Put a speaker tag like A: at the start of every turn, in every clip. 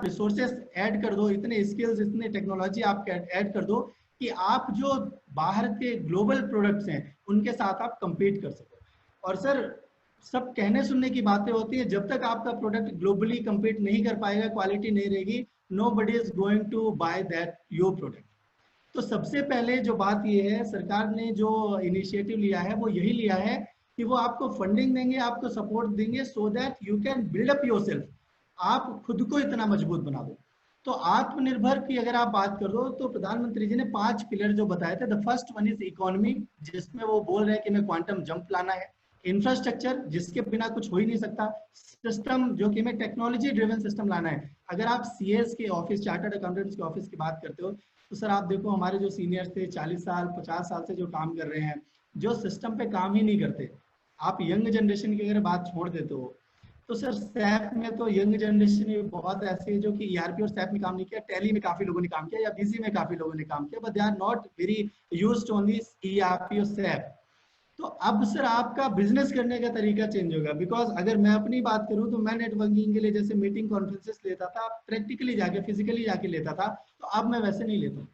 A: Resources add कर दो, इतने स्किल्स, इतने टेक्नोलॉजी आप ऐड कर दो कि आप जो बाहर के ग्लोबल प्रोडक्ट्स हैं उनके साथ आप compete कर सको। और सर सब कहने सुनने की बातें होती है, जब तक आपका प्रोडक्ट ग्लोबली compete नहीं कर पाएगा, क्वालिटी नहीं रहेगी, nobody is going to buy that your product। तो सबसे पहले जो बात ये है, सरकार ने जो इनिशिएटिव लिया है वो यही लिया है कि वो आपको फंडिंग देंगे, आपको सपोर्ट देंगे, so that you can build up yourself, आप खुद को इतना मजबूत बना दो। तो आत्मनिर्भर की अगर आप बात कर दो तो प्रधानमंत्री जी ने 5 पिलर जो बताए थे, the first one is economy, जिसमें वो बोल रहे हैं कि हमें क्वांटम जंप लाना है। इंफ्रास्ट्रक्चर, जिसके बिना कुछ हो ही नहीं सकता। सिस्टम, जो कि हमें टेक्नोलॉजी ड्रिवन सिस्टम लाना है। अगर आप सीएस के ऑफिस, चार्टर्ड अकाउंटेंट्स के ऑफिस की बात करते हो तो सर आप देखो हमारे जो सीनियर्स थे 40 साल 50 साल से जो काम कर रहे हैं, जो सिस्टम पे काम ही नहीं करते। आप यंग जनरेशन की अगर बात छोड़ देते हो तो सर सैप में तो यंग जनरेशन में बहुत ऐसे है जो कि ईआरपी और सैप में काम नहीं किया, टैली में काफी लोगों ने काम किया या बीसी में काफी लोगों ने काम किया, but they are not very used on this ERP और सैप। तो अब सर आपका बिजनेस करने का तरीका चेंज होगा, बिकॉज अगर मैं अपनी बात करूं तो मैं नेटवर्किंग के लिए जैसे मीटिंग कॉन्फ्रेंसेस लेता था, प्रैक्टिकली जाके फिजिकली जाके लेता था, तो अब मैं वैसे नहीं लेता हूं।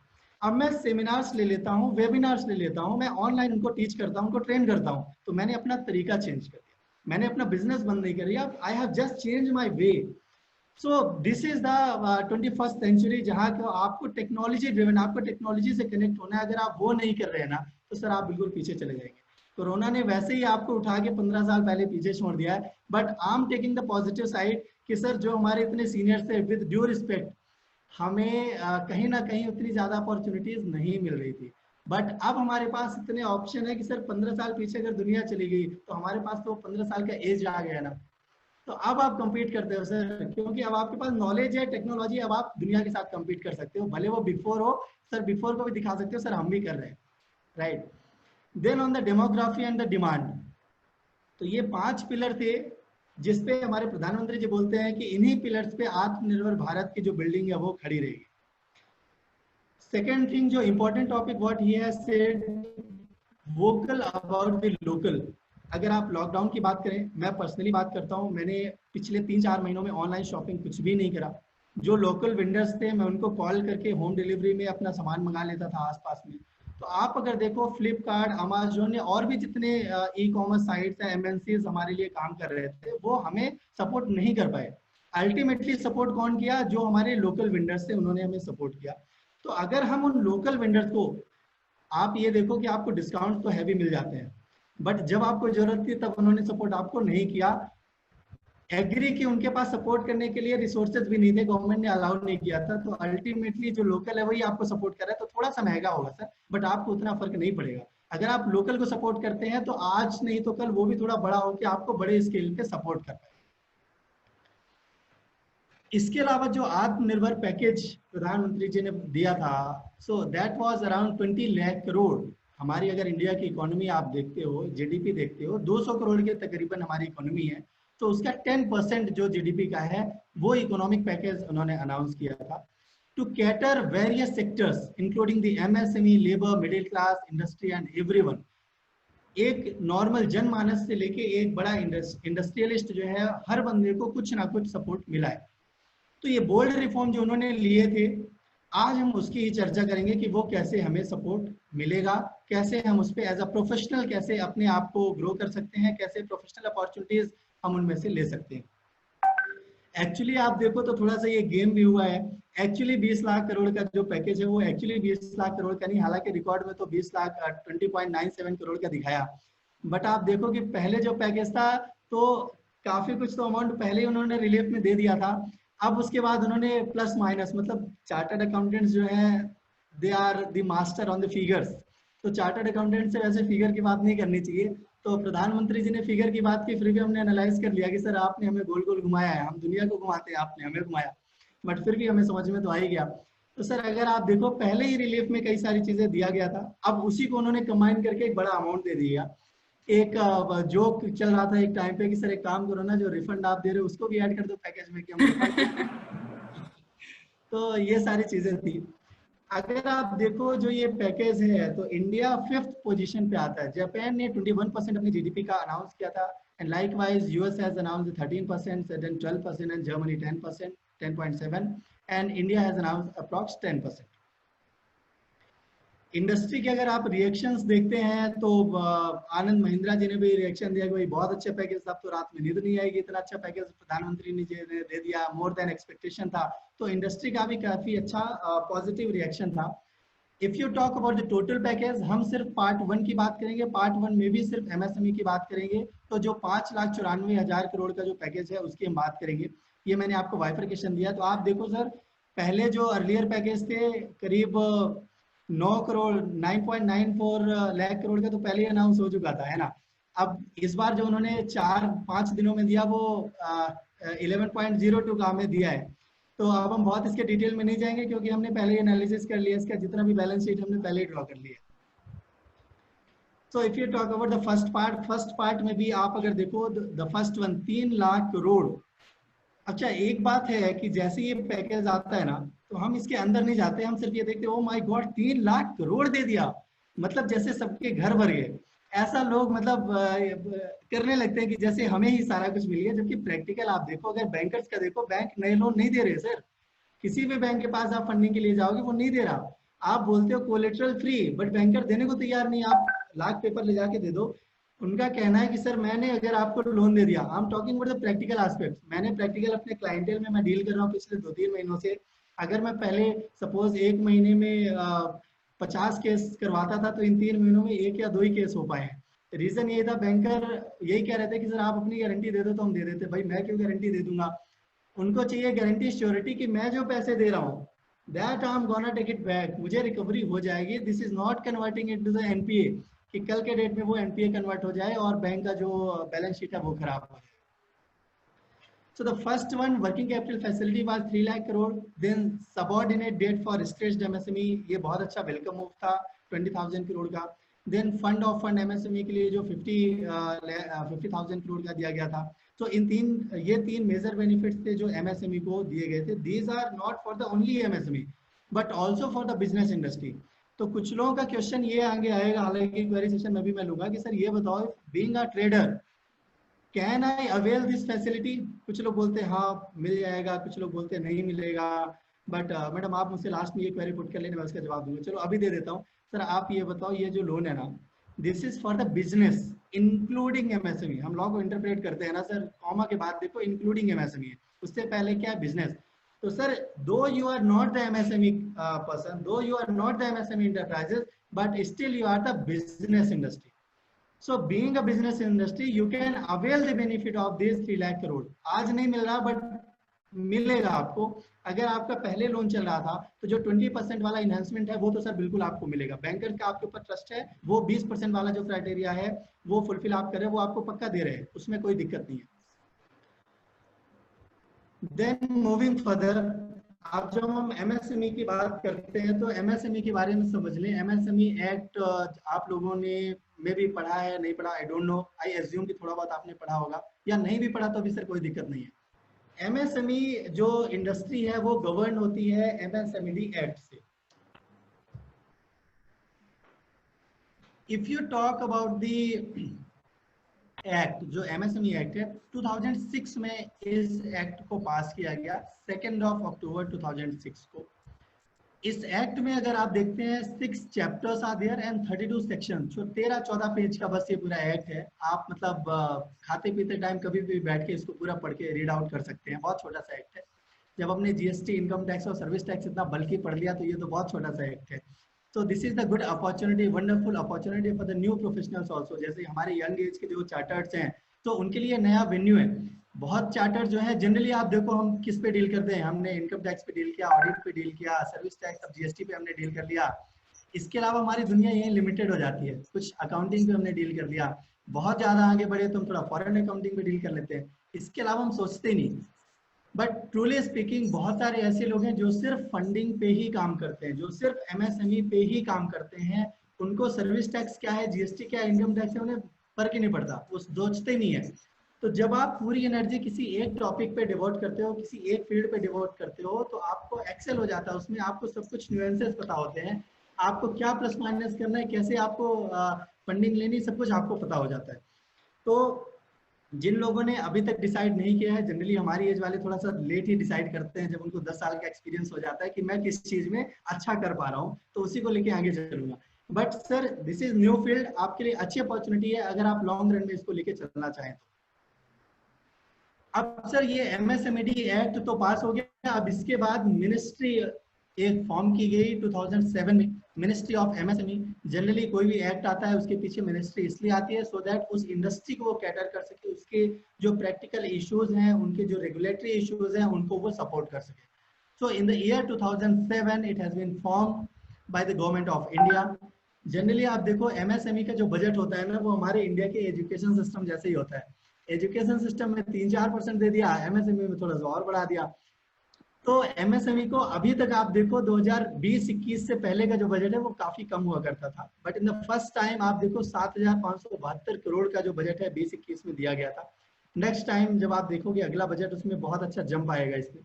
A: अब मैं सेमिनार्स ले लेता हूं, वेबिनार्स ले लेता हूं, मैं ऑनलाइन उनको टीच करता हूं, उनको ट्रेन करता हूं। तो मैंने अपना तरीका चेंज कर दिया, मैंने अपना बिजनेस बंद नहीं कर दिया, I have just change my way. So this is the 21st century, जहाँ को आपको टेक्नोलॉजी ड्रिवन, आपको टेक्नोलॉजी से कनेक्ट होना है। अगर आप वो नहीं कर रहे हैं ना तो सर आप बिल्कुल पीछे चले जाएंगे। कोरोना ने वैसे ही आपको उठा के 15 साल पहले पीछे छोड़ दिया है, but I am taking the positive side कि सर जो हमारे इतने सीनियर थे, विद ड्यू रिस्पेक्ट, हमें कहीं ना कहीं उतनी ज्यादा अपॉर्चुनिटीज नहीं मिल रही थी, बट अब हमारे पास इतने ऑप्शन है कि सर 15 साल पीछे अगर दुनिया चली गई तो हमारे पास तो 15 साल का एज आ गया ना, तो अब आप compete करते हो सर, क्योंकि अब आपके पास नॉलेज है, टेक्नोलॉजी, अब आप दुनिया के साथ compete कर सकते हो, भले वो बिफोर हो। सर बिफोर को भी दिखा सकते हो, सर हम भी कर रहे हैं, right. Then on the demography and the demand, तो ये 5 पिलर थे जिसपे हमारे प्रधानमंत्री जी बोलते हैं कि इन्हीं पिलर्स पे आत्मनिर्भर भारत की जो बिल्डिंग है वो खड़ी रहेगी। सेकेंड थिंग, जो important topic what he has said, vocal about the local. अगर आप लॉकडाउन की बात करें, मैं पर्सनली बात करता हूं, मैंने पिछले 3-4 महीनों में ऑनलाइन शॉपिंग कुछ भी नहीं करा। जो लोकल वेंडर्स थे मैं उनको कॉल करके होम डिलीवरी में अपना सामान मंगा लेता था आसपास में। तो आप अगर देखो फ्लिपकार्ट, अमेजोन या और भी जितने ई कॉमर्स साइट्स हैं, एमएनसीज हमारे लिए काम कर रहे थे, वो हमें सपोर्ट नहीं कर पाए। अल्टीमेटली सपोर्ट कौन किया? जो हमारे लोकल वेंडर्स थे उन्होंने हमें सपोर्ट किया। तो अगर हम उन लोकल वेंडर्स को, आप ये देखो कि आपको डिस्काउंट तो हैवी मिल जाते हैं, बट जब आपको जरूरत थी तब उन्होंने सपोर्ट आपको नहीं किया। एग्री कि उनके पास सपोर्ट करने के लिए रिसोर्सेज भी नहीं थे, गवर्नमेंट ने अलाउ नहीं किया था। तो अल्टीमेटली जो लोकल है वही आपको सपोर्ट कर रहा है। तो थोड़ा सा महंगा होगा सर, बट आपको उतना फर्क नहीं पड़ेगा। अगर आप लोकल को सपोर्ट करते हैं तो आज नहीं तो कल वो भी थोड़ा बड़ा होकर आपको बड़े स्केल पे सपोर्ट कर पाए। इसके अलावा जो आत्मनिर्भर पैकेज प्रधानमंत्री जी ने दिया था, so that was around 20 lakh crore. हमारी अगर इंडिया की इकोनॉमी आप देखते हो, जीडीपी देखते हो, 200 करोड़ के तकरीबन हमारी इकोनॉमी है, तो उसका 10% जो जीडीपी का है वो इकोनॉमिक पैकेज उन्होंने अनाउंस किया था, to cater various sectors including the MSME, labour, middle class, industry and everyone. एक नॉर्मल जनमानस से लेके एक बड़ा इंडस्ट्रियलिस्ट जो है, हर बंदे को कुछ ना कुछ सपोर्ट मिला है। तो ये बोल्ड रिफॉर्म जो उन्होंने लिए थे, आज हम उसकी ही चर्चा करेंगे कि वो कैसे हमें सपोर्ट मिलेगा, कैसे हम उस पर एज अ प्रोफेशनल कैसे अपने आप को ग्रो कर सकते हैं, कैसे प्रोफेशनल अपॉर्चुनिटीज हम उनमें से ले सकते हैं। एक्चुअली आप देखो तो थोड़ा सा ये गेम भी हुआ है। एक्चुअली 20 लाख करोड़ का जो पैकेज है वो एक्चुअली 20 लाख करोड़ का नहीं, हालांकि रिकॉर्ड में तो 20 लाख 20.97 करोड़ का दिखाया, बट आप देखो कि पहले जो पैकेज था तो काफी कुछ तो अमाउंट पहले ही उन्होंने रिलीफ में दे दिया था। अब उसके बाद उन्होंने प्लस माइनस, मतलब चार्टर्ड अकाउंटेंट्स जो है they are the master on the figures, तो चार्टर्ड अकाउंटेंट से वैसे फिगर की बात नहीं करनी चाहिए। तो प्रधानमंत्री जी ने फिगर की बात की, फिर भी हमने एनालाइज कर लिया कि सर आपने हमें गोल गोल घुमाया है, हम दुनिया को घुमाते हैं, आपने हमें घुमाया, बट फिर भी हमें समझ में तो आ ही गया। तो सर अगर आप देखो पहले ही रिलीफ में कई सारी चीजें दिया गया था, अब उसी को उन्होंने कंबाइन करके एक बड़ा अमाउंट दे दिया। एक जोक चल रहा था एक टाइम पे कि सर एक काम करो ना, जो रिफंड आप दे रहे हो उसको भी ऐड कर दो पैकेज में कि हम रिफंड तो ये सारी चीजें थी। अगर आप देखो जो ये पैकेज है तो इंडिया 5th पोजीशन पे आता है। जापान ने 21% अपनी जीडीपी का अनाउंस किया था, and likewise US has announced 13%, then 12% and Germany 10%। 10.7 and India has announced approx 10%. इंडस्ट्री के अगर आप रिएक्शंस देखते हैं तो आनंद महिंद्रा जी ने भी रिएक्शन दिया कि भाई बहुत अच्छा पैकेज था, तो रात में नींद नहीं आएगी, इतना अच्छा पैकेज प्रधानमंत्री ने दे दिया, मोर देन एक्सपेक्टेशन था। तो इंडस्ट्री का भी काफी अच्छा पॉजिटिव रिएक्शन था। If you talk about the total package, हम सिर्फ पार्ट 1 की बात करेंगे, पार्ट 1 में भी सिर्फ एमएसएमई की बात करेंगे, तो जो 5,94,000 करोड़ का जो पैकेज है उसकी हम बात करेंगे। ये मैंने आपको बाइफरकेशन दिया, तो आप देखो सर, पहले जो अर्लियर पैकेज थे करीब 9 करोड़ 9.94 लाख करोड़ का तो पहले ही अनाउंस हो चुका था, है ना। अब इस बार जो उन्होंने 4-5 दिनों में दिया वो 11.02 का हमें दिया है। तो अब हम बहुत इसके डिटेल में नहीं जाएंगे क्योंकि हमने पहले एनालिसिस कर लिया, इसका जितना भी बैलेंस शीट हमने पहले ही ड्रॉ कर लिया। So if you talk about the first part में भी आप अगर देखो the first one 3 lakh crore. अच्छा, एक बात है कि जैसे ये पैकेज आता है ना तो हम इसके अंदर नहीं जाते, हम सिर्फ ये देखते हैं oh my god 3 lakh crore दे दिया, मतलब जैसे सबके घर भर गए, ऐसा लोग मतलब करने लगते हैं कि जैसे हमें ही सारा कुछ मिल गया। जबकि प्रैक्टिकल आप देखो, अगर बैंकर्स का देखो, बैंक नए लोन नहीं दे रहे सर। किसी भी बैंक के पास आप फंडिंग के लिए जाओगे वो नहीं दे रहा। आप बोलते हो कोलेटरल फ्री, बट बैंकर देने को तैयार नहीं। आप लाख पेपर ले जाके दे दो, उनका कहना है कि सर मैंने अगर आपको लोन दे दिया, I am talking about the practical aspect. मैंने प्रैक्टिकल अपने क्लाइंटेल में मैं डील कर रहा हूँ पिछले 2-3 महीनों से। अगर मैं पहले सपोज 1 महीने में 50 केस करवाता था तो इन 3 महीनों में 1 या 2 ही केस हो पाए हैं। रीजन ये था, बैंकर यही कह रहे थे कि सर आप अपनी गारंटी दे दो तो हम दे देते। भाई मैं क्यों गारंटी दे दूंगा, उनको चाहिए गारंटी श्योरिटी कि मैं जो पैसे दे रहा हूँ that I am gonna take it back, मुझे रिकवरी हो जाएगी। This is not converting it to the NPA कि कल के डेट में वो एनपीए कन्वर्ट हो जाए और बैंक का जो बैलेंस शीट है वो खराब हो जाए। So the first one, working capital facility was 3 lakh crore. Then subordinate debt for stretched MSME, ये बहुत अच्छा वेलकम मूव था 20,000 करोड़ का। Then fund of fund MSME के लिए जो 50,000 करोड़ का दिया गया था। तो ये तीन मेजर बेनिफिट्स थे जो MSME को दिए गए थे। These are not for the only MSME, but also for the business industry. तो कुछ लोगों का क्वेश्चन ये आगे आएगा, हालांकि क्वेरी सेशन में भी मैं लूंगा कि सर ये बताओ, being a trader can I avail this facility. कुछ लोग बोलते हैं हाँ मिल जाएगा, कुछ लोग बोलते हैं नहीं मिलेगा। बट मैडम आप मुझसे लास्ट में ये क्वेरी पुट कर लेने, मैं उसका जवाब दूंगा। चलो अभी दे देता हूँ। सर आप ये बताओ, ये जो लोन है ना, this is for the business including MSME. हम लोग को इंटरप्रेट करते हैं ना सर, कॉमा के बाद देखो इंक्लूडिंग एमएसएमई, उससे पहले क्या है बिजनेस। तो sir though you are not the MSME person, though you are not the MSME enterprises, but still you are the business industry. So being a business industry, you can avail the benefit of these 3 lakh crore. आज नहीं मिल रहा but मिलेगा आपको। अगर आपका पहले loan चल रहा था तो जो 20% वाला इनहेंसमेंट है वो तो सर बिल्कुल आपको मिलेगा। बैंकर का आपके ऊपर ट्रस्ट है, वो 20% वाला जो क्राइटेरिया है वो फुलफिल आप कर रहे हैं, वो आपको पक्का दे रहे हैं, उसमें कोई दिक्कत नहीं है। देन मूविंग फर्दर, आप जब हम एमएसएमई की बात करते हैं तो एमएसएमई के बारे में समझ लें। एमएसएमई एक्ट आप लोगों ने में भी पढ़ा है, नहीं पढ़ा I don't know, I assume कि थोड़ा बहुत आपने पढ़ा होगा, या नहीं भी पढ़ा तो भी सर कोई दिक्कत नहीं है। एमएसएमई जो इंडस्ट्री है वो गवर्न होती है एमएसएमई एक्ट से। If you talk about the act, जो एमएसएमई एक्ट है 2006 में इस एक्ट को पास किया गया, 2 अक्टूबर 2006 को। इस एक्ट में अगर आप देखते हैं 6 chapters are there and 32 section, जो 13-14 पेज का बस ये पूरा एक्ट है। आप मतलब खाते पीते टाइम कभी भी बैठ के इसको पूरा पढ़ के रीड आउट कर सकते हैं, बहुत छोटा सा एक्ट है। जब हमने जीएसटी, इनकम टैक्स और सर्विस टैक्स इतना बल्कि पढ़ लिया तो ये तो बहुत छोटा सा एक्ट है। So this is the good opportunity, wonderful opportunity for the new professionals also। जैसे हमारे यंग एज के जो चार्टर्ड्स हैं तो उनके लिए नया वेन्यू है। बहुत चार्टर जो है जनरली आप देखो हम किस पे डील करते हैं, हमने इनकम टैक्स पे डील किया, ऑडिट पे डील किया, सर्विस टैक्स, अब जीएसटी पे हमने डील कर लिया। इसके अलावा हमारी दुनिया यही लिमिटेड हो जाती है। कुछ अकाउंटिंग पे हमने डील कर लिया, बहुत ज्यादा आगे बढ़े तो हम थोड़ा फॉरेन अकाउंटिंग पे डील कर लेते हैं, इसके अलावा हम सोचते नहीं। बट ट्रूली स्पीकिंग बहुत सारे ऐसे लोग हैं जो सिर्फ फंडिंग पे ही काम करते हैं, जो सिर्फ एमएसएमई पे ही काम करते हैं। उनको सर्विस टैक्स क्या है, जीएसटी क्या है, इनकम टैक्स है, उन्हें फर्क ही नहीं पड़ता, वो सोचते नहीं है। तो जब आप पूरी एनर्जी किसी एक टॉपिक पे डिवोट करते हो, किसी एक फील्ड पे डिवोट करते हो, तो आपको एक्सेल हो जाता है उसमें। आपको सब कुछ न्यूएंसेस पता होते हैं, आपको क्या प्लस माइनस करना है, कैसे आपको फंडिंग लेनी, सब कुछ आपको पता हो जाता है। तो जिन लोगों ने अभी तक डिसाइड नहीं किया है, जनरली हमारी एज वाले थोड़ा सा लेट ही डिसाइड करते हैं, जब उनको 10 साल का एक्सपीरियंस हो जाता है कि मैं किस चीज में अच्छा कर पा रहा हूँ, तो उसी को लेके आगे चलूंगा। But sir this is new field, आपके लिए अच्छी अपॉर्चुनिटी है अगर आप लॉन्ग रन में इसको लेके चलना चाहें तो। अब सर ये MSMED एक्ट तो पास हो गया, अब इसके बाद मिनिस्ट्री एक फॉर्म की गई 2007 में, मिनिस्ट्री ऑफ MSME। जनरली कोई भी एक्ट आता है उसके पीछे मिनिस्ट्री इसलिए आती है सो दैट उस इंडस्ट्री को वो कैटर कर सके, उसके जो प्रैक्टिकल इश्यूज हैं, उनके जो रेगुलेटरी इश्यूज हैं, उनको वो सपोर्ट कर सके। So in the year 2007 it has been form by the government of India. Generally आप देखो MSME का जो बजट होता है ना, वो हमारे इंडिया के एजुकेशन सिस्टम जैसे ही होता है। एजुकेशन सिस्टम में 3-4% दे दिया, MSME में थोड़ा सा और बढ़ा दिया। तो MSME को अभी तक आप देखो 2020-21 से पहले का जो बजट है वो काफी कम हुआ करता था, but in the first time आप देखो 7,572 करोड़ का जो बजट है 2021 में दिया गया था। नेक्स्ट टाइम जब आप देखोगे अगला बजट, उसमें बहुत अच्छा जंप आएगा इसमें।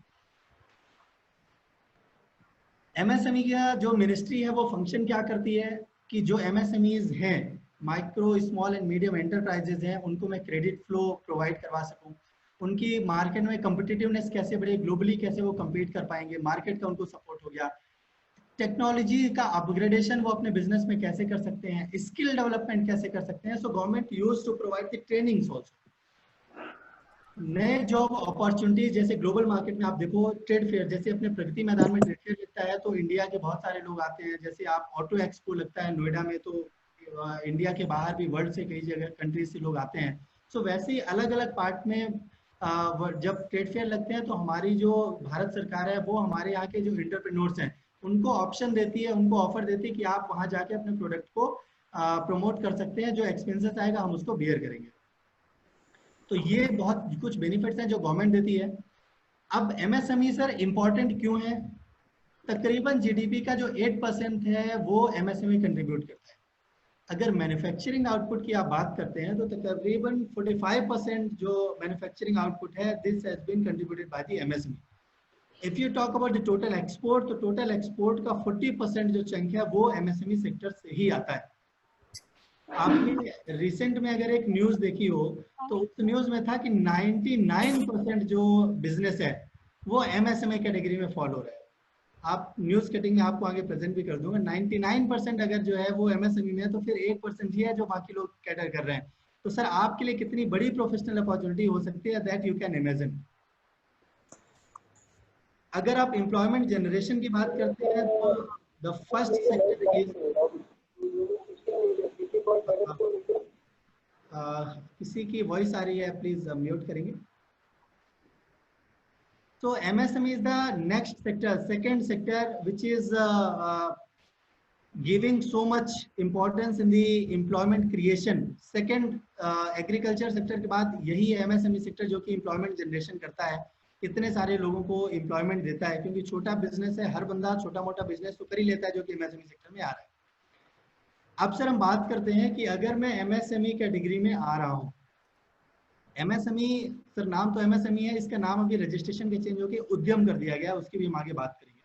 A: MSME का जो मिनिस्ट्री है वो फंक्शन क्या करती है कि जो MSMEs हैं, micro small and medium enterprises हैं, उनको मैं क्रेडिट फ्लो प्रोवाइड करवा सकूं, उनकी मार्केट में कम्पिटिटिवनेस कैसे बढ़े, ग्लोबली कैसे वो कम्पीट कर पाएंगे, मार्केट का उनको सपोर्ट हो गया, टेक्नोलॉजी का अपग्रेडेशन वो अपने बिजनेस में कैसे कर सकते हैं, स्किल डेवलपमेंट कैसे कर सकते हैं। So government use to provide the trainings also. नए जॉब अपॉर्चुनिटीज जैसे ग्लोबल मार्केट में आप देखो ट्रेड फेयर, जैसे अपने प्रगति मैदान में ट्रेड फेयर लगता है तो इंडिया के बहुत सारे लोग आते हैं। जैसे आप ऑटो एक्सपो लगता है नोएडा में, तो इंडिया के बाहर भी वर्ल्ड से कई जगह कंट्रीज से लोग आते हैं। सो वैसे ही अलग अलग पार्ट में जब ट्रेड फेयर लगते हैं तो हमारी जो भारत सरकार है वो हमारे यहाँ के जो एंटरप्रेन्योर्स हैं उनको ऑप्शन देती है, उनको ऑफर देती है कि आप वहाँ जाके अपने प्रोडक्ट को प्रमोट कर सकते हैं, जो एक्सपेंसेस आएगा हम उसको बियर करेंगे। तो ये बहुत कुछ बेनिफिट्स हैं जो गवर्नमेंट देती है। अब MSME सर इंपॉर्टेंट क्यों है? तकरीबन जीडीपी का जो 8% है वो MSME कंट्रीब्यूट करता है। अगर मैन्युफैक्चरिंग आउटपुट की आप बात करते हैं तो तकरीबन 45% जो मैन्युफैक्चरिंग आउटपुट है this has been contributed by the MSME। If you talk about the total export, तो टोटल एक्सपोर्ट का 40% जो चंक है वो MSME सेक्टर से ही आता है। आपने रिसेंट में अगर एक न्यूज देखी हो तो उस न्यूज में था कि 99% जो बिजनेस है वो MSME कैटेगरी में फॉलो हो रहा है। आप न्यूज कटिंग में आपको आगे प्रेजेंट भी कर दूंगा। 99% अगर जो है वो MSME में है तो फिर 1% ही है जो बाकी लोग कैटर कर रहे हैं। तो सर आपके लिए कितनी बड़ी प्रोफेशनल अपॉर्चुनिटी हो सकती है, दैट यू कैन इमेजिन। अगर आप एम्प्लॉयमेंट जनरेशन की बात करते हैं तो द फर्स्ट सेक्टर इज, किसी की वॉइस आ रही है, प्लीज म्यूट करेंगे। So MSME is the next sector, second sector, which is giving so much importance in the employment creation. Second agriculture sector के बाद यही है MSME sector जो कि employment generation करता है, इतने सारे लोगों को employment देता है, क्योंकि छोटा बिजनेस है, हर बंदा छोटा मोटा बिजनेस तो कर ही लेता है जो कि MSME सेक्टर में आ रहा है। अब सर हम बात करते हैं कि अगर मैं MSME कैटेगरी में आ रहा हूँ, MSME सर नाम तो MSME है, इसका नाम अभी रजिस्ट्रेशन के चेंज होकर उद्यम कर दिया गया, उसकी भी हम आगे बात करेंगे।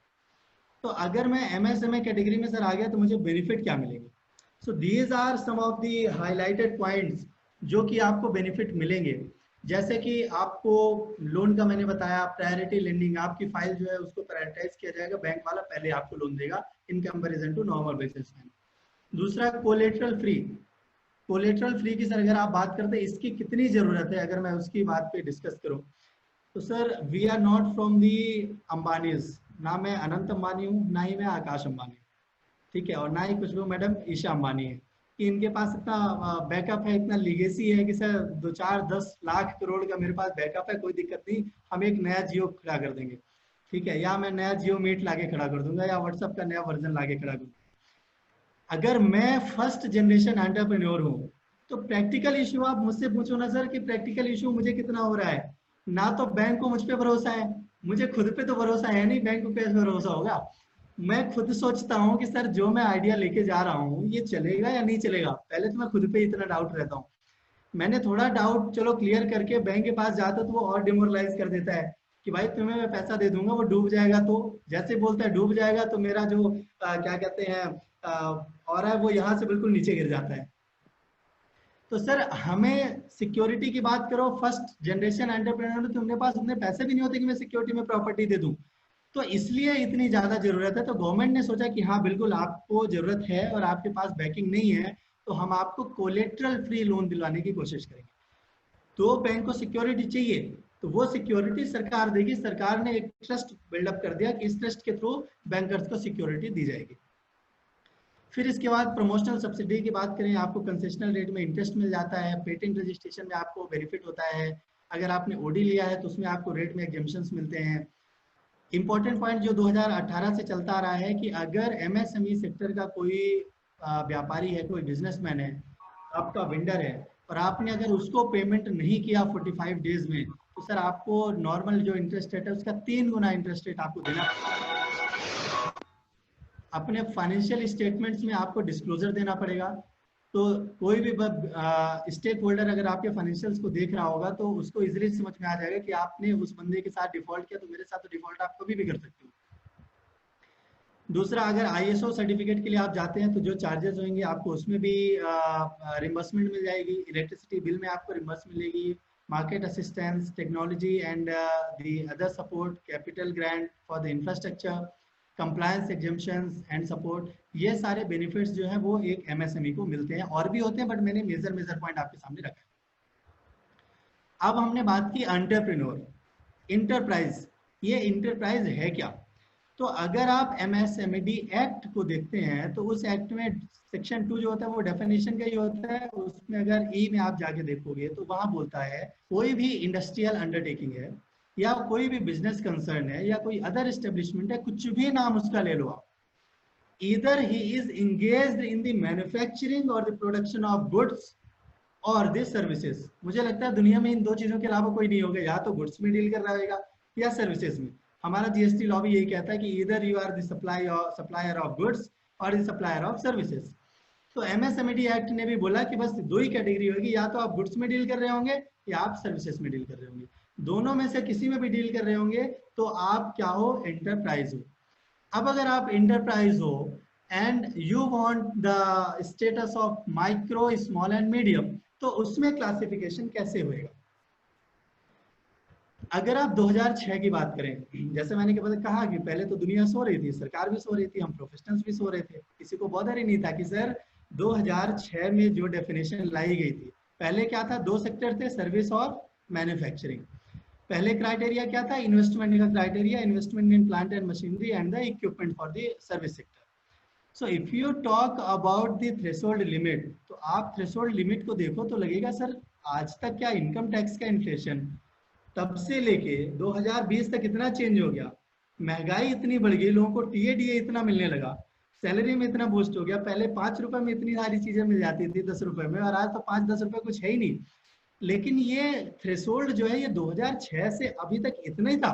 A: तो अगर मैं MSME कैटेगरी में सर आ गया तो मुझे बेनिफिट क्या मिलेंगे? So these are some of the highlighted points जो कि आपको बेनिफिट मिलेंगे। जैसे कि आपको लोन का मैंने बताया, प्रायोरिटी लेंडिंग, आपकी फाइल जो है उसको प्रायोरिटाइज किया जाएगा, बैंक वाला पहले आपको लोन देगा in comparison to normal businessman. दूसरा कोलेटरल फ्री। कोलेटरल फ्री की सर अगर आप बात करते हैं इसकी कितनी जरूरत है, अगर मैं उसकी बात पे डिस्कस करूं तो sir we are not from the Ambanis, ना मैं अनंत अंबानी हूँ ना ही मैं आकाश अंबानी, ठीक है, और ना ही खुशबू मैडम ईशा अंबानी है कि इनके पास इतना बैकअप है, इतना लीगेसी है कि सर 2-4-10 लाख करोड़ का मेरे पास बैकअप है, कोई दिक्कत नहीं, हम एक नया जियो खड़ा कर देंगे, ठीक है, या मैं नया जियो मीट लाके खड़ा कर दूंगा या व्हाट्सएप का नया वर्जन लाके खड़ा कर दूंगा। अगर मैं फर्स्ट जनरेशन एंटरप्रेन्योर हूँ तो प्रैक्टिकल इशू आप मुझसे पूछो ना सर कि प्रैक्टिकल इशू मुझे कितना हो रहा है, ना तो बैंक को मुझ पे भरोसा है, मुझे खुद पे तो भरोसा है नहीं, बैंक को कैसे भरोसा होगा। मैं खुद सोचता हूँ कि सर जो मैं आइडिया लेके जा रहा हूँ ये चलेगा या नहीं चलेगा, पहले तो मैं खुद पे इतना डाउट रहता हूँ। मैंने थोड़ा डाउट चलो क्लियर करके बैंक के पास जाता तो वो और डिमोरलाइज कर देता है कि भाई तुम्हें मैं पैसा दे दूंगा, वो डूब जाएगा, तो जैसे बोलता है डूब जाएगा तो मेरा जो क्या कहते हैं और है वो यहाँ से बिल्कुल नीचे गिर जाता है। तो सर हमें सिक्योरिटी की बात करो, फर्स्ट जनरेशन एंटरप्रेन्योर, तो उनके पास उतने पैसे भी नहीं होते कि मैं सिक्योरिटी में प्रॉपर्टी दे दूं, तो इसलिए इतनी ज्यादा जरूरत है। तो गवर्नमेंट ने सोचा कि हाँ बिल्कुल आपको जरूरत है और आपके पास बैकिंग नहीं है, तो हम आपको कोलेट्रल फ्री लोन दिलवाने की कोशिश करेंगे। तो बैंक को सिक्योरिटी चाहिए, तो वो सिक्योरिटी सरकार देगी। सरकार ने एक ट्रस्ट बिल्डअप कर दिया कि इस ट्रस्ट के थ्रू बैंकर्स को सिक्योरिटी दी जाएगी। फिर इसके बाद प्रमोशनल सब्सिडी की बात करें, आपको कंसेशनल रेट में इंटरेस्ट मिल जाता है, पेटेंट रजिस्ट्रेशन में आपको बेनिफिट होता है, अगर आपने ओडी लिया है तो उसमें आपको रेट में एग्जेम्पशंस मिलते हैं। इंपॉर्टेंट पॉइंट जो 2018 से चलता आ रहा है कि अगर एमएसएमई सेक्टर का कोई व्यापारी है, कोई बिजनेसमैन है, आपका वेंडर है, और आपने अगर उसको पेमेंट नहीं किया 45 डेज में, तो सर आपको नॉर्मल जो इंटरेस्ट रेट है उसका 3 गुना इंटरेस्ट रेट आपको देना पड़ेगा। अपने फाइनेंशियल स्टेटमेंट्स में आपको डिस्क्लोजर देना पड़ेगा। तो कोई भी स्टेक होल्डर अगर आपके फाइनेंशियल्स को देख रहा होगा तो उसको इजीली समझ में आ जाएगा कि आपने उस बंदे के साथ डिफॉल्ट किया, तो मेरे साथ तो डिफॉल्ट आप कभी भी कर सकते हो। दूसरा, अगर आईएसओ सर्टिफिकेट के लिए आप जाते हैं तो जो चार्जेस होंगे आपको उसमें भी रिम्बर्समेंट मिल जाएगी। इलेक्ट्रिसिटी बिल में आपको रिम्बर्स मिलेगी, market assistance, technology and the other support, capital grant for the infrastructure, compliance exemptions and support, ये सारे बेनिफिट्स जो है वो एक एमएसएमई को मिलते हैं। और भी होते हैं बट मैंने मेजर पॉइंट आपके सामने रखा है। अब हमने बात की एंटरप्रेन्योर, इंटरप्राइज। ये इंटरप्राइज है क्या? तो अगर आप एमएसएमई एक्ट को देखते हैं तो उस एक्ट में सेक्शन 2 जो होता है वो डेफिनेशन का ही होता है। उसमें अगर ई में आप जाके देखोगे तो वहां बोलता है कोई भी इंडस्ट्रियल अंडरटेकिंग है या कोई भी बिजनेस कंसर्न है या कोई अदर एस्टेब्लिशमेंट है, कुछ भी नाम उसका ले लो आप, either he is engaged in the manufacturing और द प्रोडक्शन ऑफ गुड्स और द सर्विसेज। मुझे लगता है दुनिया में इन दो चीजों के अलावा कोई नहीं होगा, या तो गुड्स में डील कर रहा होगा या सर्विसेज में। हमारा जीएसटी लॉ भी यही कहता है कि either you are the supplier of goods और द सप्लायर ऑफ सर्विसेज। तो एमएसएमई एक्ट ने भी बोला कि बस दो ही कैटेगरी होगी, या तो आप गुड्स में डील कर रहे होंगे या आप सर्विसेज में डील कर रहे होंगे। दोनों में से किसी में भी डील कर रहे होंगे तो आप क्या हो? एंटरप्राइज हो। अब अगर आप एंटरप्राइज हो and you want the status of micro, small and medium, तो उसमें क्लासिफिकेशन कैसे होएगा? अगर आप 2006 की बात करें, जैसे मैंने कहा कि पहले तो दुनिया सो रही थी, सरकार भी सो रही थी, हम प्रोफेशनल्स भी सो रहे थे, किसी को बॉदर ही नहीं था कि सर 2006 में जो डेफिनेशन लाई गई थी, पहले क्या था? दो सेक्टर थे, सर्विस और मैन्युफैक्चरिंग। पहले क्राइटेरिया क्या था? इन्वेस्टमेंट का criteria, investment in plant and machinery and the equipment for the service sector. So if you talk about the threshold limit, तो आप थ्रेशोल्ड लिमिट को देखो तो लगेगा सर आज तक क्या इनकम टैक्स का इन्फ्लेशन तब से लेके 2020 तक इतना चेंज हो गया, महंगाई इतनी बढ़ गई, लोगों को टीएडीए इतना मिलने लगा, सैलरी में इतना बूस्ट हो गया। पहले 5 रुपए में इतनी सारी चीजें मिल जाती थी 10 रुपए में, और आज तो 5-10 रुपए कुछ है ही नहीं। लेकिन ये थ्रेशोल्ड जो है ये 2006 से अभी तक इतना ही था।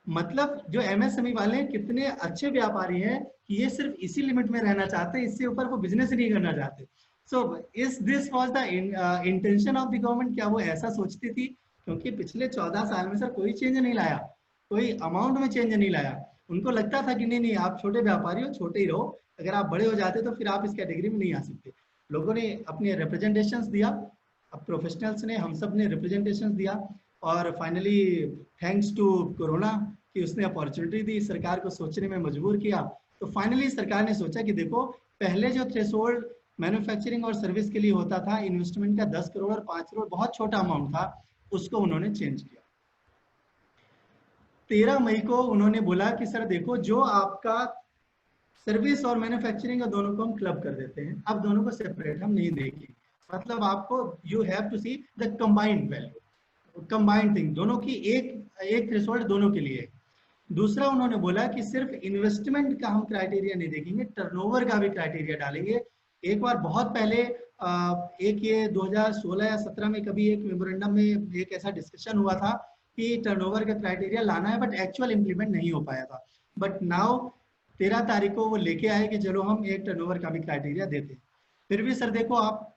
A: मतलब जो एमएसएमई वाले हैं कितने अच्छे व्यापारी हैं कि ये सिर्फ इसी लिमिट में रहना चाहते हैं, इससे ऊपर वो बिजनेस नहीं करना चाहते। सो इस this was the intention of the government, क्या वो ऐसा सोचती थी? क्योंकि पिछले 14 साल में सर कोई चेंज नहीं लाया, कोई अमाउंट में चेंज नहीं लाया। उनको लगता था कि नहीं नहीं आप छोटे व्यापारी हो, छोटे ही रहो, अगर आप बड़े हो जाते तो फिर आप इस कैटेगरी में नहीं आ सकते। लोगों ने अपने रिप्रेजेंटेशंस दिया, अब प्रोफेशनल्स ने, हम सब ने रिप्रेजेंटेशंस दिया, और फाइनली थैंक्स टू कोरोना कि उसने अपॉर्चुनिटी दी, सरकार को सोचने में मजबूर किया। तो फाइनली सरकार ने सोचा कि देखो पहले जो थ्रेशोल्ड मैन्युफैक्चरिंग और सर्विस के लिए होता था इन्वेस्टमेंट का 10 करोड़ और 5 करोड़ बहुत छोटा अमाउंट था, उसको उन्होंने चेंज किया। 13 मई को उन्होंने बोला कि सर देखो जो आपका सर्विस और मैन्युफैक्चरिंग का दोनों को हम क्लब कर देते हैं, अब दोनों को सेपरेट हम नहीं देंगे। मतलब आपको you have to see the combined value, combined thing, दोनों की एक थ्रेशोल्ड दोनों के लिए। दूसरा उन्होंने बोला कि सिर्फ इन्वेस्टमेंट का हम क्राइटेरिया नहीं देखेंगे, टर्नओवर का भी क्राइटेरिया डालेंगे। एक बार बहुत पहले एक ये 2016 या 17 में कभी एक मेमोरेंडम में एक ऐसा डिस्कशन हुआ था कि टर्नओवर का क्राइटेरिया लाना है, बट एक्चुअल इंप्लीमेंट नहीं हो पाया था। बट नाउ 13 तारीख को वो लेके आए कि चलो हम एक टर्नओवर का भी क्राइटेरिया देते हैं। फिर भी सर देखो आप,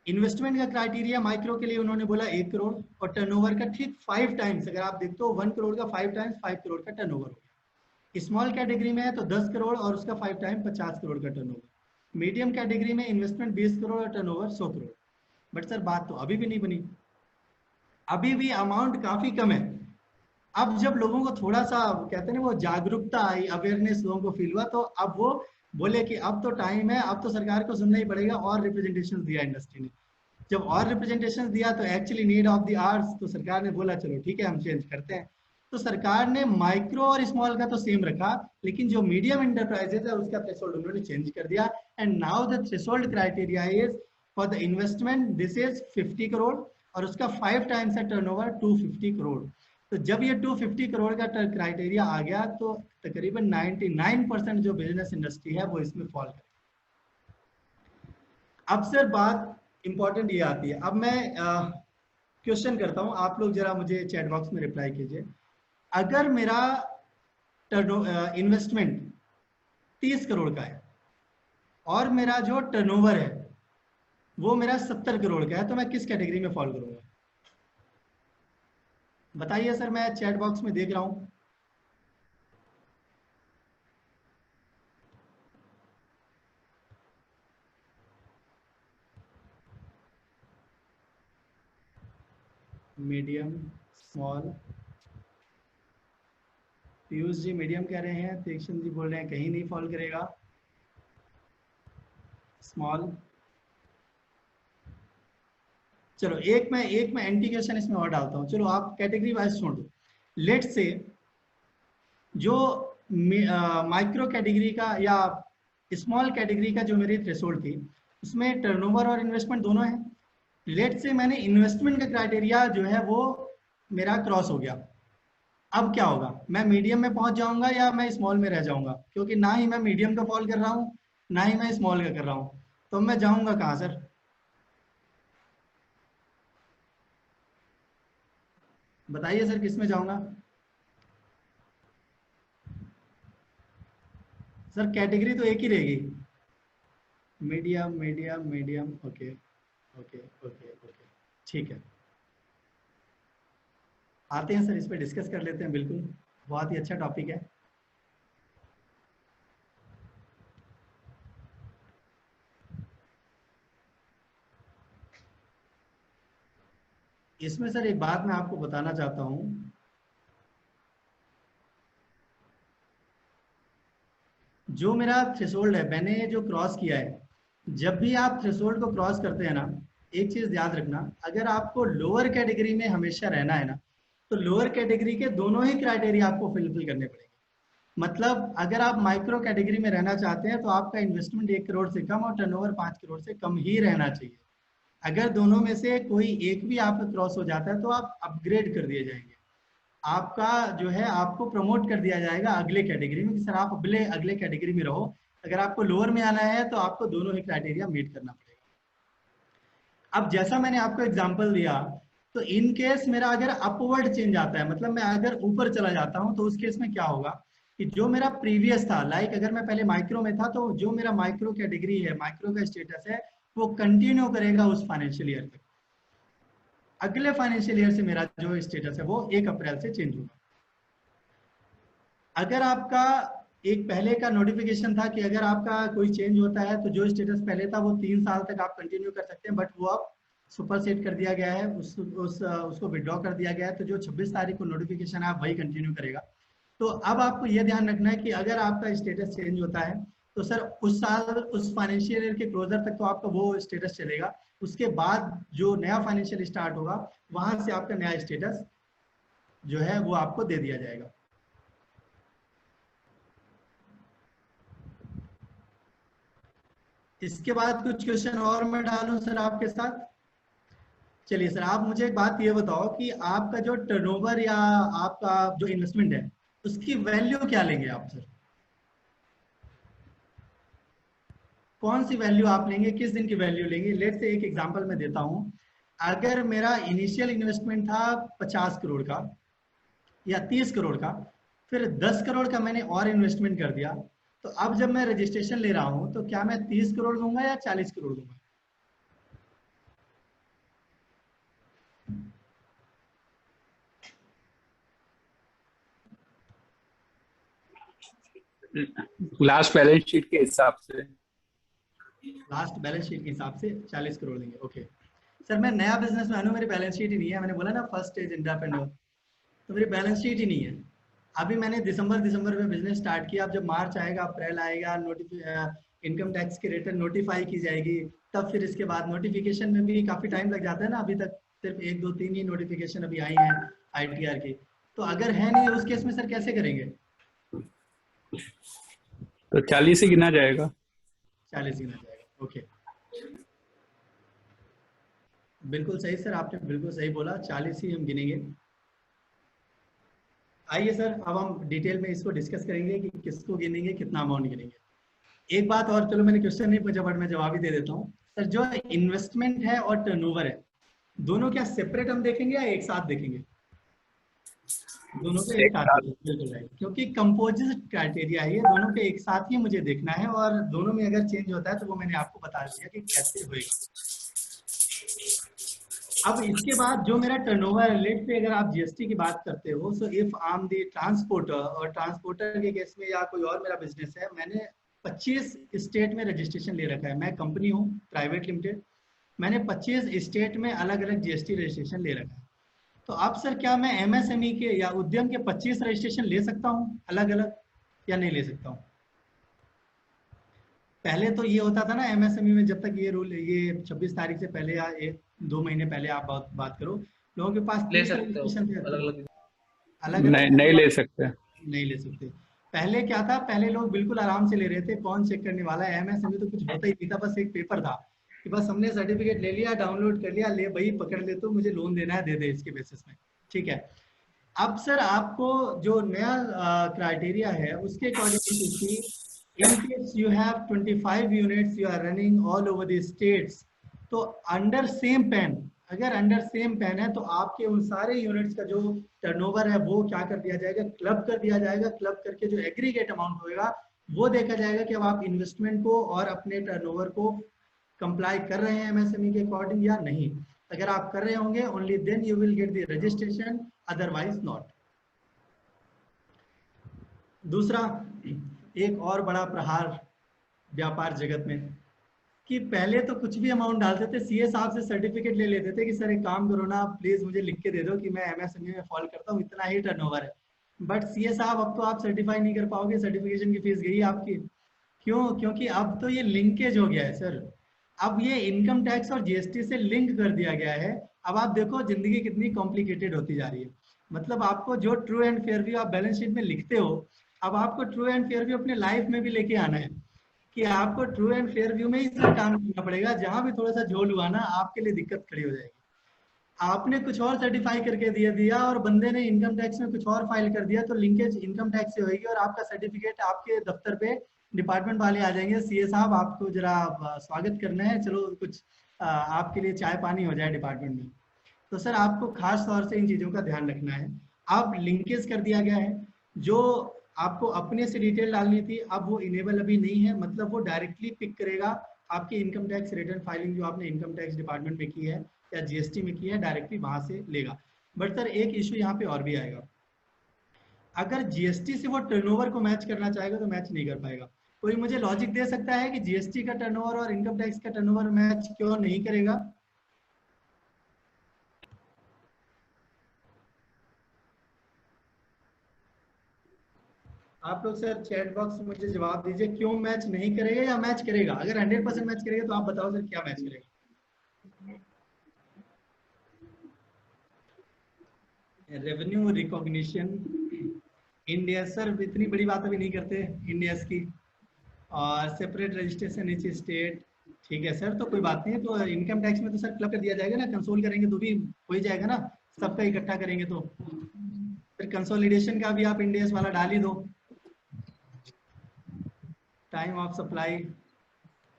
A: इन्वेस्टमेंट का क्राइटेरिया माइक्रो के लिए उन्होंने बोला 1 करोड़, और टर्नओवर का ठीक 5 टाइम्स, अगर आप देखते हो 1 करोड़ का 5 टाइम्स 5 करोड़ का टर्नओवर हो गया। स्मॉल कैटेगरी में है तो 10 करोड़ और उसका 5 टाइम 50 करोड़ का टर्नओवर। मीडियम कैटेगरी में इन्वेस्टमेंट 20 करोड़ और टर्नओवर 100 करोड़। बट सर बात तो अभी भी नहीं बनी, अभी भी अमाउंट काफी कम है। अब जब लोगों को थोड़ा सा कहते हैं ना वो जागरूकता आई, अवेयरनेस लोगों को फील हुआ, तो अब वो बोले कि अब तो टाइम है, अब तो सरकार को सुनना ही पड़ेगा, और रिप्रेजेंटेशन दिया इंडस्ट्री ने। जब और रिप्रेजेंटेशन दिया तो actually need of the hours, तो सरकार ने बोला चलो ठीक है हम चेंज करते हैं। तो सरकार ने माइक्रो और स्मॉल का तो सेम रखा, लेकिन जो मीडियम इंटरप्राइजेज है उसका थ्रेशोल्ड उन्होंने चेंज कर दिया। And now the threshold criteria is for the investment this is 50 crore, और उसका 5 टाइम्स है टर्नओवर 250 करोड़। तो जब ये 250 करोड़ का क्राइटेरिया आ गया तो तकरीबन 99% जो बिजनेस इंडस्ट्री है वो इसमें फॉल कर। अब सर बात इंपॉर्टेंट ये आती है, अब मैं क्वेश्चन करता हूं, आप लोग जरा मुझे चैट बॉक्स में रिप्लाई कीजिए। अगर मेरा इन्वेस्टमेंट 30 करोड़ का है और मेरा जो टर्नओवर है वो मेरा 70 करोड़ का है, तो मैं किस कैटेगरी में फॉल करूंगा? बताइए सर, मैं चैट बॉक्स में देख रहा हूं। Medium, small, Piyush ji medium कह रहे हैं, तीक्षण जी बोल रहे हैं कहीं नहीं फॉल करेगा। स्मॉल, चलो एक मैं एंटी क्वेश्चन इसमें और डालता हूं, चलो आप कैटेगरी वाइज छोड़ दो। लेट से जो माइक्रो कैटेगरी का या स्मॉल कैटेगरी का जो मेरी थ्रेशोल्ड थी उसमें टर्नओवर और इन्वेस्टमेंट दोनों है। लेट से मैंने इन्वेस्टमेंट का क्राइटेरिया जो है वो मेरा क्रॉस हो गया, अब क्या होगा? मैं मीडियम में पहुंच जाऊंगा या मैं स्मॉल में रह जाऊंगा? क्योंकि ना ही मैं मीडियम का फॉल कर रहा हूँ ना ही मैं स्मॉल का कर रहा हूँ, तो मैं जाऊंगा कहाँ सर? बताइए सर किस में जाऊंगा? सर कैटेगरी तो एक ही रहेगी, medium medium medium, okay okay okay okay, ठीक है। आते हैं सर इस पर डिस्कस कर लेते हैं, बिल्कुल बहुत ही अच्छा टॉपिक है। इसमें सर एक बात मैं आपको बताना चाहता हूँ, जो मेरा थ्रेशोल्ड है मैंने जो क्रॉस किया है, जब भी आप थ्रेशोल्ड को क्रॉस करते हैं ना, एक चीज याद रखना, अगर आपको लोअर कैटेगरी में हमेशा रहना है ना, तो लोअर कैटेगरी के दोनों ही क्राइटेरिया आपको फिलफिल करने पड़ेंगे। मतलब अगर आप माइक्रो कैटेगरी में रहना चाहते हैं तो आपका इन्वेस्टमेंट 1 करोड़ से कम और टर्नओवर 5 करोड़ से कम ही रहना चाहिए। अगर दोनों में से कोई एक भी आपका क्रॉस हो जाता है तो आप अपग्रेड कर दिए जाएंगे, आपका जो है आपको प्रमोट कर दिया जाएगा अगले कैटेगरी में कि सर आप अगले अगले कैटेगरी में रहो। अगर आपको लोअर में आना है तो आपको दोनों ही क्राइटेरिया मीट करना पड़ेगा। अब जैसा मैंने आपको एग्जांपल दिया, तो इन केस मेरा अगर अपवर्ड चेंज आता है, मतलब मैं अगर ऊपर चला जाता हूं, तो उस केस में क्या होगा कि जो मेरा प्रीवियस था, लाइक अगर मैं पहले माइक्रो में था तो जो मेरा माइक्रो कैटेगरी है, माइक्रो का स्टेटस है, वो कंटिन्यू करेगा उस फाइनेंशियल ईयर तक। अगले फाइनेंशियल ईयर से मेरा जो स्टेटस है वो 1 अप्रैल से चेंज होगा। अगर आपका एक पहले का नोटिफिकेशन था कि अगर आपका कोई चेंज होता है तो जो स्टेटस पहले था वो 3 साल तक आप कंटिन्यू कर सकते हैं, बट वो अब सुपर सेट कर दिया गया है, उसको विड्रॉ कर दिया गया है, तो जो 26 तारीख को नोटिफिकेशन है आप वही कंटिन्यू करेगा। तो अब आपको ये ध्यान रखना है कि अगर आपका स्टेटस चेंज होता है तो सर उस साल उस फाइनेंशियल ईयर के क्लोजर तक तो आपका वो स्टेटस चलेगा, उसके बाद जो नया फाइनेंशियल स्टार्ट होगा वहां से आपका नया स्टेटस जो है वो आपको दे दिया जाएगा। इसके बाद कुछ क्वेश्चन और मैं डालूं सर आपके साथ? चलिए सर, आप मुझे एक बात ये बताओ कि आपका जो टर्नओवर या आपका जो इन्वेस्टमेंट है उसकी वैल्यू क्या लेंगे आप सर? कौन सी वैल्यू आप लेंगे, किस दिन की वैल्यू लेंगे? लेट से एक एग्जांपल मैं देता हूं, अगर मेरा इनिशियल इन्वेस्टमेंट था 50 करोड़ का या 30 करोड़ का, फिर 10 करोड़ का मैंने और इन्वेस्टमेंट कर दिया, तो अब जब मैं रजिस्ट्रेशन ले रहा हूं तो क्या मैं 30 करोड़ दूंगा या 40 करोड़ दूंगा?
B: लास्ट बैलेंस शीट के हिसाब से।
A: लास्ट बैलेंस शीट के हिसाब से 40 करोड़ देंगे, ओके। सर मैं नया बिजनेसमैन हूँ, मेरी बैलेंस शीट ही नहीं है। मैंने बोला ना फर्स्ट स्टेज एंटरप्रेन्योर, तो मेरी बैलेंस शीट ही नहीं है। अभी मैंने दिसंबर में बिजनेस स्टार्ट किया। अब जब मार्च आएगा, अप्रैल आएगा, इनकम टैक्स की रिटर्न नोटिफाई की जाएगी, तब फिर इसके बाद नोटिफिकेशन में भी काफी टाइम लग जाता है ना। अभी तक सिर्फ 1 2 3 ही नोटिफिकेशन अभी आई हैं आईटीआर की। तो अगर है नहीं उस केस में सर कैसे करेंगे?
B: तो 40 ही गिना जाएगा।
A: 40 गिना जाएगा, ओके। बिल्कुल सही सर, आपने बिल्कुल सही बोला, 40 ही हम गिनेंगे। आइए सर, अब हम डिटेल में इसको डिस्कस करेंगे कि किसको गिनेंगे, कितना अमाउंट गिनेंगे। एक बात और, चलो मैंने क्वेश्चन नहीं पूछा बट मैं जवाब ही दे देता हूँ सर। जो इन्वेस्टमेंट है और टर्नओवर है, दोनों क्या सेपरेट हम देखेंगे या एक साथ देखेंगे? दोनों को एक
B: एक
A: साथ
B: साथ।
A: देखेंगे, बिल्कुल राइट, क्योंकि कंपोजिट क्राइटेरिया है ये, दोनों के एक साथ ही मुझे देखना है। और दोनों में अगर चेंज होता है तो वो मैंने आपको बता दिया कि कैसे होएगा। अब इसके बाद जो मेरा टर्नओवर है, लेट से अगर आप जीएसटी की बात करते हो, so if I am the transporter, और ट्रांसपोर्टर के केस में या कोई और मेरा बिजनेस है, मैंने 25 स्टेट में रजिस्ट्रेशन ले रखा है। मैं कंपनी हूँ प्राइवेट लिमिटेड, मैंने 25 स्टेट में अलग अलग जीएसटी रजिस्ट्रेशन ले रखा है। तो अब सर क्या मैं एमएसएमई के या उद्यम के 25 रजिस्ट्रेशन ले सकता हूँ अलग अलग, या नहीं ले सकता हूँ? पहले तो ये होता था ना एमएसएमई में, जब तक ये रूल, ये 26 तारीख से पहले या 1 2 महीने पहले आप बात करो, लोगों के पास
C: ले
A: 30
C: सकते हो
A: रजिस्ट्रेशन थे।
C: अलग अलग।
A: अलग अलग
B: नहीं, नहीं ले सकते।
A: नहीं ले सकते। पहले क्या था, पहले लोग बिल्कुल आराम से ले रहे थे, कौन चेक करने वाला है। एमएसएमई तो कुछ होता ही नहीं था, बस एक पेपर था कि बस हमने सर्टिफिकेट ले लिया, डाउनलोड कर लिया, ले भाई पकड़ ले, तो मुझे लोन देना है दे दे इसके बेसिस में, ठीक है। अब सर आपको जो नया क्राइटेरिया है उसके according, in case you have 25 units you are running all over the states, तो अंडर सेम पैन, अगर अंडर सेम पैन है तो आपके उन सारे यूनिट्स का जो टर्नओवर है वो क्या कर दिया जाएगा, क्लब कर दिया जाएगा। क्लब करके जो एग्रीगेट अमाउंट होएगा वो देखा जाएगा कि अब आप इन्वेस्टमेंट को और अपने टर्नओवर को कंप्लाई कर रहे हैं एमएसएमई के अकॉर्डिंग या नहीं। अगर आप कर रहे होंगे only then you will get the registration, otherwise not. दूसरा, एक और बड़ा प्रहार व्यापार जगत में, कि पहले तो कुछ भी अमाउंट डालते थे, सीए साहब से सर्टिफिकेट ले लेते थे कि सर एक काम करो ना, प्लीज मुझे लिख के दे दो कि मैं एमएसएमई में फॉल करता हूँ, इतना ही टर्नओवर है। बट सीए साहब अब तो आप सर्टिफाई नहीं कर पाओगे, सर्टिफिकेशन की फीस गई आपकी। क्यों? क्योंकि अब तो ये लिंकेज हो गया है सर। अब ये इनकम टैक्स और जीएसटी से लिंक कर दिया गया है। अब आप देखो जिंदगी कितनी कॉम्प्लिकेटेड होती जा रही है। मतलब आपको जो ट्रू एंड फेयर व्यू आप बैलेंस शीट में लिखते हो, अब आपको ट्रू एंड फेयर व्यू अपने लाइफ में भी लेके आना है, कि आपको ट्रू एंड फेयर व्यू में ही सर काम करना पड़ेगा। जहां भी थोड़ा सा झोल हुआ ना, आपके लिए दिक्कत खड़ी हो जाएगी। आपने कुछ और सर्टिफाई करके दिया और बंदे ने इनकम टैक्स में कुछ और फाइल कर दिया, तो लिंकेज इनकम टैक्स से होगी और आपका सर्टिफिकेट आपके दफ्तर पे डिपार्टमेंट वाले आ जाएंगे, सीए साहब आपको जरा स्वागत करना है, चलो कुछ आपके लिए चाय पानी हो जाए डिपार्टमेंट में। तो सर आपको खास तौर से इन चीज़ों का ध्यान रखना है। अब लिंकेज कर दिया गया है, जो आपको अपने से डिटेल डालनी थी अब वो इनेबल अभी नहीं है, मतलब वो डायरेक्टली पिक करेगा आपकी इनकम टैक्स रिटर्न फाइलिंग जो आपने इनकम टैक्स डिपार्टमेंट में की है या जीएसटी में की है, डायरेक्टली वहां से लेगा। बट सर एक इशू यहाँ पे और भी आएगा, अगर जीएसटी से वो टर्नओवर को मैच करना चाहेगा तो मैच नहीं कर पाएगा। कोई मुझे लॉजिक दे सकता है कि जीएसटी का टर्नओवर और इनकम टैक्स का टर्नओवर मैच क्यों नहीं करेगा? आप लोग सर चैट बॉक्स में मुझे जवाब दीजिए, क्यों मैच नहीं करेगा या मैच करेगा? अगर 100% मैच करेगा तो आप बताओ सर क्या मैच करेगा? रेवेन्यू रिकॉग्निशन इंडिया, सर इतनी बड़ी बात अभी नहीं करते इंडियस की, और सेपरेट रजिस्ट्रेशन ईच स्टेट, ठीक है सर, तो कोई बात नहीं। तो इनकम टैक्स में तो सर क्लब कर दिया जाएगा ना, कंसोल करेंगे तो भी हो ही जाएगा ना, सबका इकट्ठा करेंगे तो। फिर कंसोलिडेशन का भी आप इंडियस वाला डाल ही दो। टाइम ऑफ सप्लाई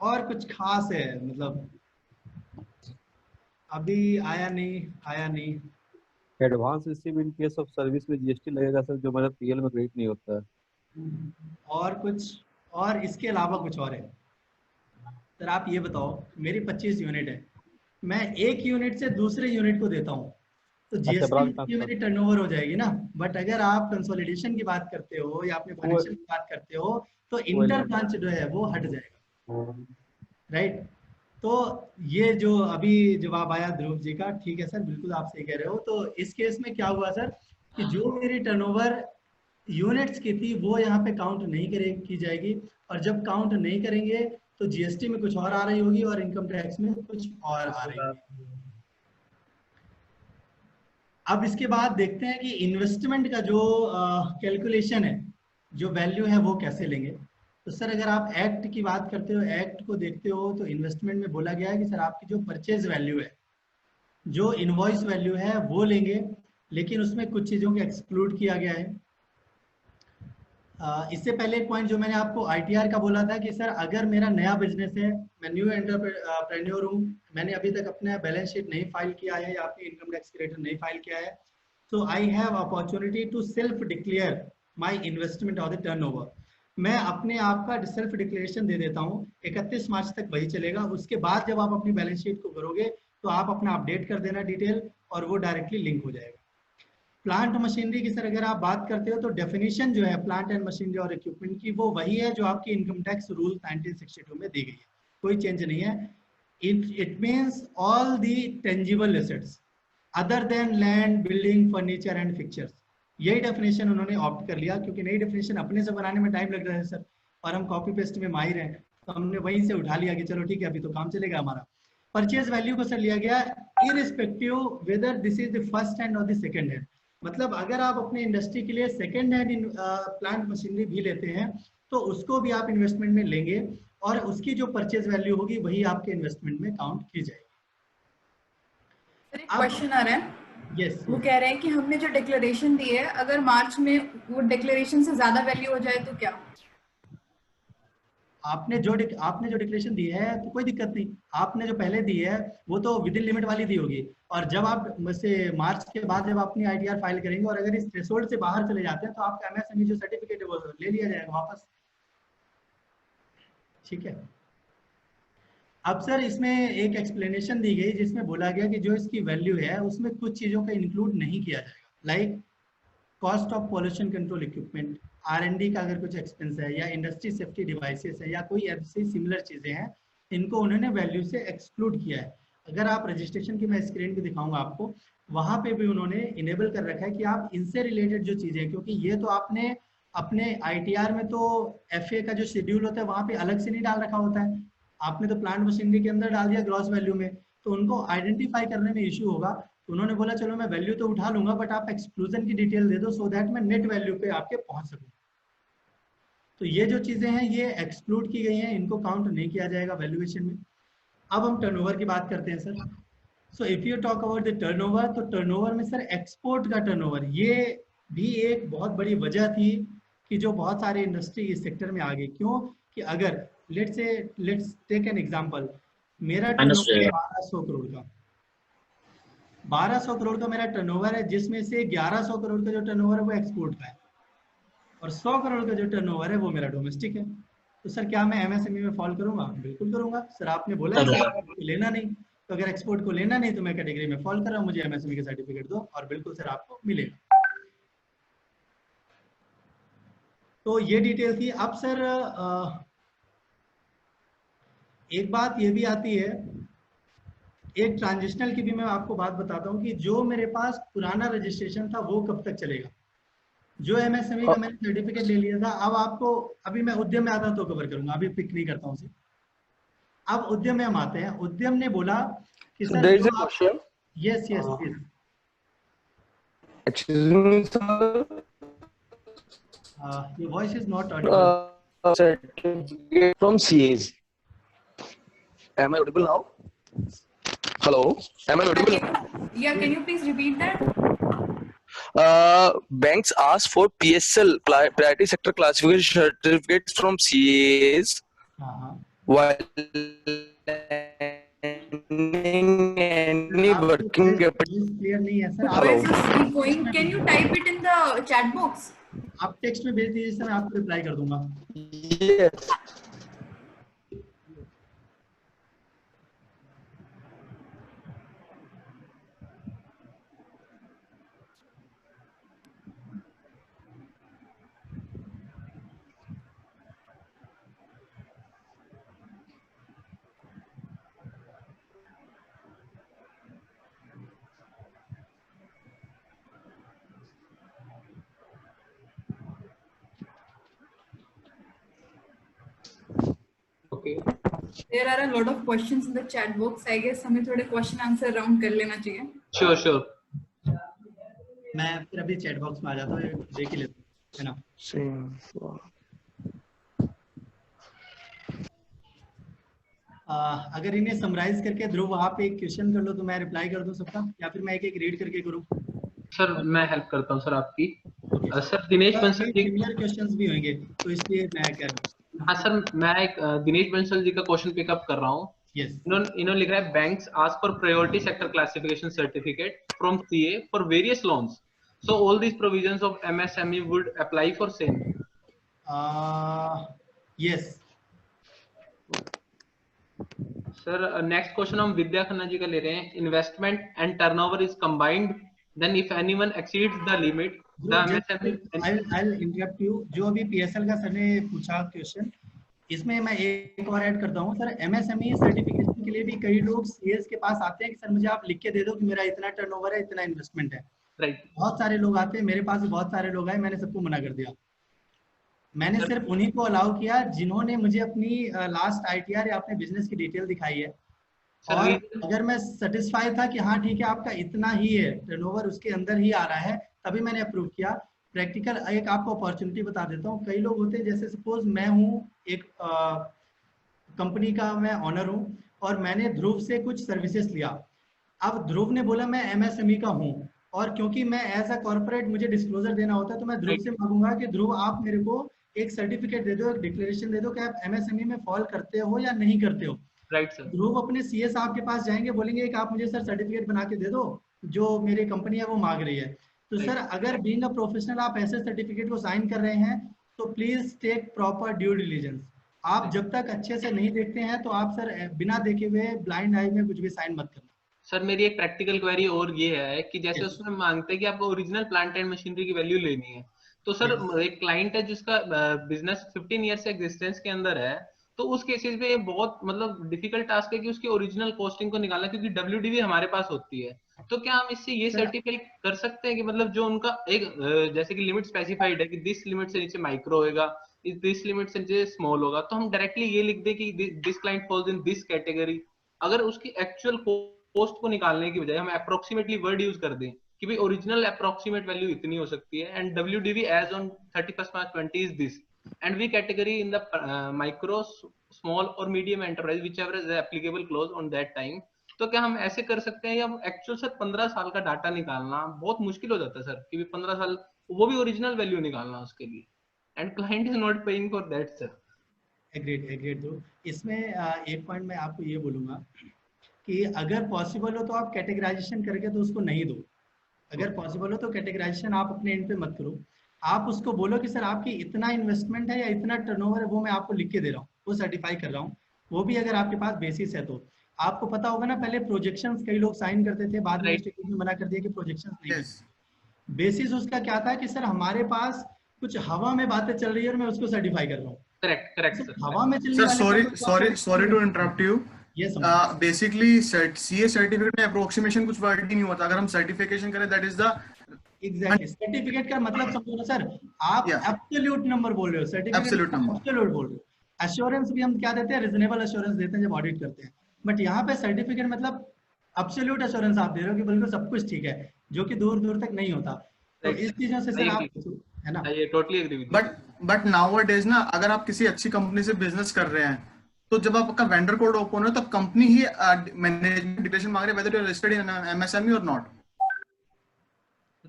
A: और कुछ खास है मतलब अभी आया नहीं।
D: Advance receive in case of service में जीएसटी लगेगा सर, जो मेरा पीएल में क्रेडिट नहीं होता है।
A: और कुछ, और इसके अलावा कुछ और है सर? आप ये बताओ, मेरी 25 यूनिट है, मैं एक यूनिट से दूसरे यूनिट को देता हूँ तो जीएसटी मेरी टर्नओवर हो जाएगी ना। बट अगर आप कंसोलिडेशन की बात करते हो या अपने फाइनेंशियल की बात करते हो तो इंटर ब्रांच जो है वो हट जाएगा, राइट? तो ये जो अभी जवाब आया ध्रुव जी का, ठीक है सर, बिल्कुल आप सही कह रहे हो। तो इस केस में क्या हुआ सर कि जो मेरी टर्नओवर यूनिट्स की थी वो यहाँ पे काउंट नहीं की जाएगी, और जब काउंट नहीं करेंगे तो जीएसटी में कुछ और आ रही होगी और इनकम टैक्स में कुछ और आ रही होगी। अब इसके बाद देखते हैं कि इन्वेस्टमेंट का जो कैलकुलेशन है, जो वैल्यू है वो कैसे लेंगे। तो सर अगर आप एक्ट की बात करते हो, एक्ट को देखते हो, तो इन्वेस्टमेंट में बोला गया है कि सर आपकी जो परचेज वैल्यू है, जो इनवॉइस वैल्यू है वो लेंगे, लेकिन उसमें कुछ चीज़ों को एक्सक्लूड किया गया है। इससे पहले एक पॉइंट जो मैंने आपको आईटीआर का बोला था कि सर अगर मेरा नया बिजनेस है, मैं न्यू एंटरप्रेन्योर हूँ, मैंने अभी तक अपना बैलेंस शीट नहीं फाइल किया है या अपनी इनकम टैक्स रिटर्न नहीं फाइल किया है, so I have opportunity to self declare my investment or the turnover। मैं अपने आप का सेल्फ डिक्लेरेशन दे देता हूँ, 31 मार्च तक वही चलेगा। उसके बाद जब आप अपनी बैलेंस शीट को करोगे तो आप अपना अपडेट कर देना डिटेल, और वो डायरेक्टली लिंक हो जाएगा। प्लांट मशीनरी की सर अगर आप बात करते हो तो डेफिनेशन जो है प्लांट एंड मशीनरी और इक्विपमेंट की वो वही है जो आपकी इनकम टैक्स रूल 1962 में दी गई है, कोई चेंज नहीं है। It means all the tangible assets other than land, building, furniture and fixtures. यही डेफिनेशन उन्होंने ऑप्ट कर लिया, क्योंकि नई डेफिनेशन अपने से बनाने में टाइम लग रहा है सर, और हम कॉपी पेस्ट में माहिर हैं, तो हमने वहीं से उठा लिया कि चलो ठीक है अभी तो काम चलेगा हमारा। परचेज वैल्यू को सर लिया गया irrespective whether this is the first hand और द सेकंड हैंड। मतलब अगर आप अपने इंडस्ट्री के लिए सेकंड हैंड प्लांट मशीनरी भी लेते हैं तो उसको भी आप इन्वेस्टमेंट में लेंगे, और उसकी जो परचेज वैल्यू होगी वही आपके इन्वेस्टमेंट में काउंट की जाएगी।
C: सर एक क्वेश्चन आ रहा है,
A: यस,
C: वो कह रहे हैं कि हमने जो डिक्लेरेशन दी है अगर मार्च में वो डिक्लेरेशन से ज्यादा वैल्यू हो जाए तो क्या?
A: आपने जो डिक्लेरेशन दी है तो कोई दिक्कत नहीं, आपने जो पहले दी है वो तो विद इन लिमिट वाली दी होगी, और जब आप से मार्च के बाद जब अपनी आईटीआर फाइल करेंगे और अगर इस थ्रेशोल्ड से बाहर चले जाते हैं तो आपका एमएसएमई जो सर्टिफिकेट है वो ले लिया जाएगा वापस। ठीक है। अब सर इसमें एक एक्सप्लेनेशन दी गई जिसमें बोला गया कि जो इसकी वैल्यू है उसमें कुछ चीज़ों का इंक्लूड नहीं किया जाएगा, like cost of pollution control equipment, R and D का अगर कुछ एक्सपेंस है, या इंडस्ट्री सेफ्टी डिवाइसेस है, या कोई ऐसी सिमिलर चीज़ें हैं, इनको उन्होंने वैल्यू से एक्सक्लूड किया है। अगर आप रजिस्ट्रेशन की मैं स्क्रीन भी दिखाऊंगा आपको, वहाँ पे भी उन्होंने इनेबल कर रखा है कि आप इनसे रिलेटेड जो चीज़ें, क्योंकि ये तो आपने अपने आईटीआर में तो एफए का जो शेड्यूल होता है वहाँ पे अलग से नहीं डाल रखा होता है, आपने तो प्लांट मशीनरी के अंदर डाल दिया ग्रॉस वैल्यू में, तो उनको आइडेंटिफाई करने में इश्यू होगा। तो उन्होंने बोला चलो मैं वैल्यू तो उठा लूंगा बट आप एक्सक्लूजन की डिटेल दे दो सो दैट मैं नेट वैल्यू पे आपके पहुंच सकूं। तो ये जो चीजें हैं ये एक्सक्लूड की गई हैं, इनको काउंट नहीं किया जाएगा वैल्यूएशन में। अब हम टर्नओवर की बात करते हैं sir. So if you talk about the turnover, तो टर्नओवर में सर एक्सपोर्ट का टर्नओवर ये भी एक बहुत बड़ी वजह थी कि जो बहुत सारे इंडस्ट्री इस सेक्टर में आ गई। क्यों कि अगर लेट्स टेक एन एग्जांपल, मेरा टर्नओवर 1200 करोड़ का, 1200 करोड़ का मेरा टर्नओवर है, जिसमें से 1100 करोड़ का जो टर्नओवर है वो एक्सपोर्ट का है, और 100 करोड़ का जो टर्नओवर है वो मेरा डोमेस्टिक है। तो सर क्या मैं एमएसएमई में फॉल करूंगा? बिल्कुल करूंगा सर, आपने बोला है कि एक्सपोर्ट को लेना नहीं, तो अगर एक्सपोर्ट को लेना नहीं तो मैं कैटेगरी में फॉल कर रहा हूँ, मुझे एमएसएमई का सर्टिफिकेट दो और बिल्कुल सर आपको मिलेगा। तो ये डिटेल थी। अब सर एक बात ये भी आती है, एक ट्रांजिशनल की भी मैं आपको बात बताता हूँ कि जो मेरे पास पुराना रजिस्ट्रेशन था वो कब तक चलेगा। जो एमएसएमई का मैंने सर्टिफिकेट ले लिया था, अब आपको अभी मैं उद्यम में आता हूँ तो कवर करूंगा, अभी पिक नहीं करता हूँ उसे। अब उद्यम में हम आते हैं। उद्यम ने बोला कि सर
E: There is
A: जो
E: a
A: आप,
E: question.
A: Yes yes please,
E: Excuse me, sir.
A: Your voice is not Audible.
E: Certificate from CAs. Am I audible now? Hello. Am I audible?
C: Yeah, can you please repeat that?
E: Banks ask for PSL priority sector classification certificates from CAs
A: हाँ हाँ,
E: while lending any
A: आपकी
E: working capital.
A: Voice clear नहीं है sir.
C: Your
A: आप
C: voice
E: Hello.
C: is going. Can you type it in the chat box?
A: आप text में भेज दीजिए सर, मैं आपको रिप्लाई कर दूंगा।
E: Yes.
C: There are a lot of questions in the chat box. I guess हमें थोड़े question answer round कर लेना चाहिए.
E: Sure.
A: मैं फिर अभी चैट बॉक्स में आ जाता हूँ, देख ही लेता हूँ, है ना. अगर इन्हें समराइज करके ध्रुव आप एक क्वेश्चन कर लो तो मैं रिप्लाई कर दूं सबका, या फिर मैं एक एक रीड करके करूं.
F: सर मैं हेल्प करता हूं सर आपकी.
A: Okay.
F: Sir Dinesh Bansal ji,
A: similar questions भी होंगे तो इसलिए मैं कह रहा हूं.
F: हाँ सर मैं एक दिनेश बंसल जी का क्वेश्चन पिकअप कर रहा हूँ.
A: यस.
F: इन्होंने लिख रहा है banks ask for priority sector classification certificate from CA for various loans, so all these provisions of MSME would apply for same.
A: Yes.
F: Sir next question हम विद्या खन्ना जी का ले रहे हैं. Investment and turnover is combined, then if anyone exceeds the limit the MSME.
A: I'll interrupt you. जो अभी PSL का sir ने पूछा क्वेश्चन, इसमें मैं एक और ऐड करता हूँ सर. MSME सर्टिफिकेशन के लिए भी कई लोग CS के पास आते हैं कि सर मुझे आप लिख के दे दो कि मेरा इतना टर्नओवर है, इतना इन्वेस्टमेंट है.
F: राइट.
A: बहुत सारे लोग आते हैं, मेरे पास भी बहुत सारे लोग आए, मैंने सबको मना कर दिया. मैंने सिर्फ उन्हीं को अलाउ किया जिन्होंने मुझे अपनी लास्ट ITR या अपने बिजनेस की डिटेल दिखाई है, और अगर मैं सेटिस्फाई था कि हाँ ठीक है आपका इतना ही है टर्नओवर, उसके अंदर ही आ रहा है, तभी मैंने अप्रूव किया. प्रैक्टिकल एक आपको अपॉर्चुनिटी बता देता हूँ. कई लोग होते हैं, जैसे सपोज मैं हूँ एक कंपनी का मैं ऑनर हूँ और मैंने ध्रुव से कुछ सर्विसेज लिया. अब ध्रुव ने बोला मैं MSME का हूँ, और क्योंकि मैं एज अ कॉर्पोरेट मुझे डिस्क्लोजर देना होता है, तो मैं ध्रुव से मांगूंगा कि ध्रुव आप मेरे को एक सर्टिफिकेट दे दो, एक डिक्लेरेशन दे दो कि आप MSME में फॉल करते हो या नहीं करते हो.
F: Right sir.
A: ध्रुव अपने CA साहब के पास जाएंगे, बोलेंगे कि आप मुझे सर सर्टिफिकेट बना के दे दो जो मेरी कंपनी है वो मांग रही है. तो सर अगर बीइंग अ प्रोफेशनल आप ऐसे सर्टिफिकेट को साइन कर रहे हैं तो please take proper due diligence. आप जब तक अच्छे से नहीं देखते हैं तो आप सर बिना देखे हुए ब्लाइंड आई में कुछ भी साइन मत करना.
F: सर मेरी एक प्रैक्टिकल क्वेरी और ये है कि जैसे उसमें मांगते हैं कि आपको ओरिजिनल प्लांट एंड मशीनरी की वैल्यू लेनी है, तो सर एक क्लाइंट है जिसका बिजनेस 15 ईयर से एग्जिस्टेंस के अंदर है, तो उस केसेस में ये बहुत मतलब डिफिकल्ट टास्क है कि उसकी ओरिजिनल कॉस्टिंग को निकालना, क्योंकि WDV हमारे पास होती है. तो क्या हम इससे ये सर्टिफाई कर सकते हैं कि मतलब जो उनका एक जैसे कि लिमिट स्पेसिफाइड है कि दिस लिमिट से नीचे माइक्रो होगा, दिस लिमिट से नीचे स्मॉल होगा, तो हम डायरेक्टली ये लिख दें कि this client falls in this category. अगर उसकी एक्चुअल कॉस्ट को निकालने की बजाय हम अप्रोक्सीमेटली वर्ड यूज कर दें कि भाई ओरिजिनल अप्रोक्सीमेट वैल्यू इतनी हो सकती है and WDV as on 31st March 20 is this, and we category in the micro, small or medium enterprise whichever is the applicable clause on that time. तो क्या हम ऐसे कर सकते हैं, या एक्चुअल सर 15 साल का डाटा निकालना बहुत मुश्किल हो जाता है सर, कि 15 साल वो भी ओरिजिनल वैल्यू निकालना उसके लिए, and client is not paying for that sir.
A: Agreed दो. इसमें एक पॉइंट मैं आपको ये बोलूंगा कि अगर पॉसिबल हो तो आप कैटेगराइजेशन करके तो उसको नहीं दो. अगर पॉसिबल हो तो कैटेगराइजेशन आप अपने एंड पे मत करो. आप उसको बोलो कि सर आपकी इतना इन्वेस्टमेंट है या इतना टर्नओवर है, वो मैं आपको लिख के दे रहा हूँ, वो सर्टिफाई कर रहा हूँ. वो भी अगर आपके पास बेसिस है तो. आपको पता होगा ना, पहले प्रोजेक्शंस कई लोग साइन करते थे, बाद में स्टेट में मना कर दिया कि प्रोजेक्शंस नहीं. बेसिस उसका क्या था कि सर हमारे पास कुछ हवा में बातें चल रही है और मैं उसको सर्टिफाई कर रहा हूँ.
F: Correct sir.
A: हवा में चलने वाले
G: sorry to interrupt you.
A: Yes,
G: basically CA certificate में अप्रोक्सीमेशन कुछ वर्ड ही नहीं होता. अगर हम सर्टिफिकेशन करें that is the
A: exactly. Certificate का मतलब समझो ना सर, आप एब्सोल्यूट नंबर बोल रहे हो, सर्टिफिकेट एब्सोल्यूट बोल रहे हो. एश्योरेंस भी हम क्या देते हैं, रीजनेबल एश्योरेंस देते हैं जब ऑडिट करते हैं, बट यहाँ पे सर्टिफिकेट मतलब एब्सोल्यूट एश्योरेंस आप दे रहे हो कि बिल्कुल सब कुछ ठीक है, जो कि दूर दूर तक नहीं होता. तो इस चीजों से सर आप, है ना.
F: I totally agree with you.
G: But nowadays ना, अगर आप किसी अच्छी कंपनी से बिजनेस कर रहे हैं तो जब आपका वेंडर कोड ओपन हो तो कंपनी ही मैनेजमेंट डिक्लेरेशन मांग रही है whether you are listed in MSME or not.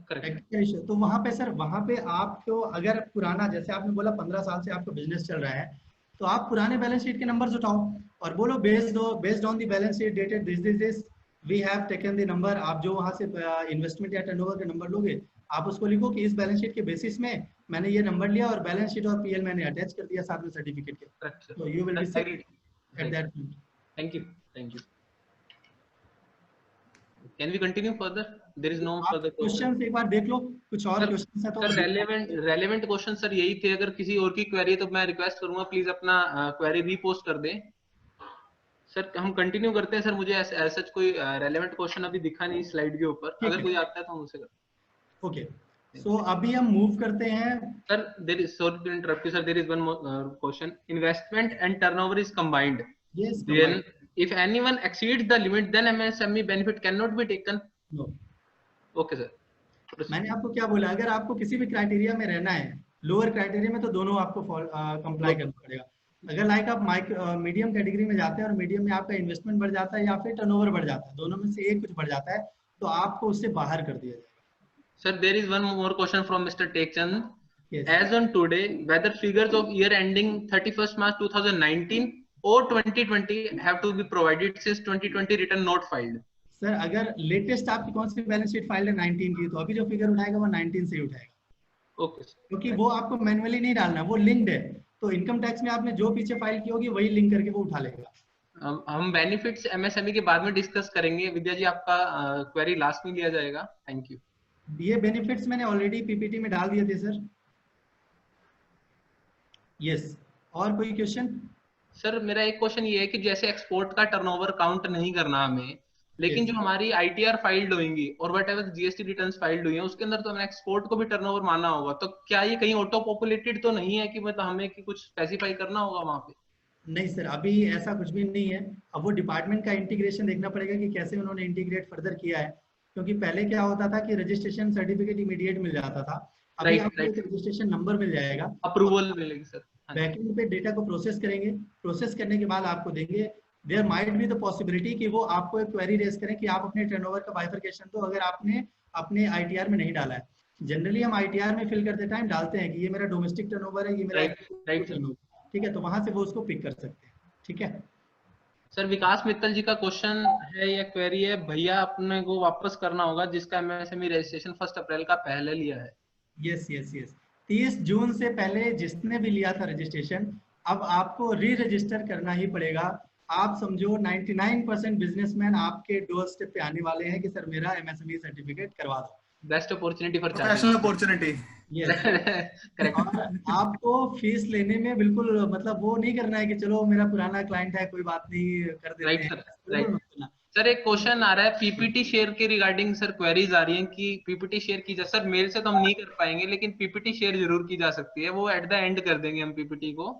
A: Correct. तो वहां पे सर, वहां पे आपको अगर पुराना, जैसे आपने बोला 15 साल से आपका बिजनेस चल रहा है, तो आप पुराने बैलेंस शीट के नंबर्स उठाओ और बोलो based on the balance sheet dated this we have taken the number. आप जो वहां से इन्वेस्टमेंट या टर्नओवर का नंबर लोगे, आप उसको लिखो कि इस बैलेंस शीट के बेसिस में मैंने ये नंबर लिया और बैलेंस शीट और PL मैंने अटैच कर दिया साथ में सर्टिफिकेट के. तो you will be set at that point.
F: Thank you. Can we continue further? There is no further
A: questions एक बार देख लो, कुछ और क्वेश्चंस है तो
F: सर. रेलेवेंट क्वेश्चन सर यही थे. अगर किसी और की क्वेरी है तो मैं रिक्वेस्ट करूंगा प्लीज अपना क्वेरी रीपोस्ट कर दें. सर हम कंटिन्यू करते हैं. सर मुझे ऐसा कोई रेलेवेंट क्वेश्चन अभी दिखा नहीं स्लाइड के ऊपर, अगर कोई आता है तो हम उसे करते हैं.
A: ओके, सो अभी हम मूव करते हैं.
F: Sir there is, sorry to interrupt you sir, there is one more question. Investment and turnover is combined,
A: Yes,
F: then if anyone exceeds the limit, then MSME benefit cannot be taken.
A: no.
F: Okay sir.
A: मैंने आपको क्या बोला, अगर आपको किसी भी criteria में रहना है, लोअर क्राइटेरिया में, तो दोनों आपको कंप्लाई करना पड़ेगा। अगर लाइक आप मीडियम कैटेगरी में जाते हैं और मीडियम में आपका इन्वेस्टमेंट बढ़ जाता है या फिर टर्नओवर बढ़ जाता है, दोनों में से एक कुछ बढ़ जाता है, तो आपको उससे बाहर कर दिया जाएगा।
F: Sir, there is one more question from Mr. Tekchand.
A: Yes.
F: As on today, whether figures of year ending 31st March 2019 or 2020 have to be provided since 2020 return not filed?
A: Sir अगर लेटेस्ट आपकी कौन सी balance sheet file है 19 की, तो अभी जो figure उठाएगा वो 19 से ही उठाएगा।
F: Okay.
A: क्योंकि वो आपको मैनुअली नहीं डालना, वो लिंक्ड है, तो इनकम टैक्स में आपने जो पीछे फाइल की होगी वही लिंक करके वो उठा लेगा।
F: हम बेनिफिट्स एमएसएमई के बाद में डिस्कस करेंगे। विद्या जी आपका क्वेरी लास्ट में लिया जाएगा। Thank you.
A: ये बेनिफिट्स मैंने ऑलरेडी पीपीटी में डाल दिए थे सर। यस, और कोई क्वेश्चन?
F: सर मेरा एक क्वेश्चन ये है कि जैसे एक्सपोर्ट का टर्नओवर काउंट नहीं करना हमें, लेकिन जो हमारी आईटीआर फाइल्ड होंगी और व्हाटएवर जीएसटी रिटर्न्स फाइल्ड हुई हैं उसके अंदर तो हमें एक्सपोर्ट को भी टर्नओवर मानना होगा, तो क्या ये कहीं ऑटो पॉपुलेटेड तो नहीं है कि मतलब हमें कि कुछ स्पेसिफाई करना होगा वहां पे?
A: नहीं सर, अभी ऐसा कुछ भी नहीं है। अब वो डिपार्टमेंट का इंटीग्रेशन देखना पड़ेगा कि कैसे उन्होंने इंटीग्रेट फर्दर किया है, क्योंकि पहले क्या होता था कि रजिस्ट्रेशन सर्टिफिकेट इमीडिएट मिल जाता था, अभी आपको एक रजिस्ट्रेशन नंबर मिल जाएगा,
F: अप्रूवल मिलेगी सर।
A: बैकएंड पे डेटा को प्रोसेस करेंगे, प्रोसेस करने के बाद आपको देंगे। There might be the possibility कि वो आपको एक क्वेरी रेज करें कि आप अपने टर्नओवर का बाइफरकेशन दो, अगर आपने अपने आईटीआर में नहीं डाला है। जनरली हम आईटीआर में फिल करते टाइम डालते हैं कि ये मेरा डोमेस्टिक टर्नओवर है, ये मेरा टर्नओवर, ठीक है, तो वहां से वो उसको पिक कर सकते हैं। ठीक है
F: सर, विकास मित्तल जी का क्वेश्चन है या क्वेरी है, भैया अपने को वापस करना होगा जिसका एमएसएमई रजिस्ट्रेशन 1 अप्रैल का पहले लिया है।
A: यस यस यस, 30 जून से पहले जिसने भी लिया था रजिस्ट्रेशन, अब आपको री रजिस्टर करना ही पड़ेगा। आप समझो 99% बिजनेसमैन आपके डोर स्टेप पे आने वाले हैं कि सर मेरा एमएसएमई सर्टिफिकेट करवा दो।
F: Best opportunity for
G: professional opportunity.
F: Correct.
A: आपको फीस लेने में बिल्कुल मतलब वो नहीं करना है कि चलो मेरा पुराना क्लाइंट है कोई बात नहीं कर देते हैं।
F: राइट सर, एक क्वेश्चन आ रहा है पीपीटी शेयर के रिगार्डिंग। सर क्वेरीज आ रही हैं कि पीपीटी शेयर की जा, सर मेल से तो हम नहीं कर पाएंगे लेकिन पीपीटी शेयर जरूर की जा सकती है, वो एट द एंड कर देंगे हम पीपीटी को।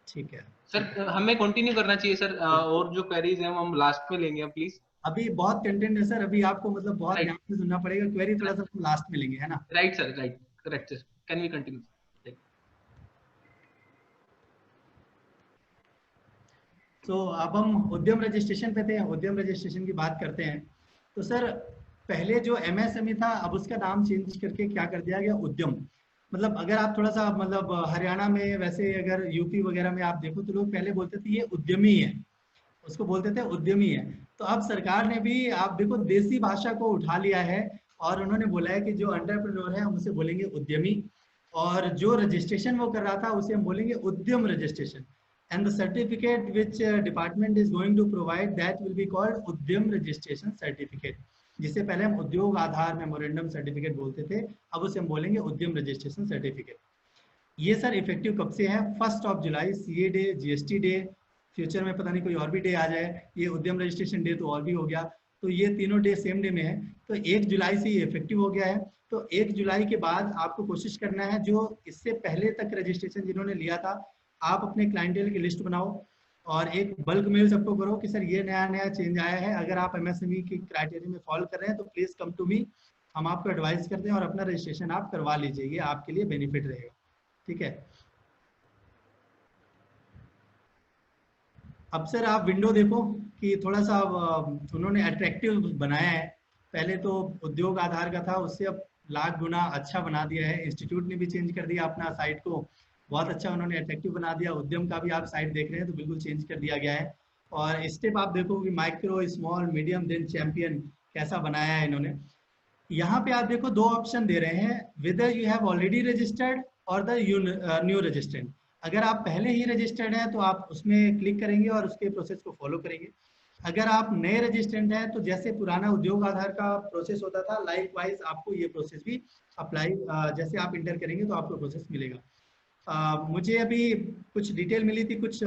A: ठीक है
F: सर, हमें कंटिन्यू करना चाहिए सर, और जो क्वेरीज हैं वो हम लास्ट में लेंगे प्लीज।
A: अभी बहुत कंटेंट है सर, अभी आपको मतलब बहुत ध्यान से सुनना पड़ेगा, क्वेरी थोड़ा सा लास्ट में लेंगे, है ना?
F: Right sir, right, correct sir, can we continue?
A: तो अब हम उद्यम रजिस्ट्रेशन पे थे, उद्यम रजिस्ट्रेशन की बात करते हैं। तो सर पहले जो एमएसएमई था अब उसका नाम चेंज करके क्या कर दिया गया, उद्यम। मतलब अगर आप थोड़ा सा मतलब हरियाणा में, वैसे अगर यूपी वगैरह में आप देखो तो लोग पहले बोलते थे ये उद्यमी है, उसको बोलते थे उद्यमी है। तो अब सरकार ने भी आप देखो देसी भाषा को उठा लिया है और उन्होंने बोला है कि जो एंटरप्रेन्योर है हम उसे बोलेंगे उद्यमी, और जो रजिस्ट्रेशन वो कर रहा था उसे हम बोलेंगे Udyam registration. And the certificate which department is going to provide that will be called उद्यम registration certificate, जिसे पहले हम उद्योग आधार मेमोरेंडम सर्टिफिकेट बोलते थे, अब उसे हम बोलेंगे उद्यम रजिस्ट्रेशन सर्टिफिकेट। ये सर इफेक्टिव कब से है? 1 जुलाई, CA day, GST day, future में पता नहीं कोई और भी डे आ जाए, ये उद्यम रजिस्ट्रेशन डे तो और भी हो गया, तो ये तीनों डे सेम डे में है, तो 1 जुलाई से ये इफेक्टिव हो गया है। तो 1 जुलाई के बाद आपको कोशिश करना है जो इससे पहले तक रजिस्ट्रेशन जिन्होंने लिया था, आप अपने क्लाइंटेल की लिस्ट बनाओ और एक बल्क मेल सबको करो कि सर ये नया नया चेंज आया है, अगर आप एमएसएमई की क्राइटेरिया में फॉलो कर रहे हैं तो प्लीज कम टू मी, हम आपको एडवाइस करते हैं और अपना रजिस्ट्रेशन आप करवा लीजिए, ये आपके लिए बेनिफिट रहेगा। ठीक है, अब सर आप विंडो देखो कि थोड़ा सा उन्होंने अट्रैक्टिव बनाया है। पहले तो उद्योग आधार का था, उससे अब लाख गुना अच्छा बना दिया है। इंस्टीट्यूट ने भी चेंज कर दिया अपना साइट को, बहुत अच्छा उन्होंने अट्रैक्टिव बना दिया। उद्यम का भी आप साइट देख रहे हैं तो बिल्कुल चेंज कर दिया गया है। और स्टेप आप देखो कि micro, small, medium, then champion कैसा बनाया है इन्होंने। यहाँ पे आप देखो 2 ऑप्शन दे रहे हैं, whether you have already registered और द न्यू रजिस्टर्ड। अगर आप पहले ही रजिस्टर्ड हैं तो आप उसमें क्लिक करेंगे और उसके प्रोसेस को फॉलो करेंगे। अगर आप नए रजिस्ट्रेंट हैं तो जैसे पुराना उद्योग आधार का प्रोसेस होता था, लाइक वाइज आपको ये प्रोसेस भी अप्लाई, जैसे आप इंटर करेंगे तो आपको प्रोसेस मिलेगा। मुझे अभी कुछ डिटेल मिली थी, कुछ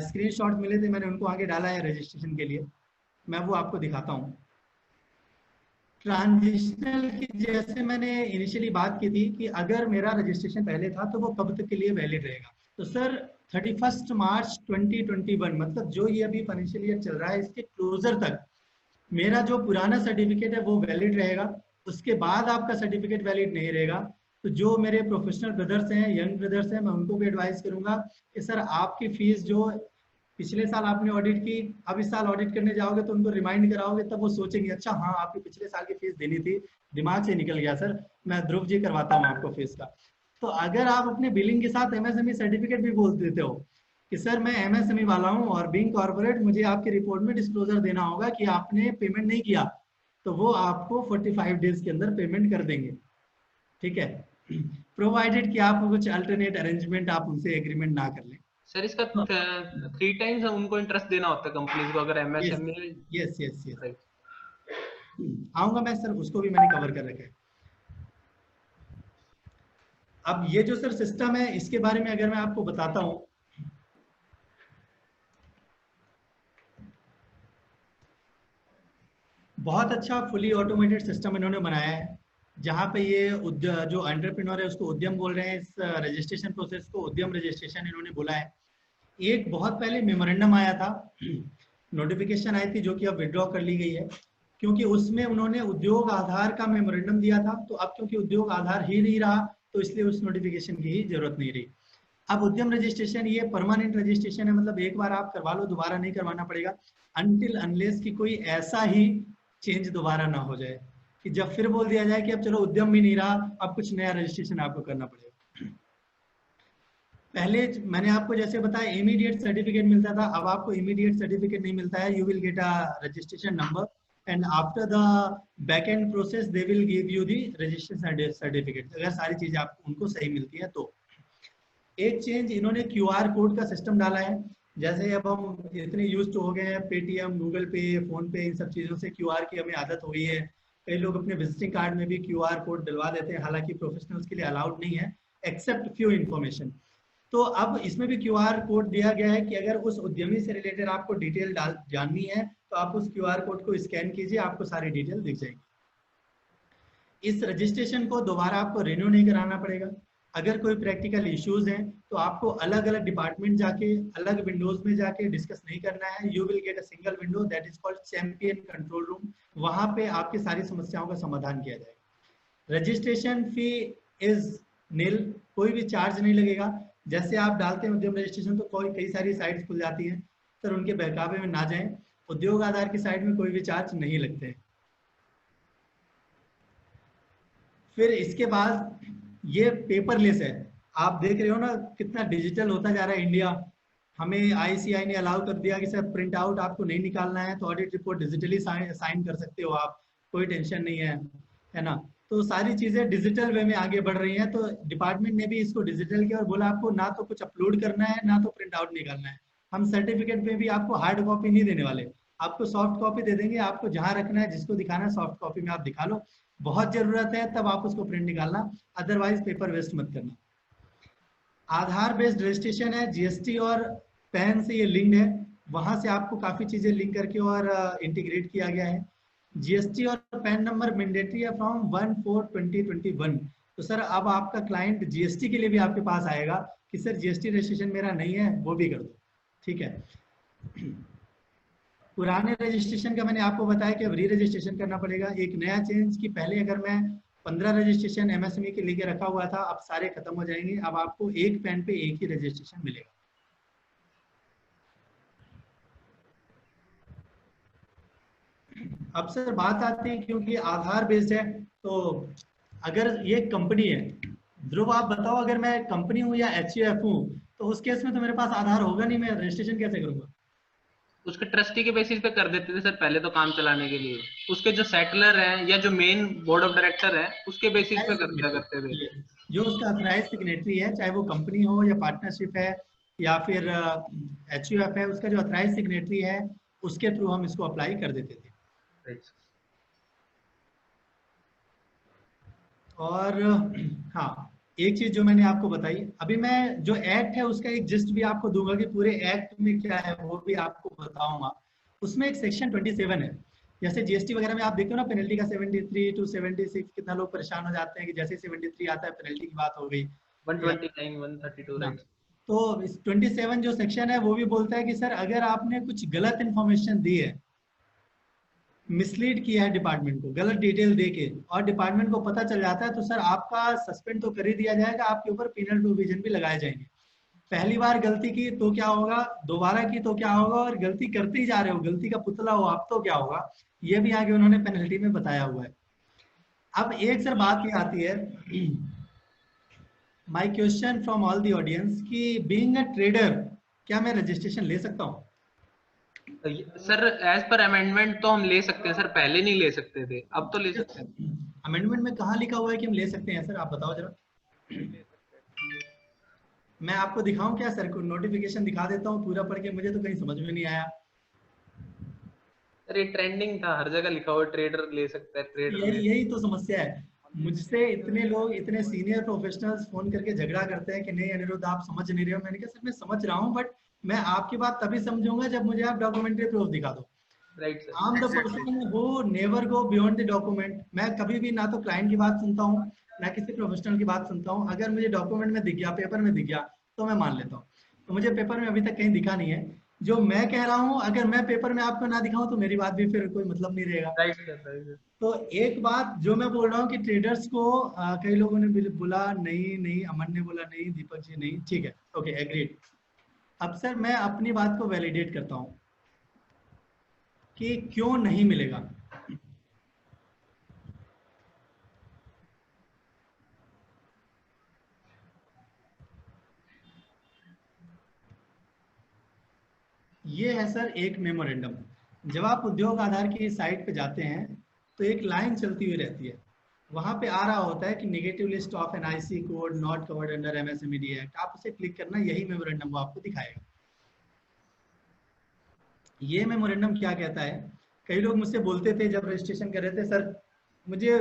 A: स्क्रीनशॉट मिले थे, मैंने उनको आगे डाला है रजिस्ट्रेशन के लिए, मैं वो आपको दिखाता हूँ। ट्रांजिशनल की जैसे मैंने इनिशियली बात की थी कि अगर मेरा रजिस्ट्रेशन पहले था तो वो कब तक के लिए वैलिड रहेगा। तो सर 31 मार्च 2021 मतलब जो ये अभी फाइनेंशियल ईयर चल रहा है इसके क्लोजर तक मेरा जो पुराना सर्टिफिकेट है वो वैलिड रहेगा। उसके बाद आपका सर्टिफिकेट वैलिड नहीं रहेगा। तो जो मेरे प्रोफेशनल ब्रदर्स हैं, यंग ब्रदर्स हैं, मैं उनको भी एडवाइस करूंगा कि सर आपकी फीस जो पिछले साल आपने ऑडिट की, अब इस साल ऑडिट करने जाओगे तो उनको रिमाइंड कराओगे, तब वो सोचेंगे अच्छा हाँ आपकी पिछले साल की फीस देनी थी, दिमाग से निकल गया सर, मैं ध्रुव जी करवाता हूँ आपको फीस का। तो अगर आप अपने बिलिंग के साथ एमएसएमई सर्टिफिकेट भी बोल देते हो कि सर मैं एमएसएमई वाला हूँ और बीइंग कॉर्पोरेट मुझे आपकी रिपोर्ट में डिस्क्लोजर देना होगा कि आपने पेमेंट नहीं किया, तो वो आपको 45 डेज के अंदर पेमेंट कर देंगे। ठीक है, प्रोवाइडेड कि आप कुछ अल्टरनेट अरेंजमेंट आप उनसे एग्रीमेंट ना कर लें।
F: सर इसका 3 टाइम्स उनको इंटरेस्ट देना होता है कंपनीज को अगर एमएसएमई।
A: यस यस यस, आऊंगा मैं सर, उसको भी मैंने कवर कर रखा है। अब ये जो सर सिस्टम है इसके बारे में अगर मैं आपको बताता हूं, बहुत अच्छा फुली ऑटोमेटेड सिस्टम इन्होंने बनाया है जहाँ पे ये जो एंटरप्रेन्योर है उसको उद्यम बोल रहे हैं, इस रजिस्ट्रेशन प्रोसेस को उद्यम रजिस्ट्रेशन इन्होंने बोला है। एक बहुत पहले मेमोरेंडम आया था, नोटिफिकेशन आई थी जो कि अब विड्रॉ कर ली गई है, क्योंकि उसमें उन्होंने उद्योग आधार का मेमोरेंडम दिया था। तो अब क्योंकि उद्योग आधार ही नहीं रहा तो इसलिए उस नोटिफिकेशन की ही जरूरत नहीं रही। अब उद्यम रजिस्ट्रेशन ये परमानेंट रजिस्ट्रेशन है, मतलब एक बार आप करवा लो दोबारा नहीं करवाना पड़ेगा, अनटिल अनलेस की कोई ऐसा ही चेंज दोबारा ना हो जाए कि जब फिर बोल दिया जाए कि अब चलो उद्यम भी नहीं रहा, अब कुछ नया रजिस्ट्रेशन आपको करना पड़ेगा। पहले मैंने आपको जैसे बताया इमीडिएट सर्टिफिकेट मिलता था, अब आपको इमीडिएट सर्टिफिकेट नहीं मिलता है। You will get a registration number and after the back and process they will give you the registration certificate, अगर सारी चीजें आपको उनको सही मिलती है तो। एक चेंज इन्होंने क्यूआर कोड का सिस्टम डाला है। जैसे अब हम इतने यूज हो गए हैं पेटीएम, गूगल पे, फोन पे, इन सब चीज़ों से क्यूआर की हमें आदत हो गई है। कई लोग अपने विजिटिंग कार्ड में भी क्यूआर कोड डलवा देते हैं, हालांकि प्रोफेशनल्स के लिए अलाउड नहीं है एक्सेप्ट फ्यू इन्फॉर्मेशन। तो अब इसमें भी क्यूआर कोड दिया गया है कि अगर उस उद्यमी से रिलेटेड आपको डिटेल जाननी है तो आप उस क्यूआर कोड को स्कैन कीजिए, आपको सारी डिटेल दिख जाएगी। इस रजिस्ट्रेशन को दोबारा आपको रिन्यू नहीं कराना पड़ेगा। अगर कोई प्रैक्टिकल इश्यूज हैं तो आपको अलग अलग डिपार्टमेंट जाके अलग विंडोज में जाके डिस्कस नहीं करना है। You will get a single window that is called champion control room, वहां पे आपकी सारी समस्याओं का समाधान किया जाएगा। रजिस्ट्रेशन फी इज नील, कोई भी चार्ज नहीं लगेगा। जैसे आप डालते हैं उद्यम रजिस्ट्रेशन तो कई सारी साइट्स खुल जाती हैं, सर उनके बहकावे में ना जाएं। उद्योग आधार की साइट में कोई भी चार्ज नहीं लगते हैं। फिर इसके बाद ये पेपरलेस है, आप देख रहे हो ना कितना डिजिटल होता जा रहा है इंडिया। हमें आईसीआई ने अलाउ कर दिया कि सर प्रिंट आउट आपको नहीं निकालना है तो ऑडिट रिपोर्ट डिजिटली साइन कर सकते हो आप, कोई टेंशन नहीं है ना। तो सारी चीजें डिजिटल वे में आगे बढ़ रही हैं। तो डिपार्टमेंट ने भी इसको डिजिटल किया और बोला आपको ना तो कुछ अपलोड करना है ना तो प्रिंट आउट निकालना है। हम सर्टिफिकेट में भी आपको हार्ड कॉपी नहीं देने वाले, आपको सॉफ्ट कॉपी दे देंगे। आपको जहां रखना है, जिसको दिखाना है, सॉफ्ट कॉपी में आप दिखा लो, बहुत जरूरत है तब आप उसको प्रिंट निकालना, अदरवाइज पेपर वेस्ट मत करना। आधार बेस्ड रजिस्ट्रेशन है, जीएसटी और पैन से ये लिंक्ड है, वहां से आपको काफी चीजें लिंक करके और इंटीग्रेट किया गया है। जीएसटी और पैन नंबर मैंडेटरी है फ्रॉम 1/4/2021। तो सर अब आपका क्लाइंट जीएसटी के लिए भी आपके पास आएगा कि सर जीएसटी रजिस्ट्रेशन मेरा नहीं है, वो भी कर दो, ठीक है। पुराने रजिस्ट्रेशन का मैंने आपको बताया कि अब री रजिस्ट्रेशन करना पड़ेगा। एक नया चेंज कि पहले अगर मैं 15 रजिस्ट्रेशन एमएसएमई के लेके रखा हुआ था, अब सारे खत्म हो जाएंगे। अब आपको एक पैन पे एक ही रजिस्ट्रेशन मिलेगा। अब सर बात आती है क्योंकि आधार बेस्ड है, तो अगर ये कंपनी है, ध्रुव आप बताओ अगर मैं कंपनी हूँ या एचयूएफ हूँ तो उस केस में तो मेरे पास आधार होगा नहीं, मैं रजिस्ट्रेशन कैसे करूंगा?
F: उसके ट्रस्टी के बेसिस पे कर देते थे सर पहले तो काम चलाने के लिए। उसके जो सेटलर हैं या जो मेन बोर्ड ऑफ डायरेक्टर है उसके बेसिस पे कर दिया करते थे।
A: जो उसका ऑथराइज सिग्नेटरी है, चाहे वो कंपनी हो या पार्टनरशिप है या फिर एचयूएफ है, उसका जो ऑथराइज सिग्नेटरी है उसके थ्रू हम इसको अप्लाई कर देते थे। और हाँ, एक चीज जो मैंने आपको बताई, अभी मैं जो एक्ट है उसका एक जिस्ट भी आपको दूंगा कि पूरे एक्ट में क्या है वो भी आपको बताऊंगा। उसमें एक सेक्शन 27 है, जैसे जीएसटी वगैरह में आप देखते हो ना पेनल्टी का 73 to 76, कितना लोग परेशान हो जाते हैं कि जैसे 73 आता है पेनल्टी की बात हो गई,
F: 129 132 राइट।
A: तो इस 27 जो सेक्शन है वो भी बोलता है कि सर अगर आपने कुछ गलत इंफॉर्मेशन दी है, मिसलीड किया है डिपार्टमेंट को, गलत डिटेल देके, और डिपार्टमेंट को पता चल जाता है, तो सर आपका सस्पेंड तो कर ही दिया जाएगा, आपके ऊपर पेनल प्रोविजन भी लगाए जाएंगे। पहली बार गलती की तो क्या होगा, दोबारा की तो क्या होगा, और गलती करते ही जा रहे हो, गलती का पुतला हो आप तो क्या होगा, ये भी आगे उन्होंने पेनल्टी में बताया हुआ है। अब एक सर बात ये आती है, my question from all the audience, कि बीइंग अ ट्रेडर क्या मैं रजिस्ट्रेशन ले सकता हूँ?
F: सर एज पर अमेंडमेंट तो हम ले सकते हैं सर, पहले नहीं ले सकते थे, अब तो ले सकते हैं।
A: अमेंडमेंट में कहाँ लिखा हुआ है कि हम ले सकते हैं सर, आप बताओ जरा। मैं आपको दिखाऊं क्या सर, को नोटिफिकेशन दिखा देता हूँ पूरा पढ़ के, मुझे तो कहीं समझ में नहीं आया।
F: सर ये ट्रेंडिंग था, हर जगह लिखा हुआ ट्रेडर ले सकता है, ट्रेडर
A: यही तो समस्या है। मुझसे इतने लोग, इतने सीनियर प्रोफेशनल्स फोन करके झगड़ा करते हैं कि नहीं अनिरुद्ध आप समझ नहीं रहे हो। मैंने कहा सर मैं समझ रहा हूँ, बट मैं आपकी बात तभी समझूंगा जब मुझे आप डॉक्यूमेंट्री प्रूफ दिखा दो।
F: Right sir.
A: I am the person who never go beyond the document. मैं कभी भी ना तो क्लाइंट की बात सुनता हूँ ना किसी प्रोफेशनल की बात सुनता हूँ। अगर मुझे डॉक्यूमेंट में दिख गया, पेपर में दिख गया, तो मैं मान लेता हूँ। तो मुझे पेपर में अभी तक कहीं दिखा नहीं है। जो मैं कह रहा हूँ, अगर मैं पेपर में आपको ना दिखाऊं तो मेरी बात भी फिर कोई मतलब नहीं रहेगा।
F: Right sir.
A: तो एक बात जो मैं बोल रहा हूँ कि ट्रेडर्स को कई लोगों ने बोला नहीं, अमन ने बोला नहीं, दीपक जी नहीं, ठीक है, ओके एग्रीड। अब सर मैं अपनी बात को वैलिडेट करता हूँ कि क्यों नहीं मिलेगा। ये है सर एक मेमोरेंडम। जब आप उद्योग आधार की साइट पे जाते हैं तो एक लाइन चलती हुई रहती है, वहां पे आ रहा होता है कि negative list of NIC code not covered under MSME act. आप उसे क्लिक करना, यही मेमोरेंडम वो आपको दिखाएगा। ये मेमोरेंडम क्या कहता है, कई लोग मुझसे बोलते थे जब रजिस्ट्रेशन कर रहे थे, सर मुझे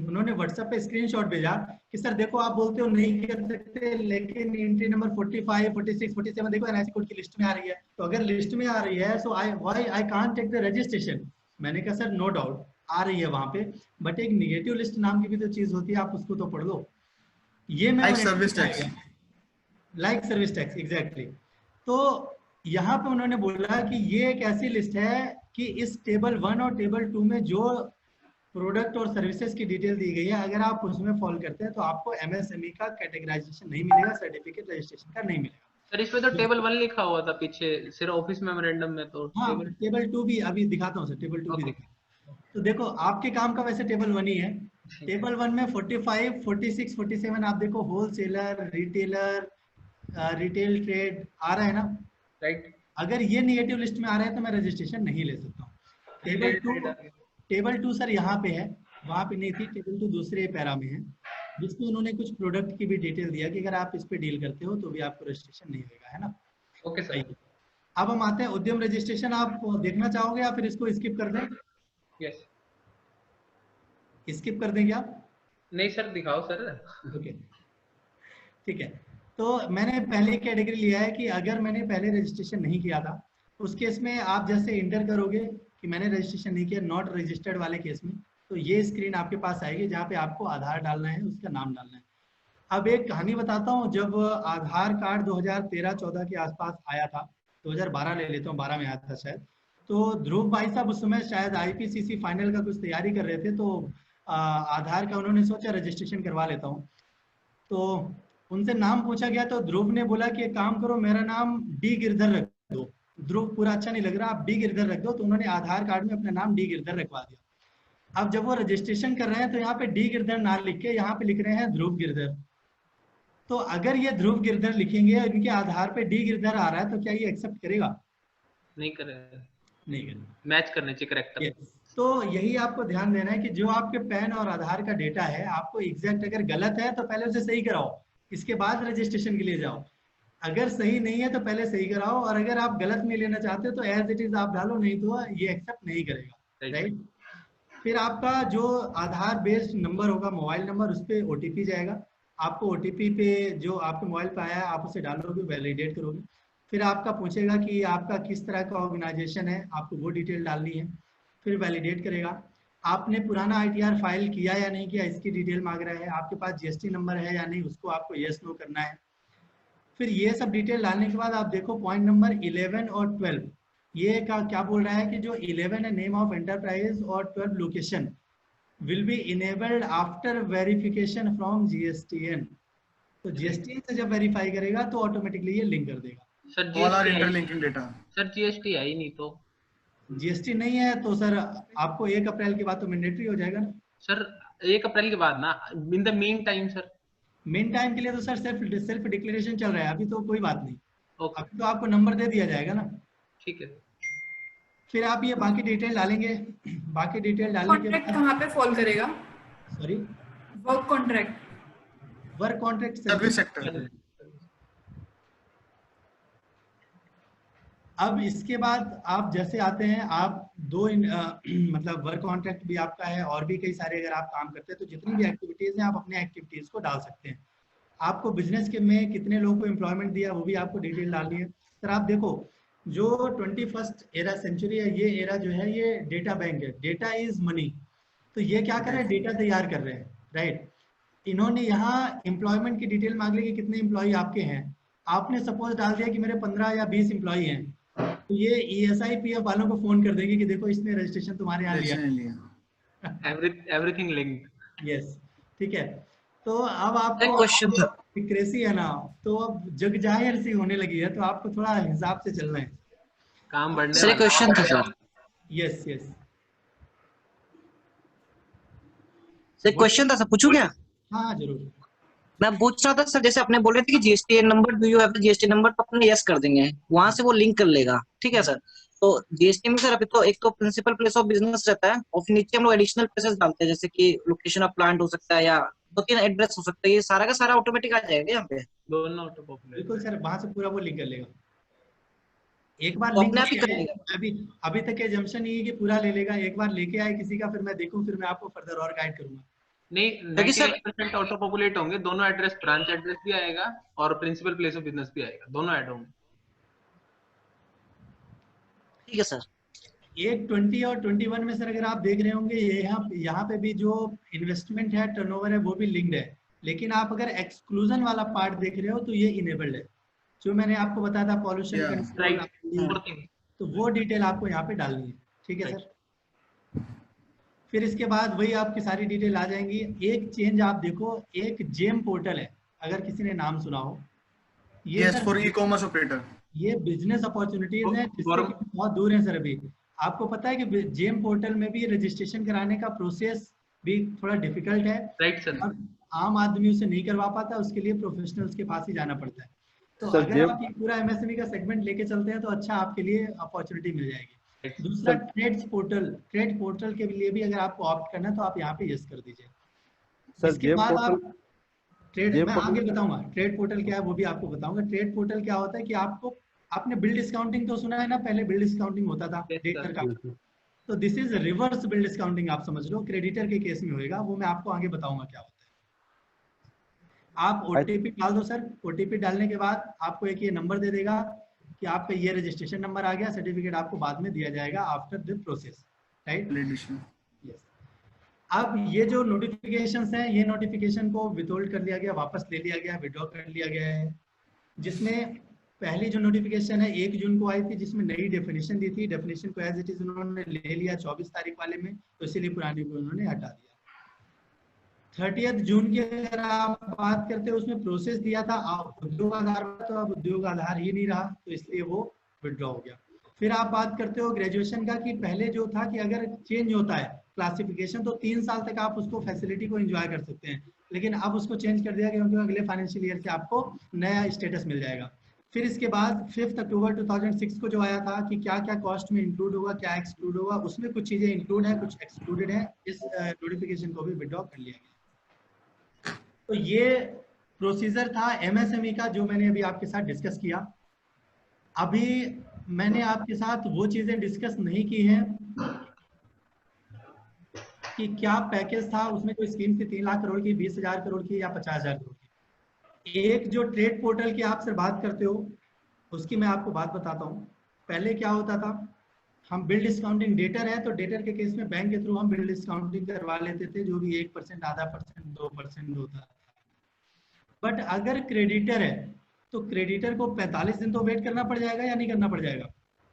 A: उन्होंने व्हाट्सएप पे स्क्रीनशॉट भेजा कि सर देखो आप बोलते हो नहीं कर सकते, लेकिन एंट्री नंबर 45, 46, 47 देखो एनआईसी कोड की लिस्ट में आ रही है। तो अगर लिस्ट में आ रही है so I can't take the registration. मैंने कहा सर नो डाउट आ रही है वहां पे, बट एक निगेटिव लिस्ट नाम की भी तो चीज होती है, आप उसको तो पढ़ लो। ये
G: like service tax,
A: like service tax exactly. तो यहाँ पे उन्होंने बोला कि ये एक ऐसी लिस्ट है कि इस टेबल 1 और टेबल 2 में जो प्रोडक्ट और सर्विसेज की डिटेल दी गई है, अगर आप उसमें फॉल करते हैं तो आपको एमएसएमई का कैटेगराइजेशन नहीं मिलेगा, सर्टिफिकेट रजिस्ट्रेशन का नहीं मिलेगा।
F: सर इसमें तो टेबल 1 लिखा हुआ था पीछे, सिर्फ ऑफिस मेमोरेंडम में तो
A: हाँ टेबल 2 भी अभी दिखाता हूँ सर, टेबल 2 भी दिखा। तो देखो आपके काम का वैसे टेबल 1 ही है। टेबल 1 में 45, 46, 47 आप देखो होलसेलर, रिटेलर, रिटेल ट्रेड आ रहा है ना,
F: राइट।
A: अगर ये निगेटिव लिस्ट में आ रहा है तो मैं रजिस्ट्रेशन नहीं ले सकता हूँ। टेबल 2 सर यहाँ पे है, वहां पे नहीं थी। टेबल 2 दूसरे पैरा में है, जिसमें उन्होंने कुछ प्रोडक्ट की भी डिटेल दिया कि अगर आप इस पे डील करते हो तो भी आपको रजिस्ट्रेशन नहीं होगा, है ना।
F: Okay sir.
A: अब हम आते हैं उद्यम रजिस्ट्रेशन। आप देखना चाहोगे या फिर इसको स्किप कर दें?
F: यस।
A: स्किप कर देंगे आप?
F: नहीं सर दिखाओ सर।
A: ओके ठीक है। तो मैंने पहले कैटेगरी लिया है कि अगर मैंने पहले रजिस्ट्रेशन नहीं किया था, उस केस में आप जैसे इंटर करोगे कि मैंने रजिस्ट्रेशन नहीं किया, नॉट रजिस्टर्ड वाले केस में, तो ये स्क्रीन आपके पास आएगी जहाँ पे आपको आधार डालना है, उसका नाम डालना है। अब एक कहानी बताता हूँ, जब आधार कार्ड 2013-14 के आसपास आया था, 2012 ले लेता हूँ, 12 में आया था शायद, तो ध्रुव भाई साहब उस समय शायद आईपीसीसी फाइनल का कुछ तैयारी कर रहे थे, तो आधार का उन्होंने सोचा रजिस्ट्रेशन करवा लेता हूँ। तो उनसे नाम पूछा गया तो ध्रुव ने बोला कि एक काम करो मेरा नाम डी गिरधर रख दो। ध्रुव पूरा अच्छा नहीं लग रहा, आप डी गिरधर रख दो। तो उन्होंने आधार कार्ड में अपना नाम डी गिरधर रखवा दिया। अब जब वो रजिस्ट्रेशन कर रहे हैं तो यहाँ पे डी गिरधर ना लिख के यहाँ पे लिख रहे हैं ध्रुव गिरधर। तो अगर ये ध्रुव गिरधर लिखेंगे और इनके आधार पे डी गिरधर आ रहा है तो क्या ये एक्सेप्ट करेगा?
F: नहीं करेगा,
A: नहीं करेगा।
F: मैच करने चाहिए करेक्टर।
A: तो यही आपको ध्यान देना है कि जो आपके पैन और आधार का डेटा है, आपको एग्जैक्ट अगर गलत है तो पहले उसे सही कराओ, इसके बाद रजिस्ट्रेशन के लिए जाओ। अगर सही नहीं है तो पहले सही कराओ, और अगर आप गलत में लेना चाहते हो तो एज इट इज आप डालो, नहीं तो ये एक्सेप्ट नहीं करेगा। राइट। फिर आपका जो आधार बेस्ड नंबर होगा, मोबाइल नंबर, उस पर ओटीपी जाएगा। आपको ओटीपी पे जो आपके मोबाइल पे आया है आप उसे डालोगे, वैलिडेट करोगे। फिर आपका पूछेगा कि आपका किस तरह का ऑर्गेनाइजेशन है, आपको वो डिटेल डालनी है, फिर वैलिडेट करेगा। आपने पुराना आईटीआर फाइल किया या नहीं किया, इसकी डिटेल मांग रहा है। आपके पास जीएसटी नंबर है या नहीं, उसको आपको यस नो करना है। फिर ये सब डिटेल डालने के बाद आप देखो पॉइंट नंबर 11 और 12, ये क्या बोल रहा है कि जो 11 है नेम ऑफ एंटरप्राइज और 12 location will be enabled after verification from GSTN। तो GSTN से जब वेरीफाई करेगा तो ऑटोमेटिकली ये लिंक कर देगा।
F: Sir
G: all are
F: GST
G: interlinking data.
F: Sir GST आई नहीं तो
A: GST नहीं है तो सर आपको 1 अप्रैल के बाद तो मैंडेटरी हो जाएगा ना।
F: सर 1 अप्रैल के बाद ना, in the mean time sir.
A: Main time के लिए तो सर सेल्फ डिक्लेरेशन चल रहा है, अभी तो कोई बात नहीं,
F: ओके
A: अभी तो आपको नंबर दे दिया जाएगा ना।
F: ठीक है।
A: फिर आप ये बाकी डिटेल डालेंगे, बाकी डिटेल डालने के
C: कॉन्ट्रैक्ट
A: बाद
C: कहाँ पे फॉल करेगा?
A: Sorry
C: work contract,
A: work contract
G: service sector.
A: अब इसके बाद आप जैसे आते हैं, आप मतलब वर्क कॉन्ट्रैक्ट भी आपका है और भी कई सारे अगर आप काम करते हैं तो जितनी भी एक्टिविटीज हैं आप अपने एक्टिविटीज को डाल सकते हैं। आपको बिजनेस के में कितने लोगों को एम्प्लॉयमेंट दिया वो भी आपको डिटेल डालनी है। सर आप देखो जो 21st एरा सेंचुरी है, ये एरा जो है ये डेटा बैंक है, डेटा इज मनी। तो ये क्या कर रहे हैं, डेटा तैयार कर रहे हैं, राइट। इन्होंने यहाँ एम्प्लॉयमेंट की डिटेल मांग ली कि कितने एम्प्लॉय आपके हैं, आपने सपोज डाल दिया कि मेरे 15 या 20 एम्प्लॉय हैं, तो ये ESI PF वालों को फोन कर देंगे कि देखो इसने रजिस्ट्रेशन तुम्हारे यहाँ लिया।
F: Everything linked.
A: यस, ठीक है। तो अब आपको
H: एक क्वेश्चन था।
A: सिक्रेसी है ना, तो अब जग जाहिर सी होने लगी है, तो आपको थोड़ा हिसाब से चलना है।
F: काम बढ़ने
H: सर एक क्वेश्चन था sir.
A: Yes yes
H: sir question था सर, पूछूं क्या?
A: हाँ जरूर।
H: मैं पूछ रहा था सर, जैसे आपने बोले थे कि GSTN number, do you have the GSTN number, तो अपने यस कर देंगे, वहां से वो लिंक कर लेगा, ठीक है सर। तो GST में सर अभी तो एक तो प्रिंसिपल प्लेस ऑफ बिजनेस रहता है और फिर नीचे हम लोग एडिशनल प्लेसेस डालते हैं, जैसे कि लोकेशन ऑफ प्लांट हो सकता है या 2-3 एड्रेस हो सकता है, ये सारा का सारा ऑटोमेटिक आ जाएगा यहाँ पे?
F: दोनों ऑटो पॉपुलेट।
A: बिल्कुल सर, वहां से पूरा वो लिंक कर लेगा, एक बार
H: तो
A: लिंक
H: अपने आप ही
A: किया
H: कर
A: है।
H: लेगा?
A: अभी तक एजम्पशन ये है कि पूरा ले लेगा, एक बार लेके आए किसी का, फिर मैं देखूं, फिर मैं आपको फर्दर और गाइड करूंगा।
F: नहीं,
H: क्योंकि सर
F: 98% ऑटो पॉपुलेट होंगे, दोनों एड्रेस, ब्रांच एड्रेस भी आएगा और प्रिंसिपल प्लेस ऑफ बिजनेस भी आएगा, दोनों ऐड होंगे।
H: ठीक है सर।
A: एक 20 और 21 में सर अगर आप देख रहे होंगे, ये यहाँ पे भी जो इन्वेस्टमेंट है, टर्नओवर है, वो भी लिंक्ड है। लेकिन आप अगर एक्सक्लूजन वाला पार्ट देख रहे हो तो ये इनेबल्ड है, जो मैंने आपको बताया था पॉल्यूशन कंट्रोल, तो वो डिटेल आपको यहाँ पे डालनी है, ठीक है सर। फिर इसके बाद वही आपकी सारी डिटेल आ जाएंगी। एक चेंज आप देखो, एक जेम पोर्टल है, अगर किसी ने नाम सुना हो, ये
G: फॉर ई-कॉमर्स ऑपरेटर,
A: ये बिजनेस अपॉर्चुनिटीज है जिससे बहुत दूर है सर। अभी आपको पता है कि जेम पोर्टल में भी रजिस्ट्रेशन कराने का प्रोसेस भी थोड़ा डिफिकल्ट है,
F: राइट सर।
A: आम आदमी उसे नहीं करवा पाता, उसके लिए प्रोफेशनल्स के पास ही जाना पड़ता है। तो
D: सर,
A: अगर आप ये पूरा MSME का सेगमेंट लेके चलते हैं तो अच्छा आपके लिए अपॉर्चुनिटी मिल जाएगी। दूसरा ट्रेड्स पोर्टल, ट्रेड पोर्टल के लिए भी अगर आपको ऑप्ट करना है तो आप यहाँ पे यस कर दीजिए।
D: सर
A: इसके
D: जेम
A: बाद
D: पोर्टल,
A: आप ट्रेड,
D: जेम
A: मैं
D: पोर्टल-
A: आगे बताऊंगा ट्रेड पोर्टल क्या है, वो भी आपको बताऊंगा। ट्रेड पोर्टल क्या होता है कि आपको, आपने बिल डिस्काउंटिंग तो सुना है ना, पहले बिल डिस्काउंटिंग होता था डेटर का, तो this is reverse bill discounting, आप समझ लो, क्रेडिटर के केस में होएगा, वो मैं आपको आगे बताऊंगा क्या होता है। आप OTP डाल दो सर, OTP डालने के बाद आपको एक ये नंबर दे देगा कि आपका ये रजिस्ट्रेशन नंबर आ गया, सर्टिफिकेट आपको बाद में दिया जाएगा after the process, right. Yes. अब ये जो नोटिफिकेशंस हैं, ये नोटिफिकेशन को विथहोल्ड कर लिया गया, वापस ले लिया गया, विड्रॉ कर लिया गया है। जिसमें पहली जो नोटिफिकेशन है 1 जून को आई थी, जिसमें नई डेफिनेशन दी थी, डेफिनेशन को एज इट इज उन्होंने ले लिया 24 तारीख वाले में, तो इसीलिए पुरानी को उन्होंने हटा दिया। 30 जून की अगर आप बात करते हो, उसमें प्रोसेस दिया था उद्योग आधार, तो अब उद्योग आधार ही नहीं रहा, तो इसलिए वो विड्रॉ हो गया। फिर आप बात करते हो ग्रेजुएशन का, कि पहले जो था कि अगर चेंज होता है क्लासिफिकेशन तो 3 साल तक आप उसको फैसिलिटी को एंजॉय कर सकते हैं, लेकिन अब उसको चेंज कर दिया क्योंकि अगले फाइनेंशियल ईयर से आपको नया स्टेटस मिल जाएगा। फिर इसके बाद 5 अक्टूबर 2006 को जो आया था कि क्या क्या कॉस्ट में इंक्लूड होगा, क्या एक्सक्लूड होगा, उसमें कुछ चीजें इंक्लूड है, कुछ एक्सक्लूडेड है, इस नोटिफिकेशन को भी विड्रॉ कर लिया गया। तो ये प्रोसीजर था MSME का, जो मैंने अभी आपके साथ डिस्कस किया। अभी मैंने आपके साथ वो चीजें डिस्कस नहीं की हैं कि क्या पैकेज था, उसमें कोई स्कीम थी 3 लाख करोड़ की, 20,000 करोड़ की या 50,000 करोड़ की। एक जो ट्रेड पोर्टल की आप सर बात करते हो, उसकी मैं आपको बात बताता हूँ। पहले क्या होता था, हम बिल डिस्काउंटिंग डेटर है, तो डेटर के केस में बैंक के थ्रू हम बिल डिस्काउंटिंग करवा लेते थे, जो भी 1%, आधा %, 2% होता था। बट अगर क्रेडिटर है तो क्रेडिटर को 45 दिन तो वेट करना पड़ जाएगा या नहीं करना पड़ जाएगा?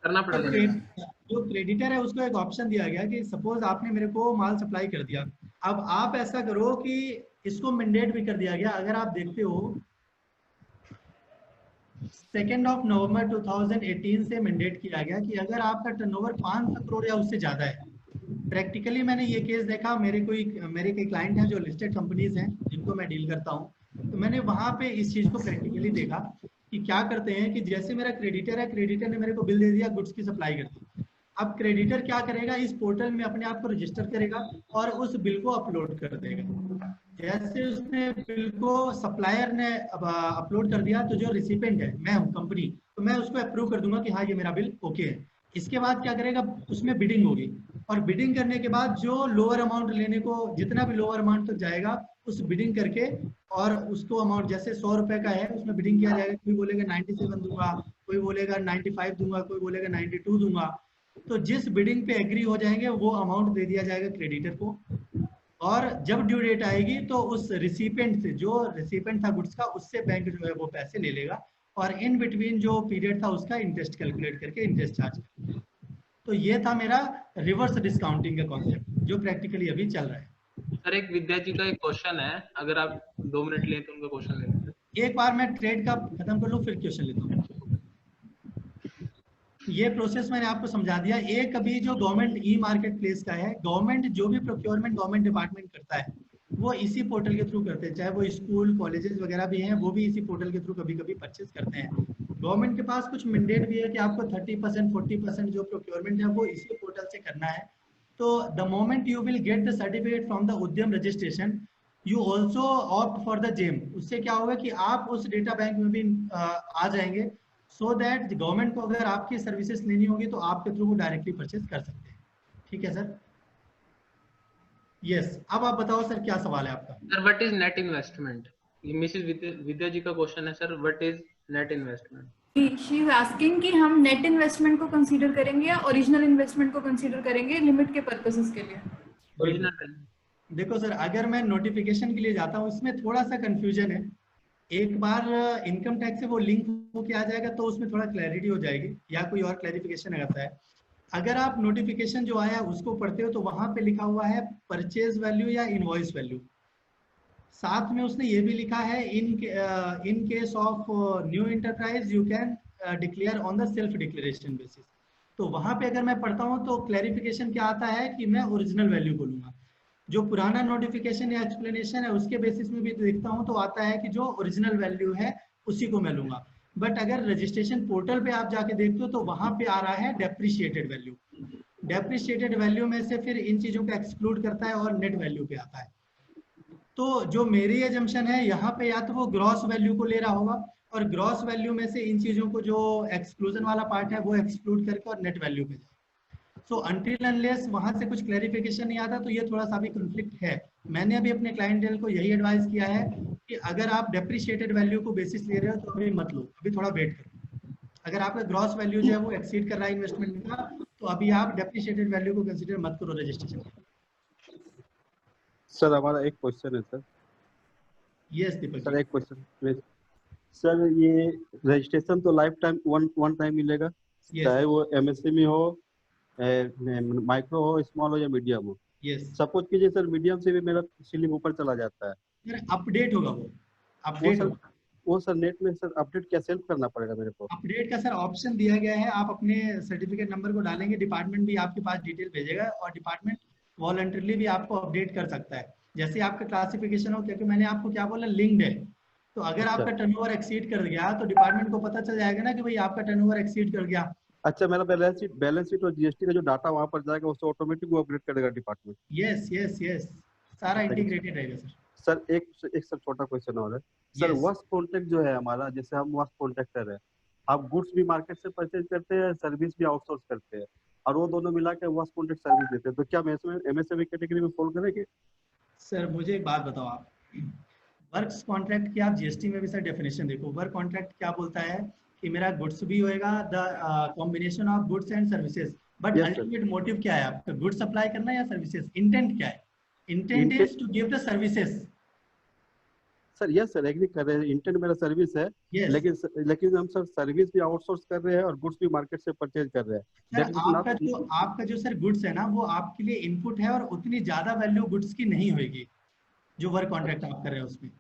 F: करना
A: तो
F: पड़ेगा।
A: जो क्रेडिटर है उसको एक ऑप्शन दिया गया कि सपोज आपने मेरे को माल सप्लाई कर दिया, अब आप ऐसा करो कि इसको मैंडेट भी कर दिया गया। अगर आप देखते हो 2 नवंबर 2018 से मैंडेट किया गया कि अगर आपका टर्नओवर 500 करोड़ या उससे ज्यादा है, प्रैक्टिकली मैंने ये केस देखा, मेरे कई क्लाइंट हैं जो लिस्टेड कंपनीज हैं जिनको मैं डील करता हूँ, तो मैंने वहां पे इस चीज को प्रैक्टिकली देखा कि क्या करते हैं कि जैसे मेरा क्रेडिटर है, क्रेडिटर ने मेरे को बिल दे दिया, गुड्स की सप्लाई कर दी। अब क्रेडिटर क्या करेगा, इस पोर्टल में अपने आप को रजिस्टर करेगा और उस बिल को अपलोड कर देगा। जैसे उसने बिल को सप्लायर ने अपलोड कर दिया, तो जो रिसिपेंट है मैं हूँ कंपनी, तो मैं उसको अप्रूव कर दूंगा कि हाँ ये मेरा बिल ओके है। इसके बाद क्या करेगा, उसमें बिडिंग होगी और बिडिंग करने के बाद जो लोअर अमाउंट लेने को, जितना भी लोअर अमाउंट तक जाएगा उस बिडिंग करके, और उसको अमाउंट जैसे 100 रुपए का है उसमें बिडिंग किया जाएगा। कोई बोलेगा 97 दूंगा, कोई बोलेगा 95 दूंगा, कोई बोलेगा 92 दूंगा। तो जिस बिडिंग पे एग्री हो जाएंगे वो अमाउंट दे दिया जाएगा क्रेडिटर को, और जब ड्यू डेट आएगी तो उस रिसिपेंट से, जो रिसिपेंट था गुड्स का, उससे बैंक जो है वो पैसे ले लेगा और इन बिटवीन जो पीरियड था उसका इंटरेस्ट कैलकुलेट करके इंटरेस्ट चार्ज करेगा। तो ये था मेरा रिवर्स डिस्काउंटिंग का कॉन्सेप्ट जो प्रैक्टिकली अभी चल रहा है।
F: सर एक विद्या जी का एक क्वेश्चन है, अगर आप 2 मिनट लें तो उनका क्वेश्चन ले लेते हैं।
A: एक बार मैं ट्रेड का खत्म कर लूं फिर क्वेश्चन लेता हूँ। ये प्रोसेस मैंने आपको समझा दिया। एक अभी जो गवर्नमेंट ई मार्केट प्लेस का है, गवर्नमेंट जो भी प्रोक्योरमेंट गवर्नमेंट डिपार्टमेंट करता है वो इसी पोर्टल के थ्रू करते हैं, चाहे वो स्कूल कॉलेजेस वगैरह भी हैं वो भी इसी पोर्टल के थ्रू कभी कभी परचेज करते हैं। गवर्नमेंट के पास कुछ मैंडेट भी है कि आपको 30% 40% जो प्रोक्योरमेंट है वो इसी पोर्टल से करना है। तो the moment you will get the certificate from the Udyam registration, you also opt for the GeM. उससे क्या होगा कि आप उस डेटा बैंक में भी आ जाएंगे, सो दैट गवर्नमेंट को अगर आपकी सर्विसेज लेनी होगी तो आपके थ्रू वो डायरेक्टली परचेज कर सकते हैं। ठीक है सर? यस, अब आप बताओ सर क्या सवाल है आपका?
F: Sir what is net investment? ये मिसेस विद्या जी का क्वेश्चन है sir, what is net investment?
C: She is asking कि हम नेट इन्वेस्टमेंट को कंसीडर करेंगे या ओरिजिनल इन्वेस्टमेंट को कंसीडर करेंगे लिमिट के पर्पसेस के लिए।
F: ओरिजिनल।
A: देखो सर, अगर मैं नोटिफिकेशन के लिए जाता हूँ इसमें थोड़ा सा कंफ्यूजन है। एक बार इनकम टैक्स से वो लिंक होके आ जाएगा तो उसमें थोड़ा क्लैरिटी हो जाएगी, या कोई और क्लैरिफिकेशन आता है। अगर आप नोटिफिकेशन जो आया उसको पढ़ते हो तो वहां पे लिखा हुआ है परचेज वैल्यू या इनवॉइस वैल्यू। साथ में उसने ये भी लिखा है in case of new enterprise you can declare on the self declaration basis. तो वहां पे अगर मैं पढ़ता हूँ तो क्लैरिफिकेशन क्या आता है कि मैं ओरिजिनल वैल्यू बोलूंगा। जो पुराना नोटिफिकेशन या एक्सप्लेनेशन है उसके बेसिस में भी देखता हूँ तो आता है कि जो ओरिजिनल वैल्यू है उसी को मैं लूंगा। बट अगर रजिस्ट्रेशन पोर्टल पे आप जाके देखते हो तो वहां पे आ रहा है डेप्रिशिएटेड वैल्यू। डेप्रिशिएटेड वैल्यू में से फिर इन चीजों को एक्सक्लूड करता है और नेट वैल्यू पे आता है। तो जो मेरी एजम्पशन है यहाँ पे या तो वो ग्रॉस वैल्यू को ले रहा होगा और ग्रॉस वैल्यू में से इन चीजों को जो एक्सक्लूजन वाला पार्ट है वो एक्सक्लूड करके और नेट वैल्यू पे जाए। सो अनटिल अनलेस वहां से कुछ क्लैरिफिकेशन नहीं आता तो ये थोड़ा सा भी कॉन्फ्लिक्ट है। मैंने अभी अपने क्लाइंटेल को यही एडवाइस किया है कि अगर आप डेप्रिशिएटेड वैल्यू को बेसिस ले रहे हो तो अभी मत लो, अभी थोड़ा वेट करो। अगर आपका ग्रॉस वैल्यू जो है वो एक्सीड कर रहा है इन्वेस्टमेंट का तो अभी आप डेप्रिशिएटेड वैल्यू को कंसीडर मत करो रजिस्ट्रेशन में।
D: सर हमारा एक क्वेश्चन है सर।
A: यस दीपक
D: सर एक क्वेश्चन सर, ये रजिस्ट्रेशन तो लाइफ टाइम वन टाइम मिलेगा, चाहे वो एमएसएमई हो, माइक्रो हो, स्मॉल हो या मीडियम हो।
A: यस।
D: सपोज कीजिए सर मीडियम से भी मेरा स्लिप ऊपर चला जाता है,
A: सर अपडेट होगा वो अपडेट होगा।
D: वो सर नेट में सर अपडेट कैसे करना पड़ेगा मेरे को?
A: अपडेट का सर ऑप्शन दिया गया है, आप अपने सर्टिफिकेट नंबर को डालेंगे, डिपार्टमेंट भी आपके पास डिटेल भेजेगा और डिपार्टमेंट वॉलंटरली भी आपको अपडेट कर सकता है। जैसे आपका क्लासिफिकेशन हो, क्योंकि मैंने आपको क्या बोला लिंक्ड है, तो अगर आपका टर्नओवर एक्सीड कर गया तो डिपार्टमेंट को पता चल जाएगा ना कि भाई आपका टर्नओवर एक्सीड कर गया।
D: अच्छा, मेरा बैलेंस शीट और जीएसटी का जो डाटा वहां पर जाएगा उससे ऑटोमेटिक वो अपडेट करेगा डिपार्टमेंट।
A: यस यस यस, सारा इंटीग्रेटेड रहेगा सर।
D: सर एक सर छोटा क्वेश्चन और है सर। वर्स्ट कॉन्ट्रैक्ट जो है हमारा, जैसे हम वर्स्ट कॉन्ट्रैक्टर है, आप गुड्स भी मार्केट से परचेज करते हैं, सर्विस भी आउटसोर्स करते हैं, और वो दोनों मिला के वर्स्ट कॉन्ट्रैक्ट सर्विस देते हैं, तो क्या एमएसएमई कैटेगरी में फॉलो करेंगे? सर
A: मुझे एक बात बताओ, आप वर्क्स कॉन्ट्रैक्ट की आप जीएसटी में भी सर डेफिनेशन देखो। वर्क कॉन्ट्रैक्ट क्या बोलता है कि मेरा गुड्स भी होएगा, the combination of goods and services, but ultimate motive क्या है आपका, गुड्स सप्लाई करना या सर्विसेज? इंटेंट क्या है? Intent is to give the services.
D: Sir yes sir agree कर रहे हैं, इंटेंट मेरा सर्विस है,
A: Yes.
D: लेकिन हम सर सर्विस भी आउटसोर्स कर रहे हैं और गुड्स भी मार्केट से परचेज कर रहे हैं।
A: सर
D: That is not-
A: आपका जो सर गुड्स है ना, वो आपके लिए इनपुट है और उतनी ज्यादा वैल्यू गुड्स की नहीं होगी जो वर्क कॉन्ट्रैक्ट आप कर रहे हैं उसमें।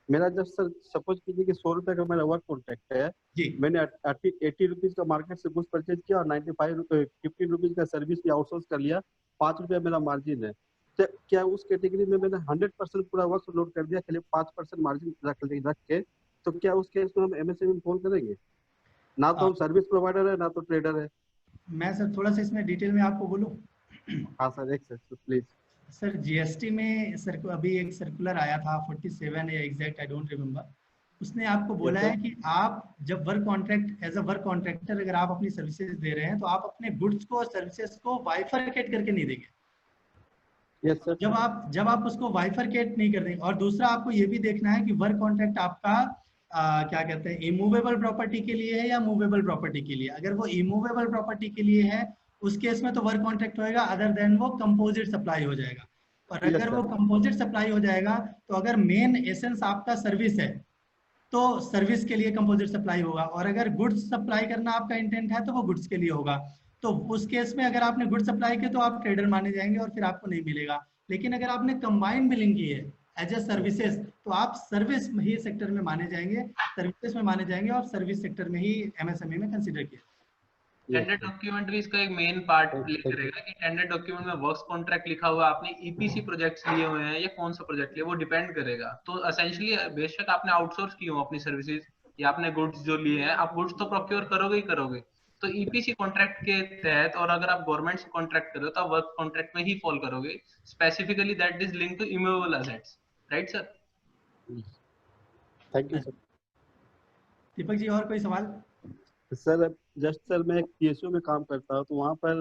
D: मेरा जब सर सपोज कीजिए कि 100 रुपए का मेरा वर्क कॉन्ट्रैक्ट है
A: जी
D: मैंने 80 रुपीज का मार्केट से गुड्स परचेज किया और 15 रुपीज का सर्विस भी आउटसोर्स कर लिया, 5 रुपया मेरा मार्जिन है। तो क्या उस कैटेगरी में मैंने 100% पूरा वर्क लोड कर दिया, खाली 5% मार्जिन रख के, तो क्या उस केस में हम एमएसएमई में फॉल करेंगे? ना तो हम सर्विस प्रोवाइडर है ना तो ट्रेडर है।
A: मैं सर थोड़ा सा इसमें डिटेल में आपको बोलूं।
D: हाँ सर एक सेकंड प्लीज।
A: सर जीएसटी में सर को अभी एक सर्कुलर आया था 47 या एग्जैक्ट आई डोंट रिमेम्बर, उसने आपको बोला है कि आप जब work contract as a work contractor अगर आप अपनी सर्विसेज दे रहे हैं तो आप अपने गुड्स को और सर्विसेज को बाइफरकेट करके नहीं देंगे।
D: Yes sir.
A: जब आप उसको बाइफरकेट नहीं कर देंगे, और दूसरा आपको ये भी देखना है कि वर्क कॉन्ट्रैक्ट आपका क्या कहते हैं इमूवेबल प्रॉपर्टी के लिए है या मूवेबल प्रॉपर्टी के लिए। अगर वो इमूवेबल प्रॉपर्टी के लिए है उस केस में तो वर्क कॉन्ट्रैक्ट होएगा, अदर देन वो कंपोजिट सप्लाई हो जाएगा। और अगर वो कंपोजिट सप्लाई हो जाएगा तो अगर मेन एसेंस आपका सर्विस है तो सर्विस के लिए कंपोजिट सप्लाई होगा, और अगर गुड्स सप्लाई करना आपका इंटेंट है तो वो गुड्स के लिए होगा। तो उस केस में अगर आपने गुड्स सप्लाई किया तो आप ट्रेडर माने जाएंगे और फिर आपको नहीं मिलेगा। लेकिन अगर आपने कंबाइंड बिलिंग की है एज ए सर्विसेज तो आप सर्विस ही सेक्टर में माने जाएंगे, सर्विसेज में माने जाएंगे और सर्विस सेक्टर में ही एमएसएमई में कंसीडर किया।
F: टेंडर डॉक्यूमेंट भी इसका एक मेन पार्ट प्ले करेगा कि टेंडर डॉक्यूमेंट में वर्क्स कॉन्ट्रैक्ट लिखा हुआ आपने ईपीसी प्रोजेक्ट्स लिए हुए हैं या कौन सा प्रोजेक्ट लिया वो डिपेंड करेगा। तो एसेंशियली बेशक आपने आउटसोर्स की हो अपनी सर्विसेज या आपने गुड्स जो लिए हैं, आप गुड्स तो प्रोक्योर करोगे ही करोगे। तो ईपीसी कॉन्ट्रैक्ट के तहत, और अगर आप गवर्नमेंट से कॉन्ट्रैक्ट करो तो आप वर्क कॉन्ट्रैक्ट में ही फॉल करोगे, specifically that is linked to immovable assets, right sir?
D: Thank you sir.
A: Deepak ji और कोई सवाल?
D: सर जस्ट सर मैं पीएसयू में काम करता हूँ तो वहाँ पर